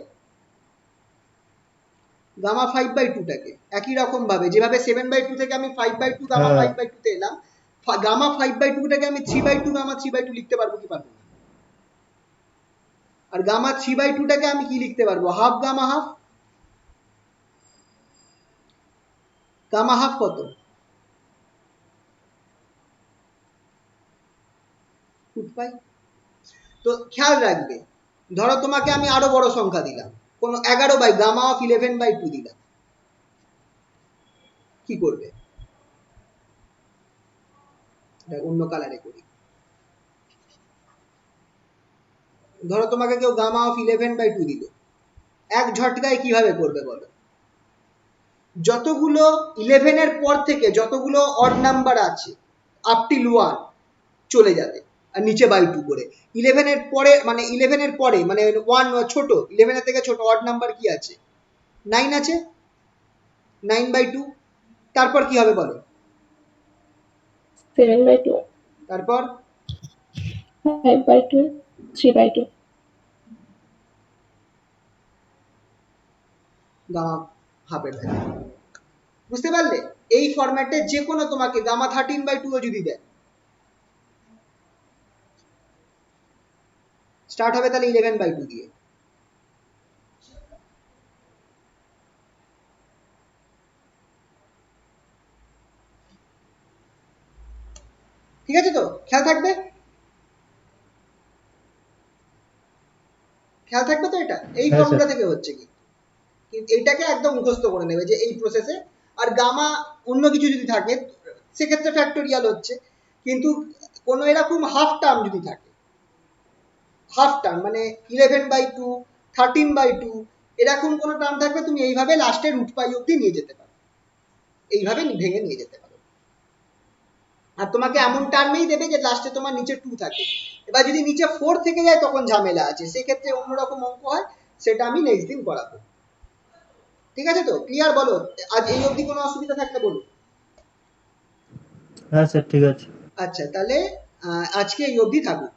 গামা 5/2টাকে একই রকম ভাবে, যেভাবে 7/2 থেকে আমি 5/2 গামা হ্যাঁ। 5/2 তে এলাম, গামা 5/2টাকে আমি 3/2 গামা 3/2 লিখতে পারবো কি পারবো না? আর গামা 3/2টাকে আমি কি লিখতে পারবো? Half gamma half, gamma half কত? Root pi. তো খেয়াল রাখবে, ধরো তোমাকে আমি আরো বড় সংখ্যা দিলাম, কোন 11 গামা অফ 11/2 দিলাম, কি করবে? এটা অন্য কালারে করি, ধরো তোমাকে কেউ গামা অফ 11/2 দিল, এক ঝটকায় কিভাবে করবে বলো? যতগুলো 11 এর পর থেকে যতগুলো অড নাম্বার আছে আপ টিল 1 চলে যাবে, আর নিচে বাই 2 করে। 11 এর পরে মানে 1 ছোট, 11 এর থেকে ছোট অড নাম্বার কি আছে? 9 আছে, 9/2, তারপর কি হবে বলো? 7/2, তারপর 5/2, 3/2. গামা হাফের ভ্যালু, বুঝতে পারলে? এই ফরম্যাটে যে কোনো তোমাকে গামা 13/2 ও যদি দেয়, স্টার্ট হবে তাহলে 11/2 দিয়ে, ঠিক আছে তো? খেয়াল থাকবে? খেয়াল থাকবে তো এটা? এই হ্যাঁ, ফর্মুলা থেকে হচ্ছে কি, এইটাকে একদম মুখস্থ করে নেবে যে এই প্রসেসে। আর গামা অন্য কিছু যদি থাকে সেক্ষেত্রে ফ্যাক্টোরিয়াল হচ্ছে, কিন্তু কোনো এরকম হাফ টার্ম যদি থাকে, হাফ টার্ম মানে 11/2, 13/2, এরকম কোনো টার্ম থাকবে, তুমি এইভাবে লাস্টের রুট পাই অব্দি নিয়ে যেতে পারো, এইভাবে ভেঙে নিয়ে যেতে পারো। আর তোমাকে এমন টার্মেই দেবে যে লাস্টে তোমার নিচে 2 থাকে। এবার যদি নিচে 4 থেকে যায় তখন ঝামেলা আছে, সেক্ষেত্রে অন্যরকম অঙ্ক হয়, সেটা আমি নেক্সট দিন করাবো। ঠিক আছে তো? ক্লিয়ার? বলো আজ এই অবধি কোনো অসুবিধা থাকলে বলো। হ্যাঁ স্যার ঠিক আছে। আচ্ছা, তাহলে আজকে এই অবধি থাকুক।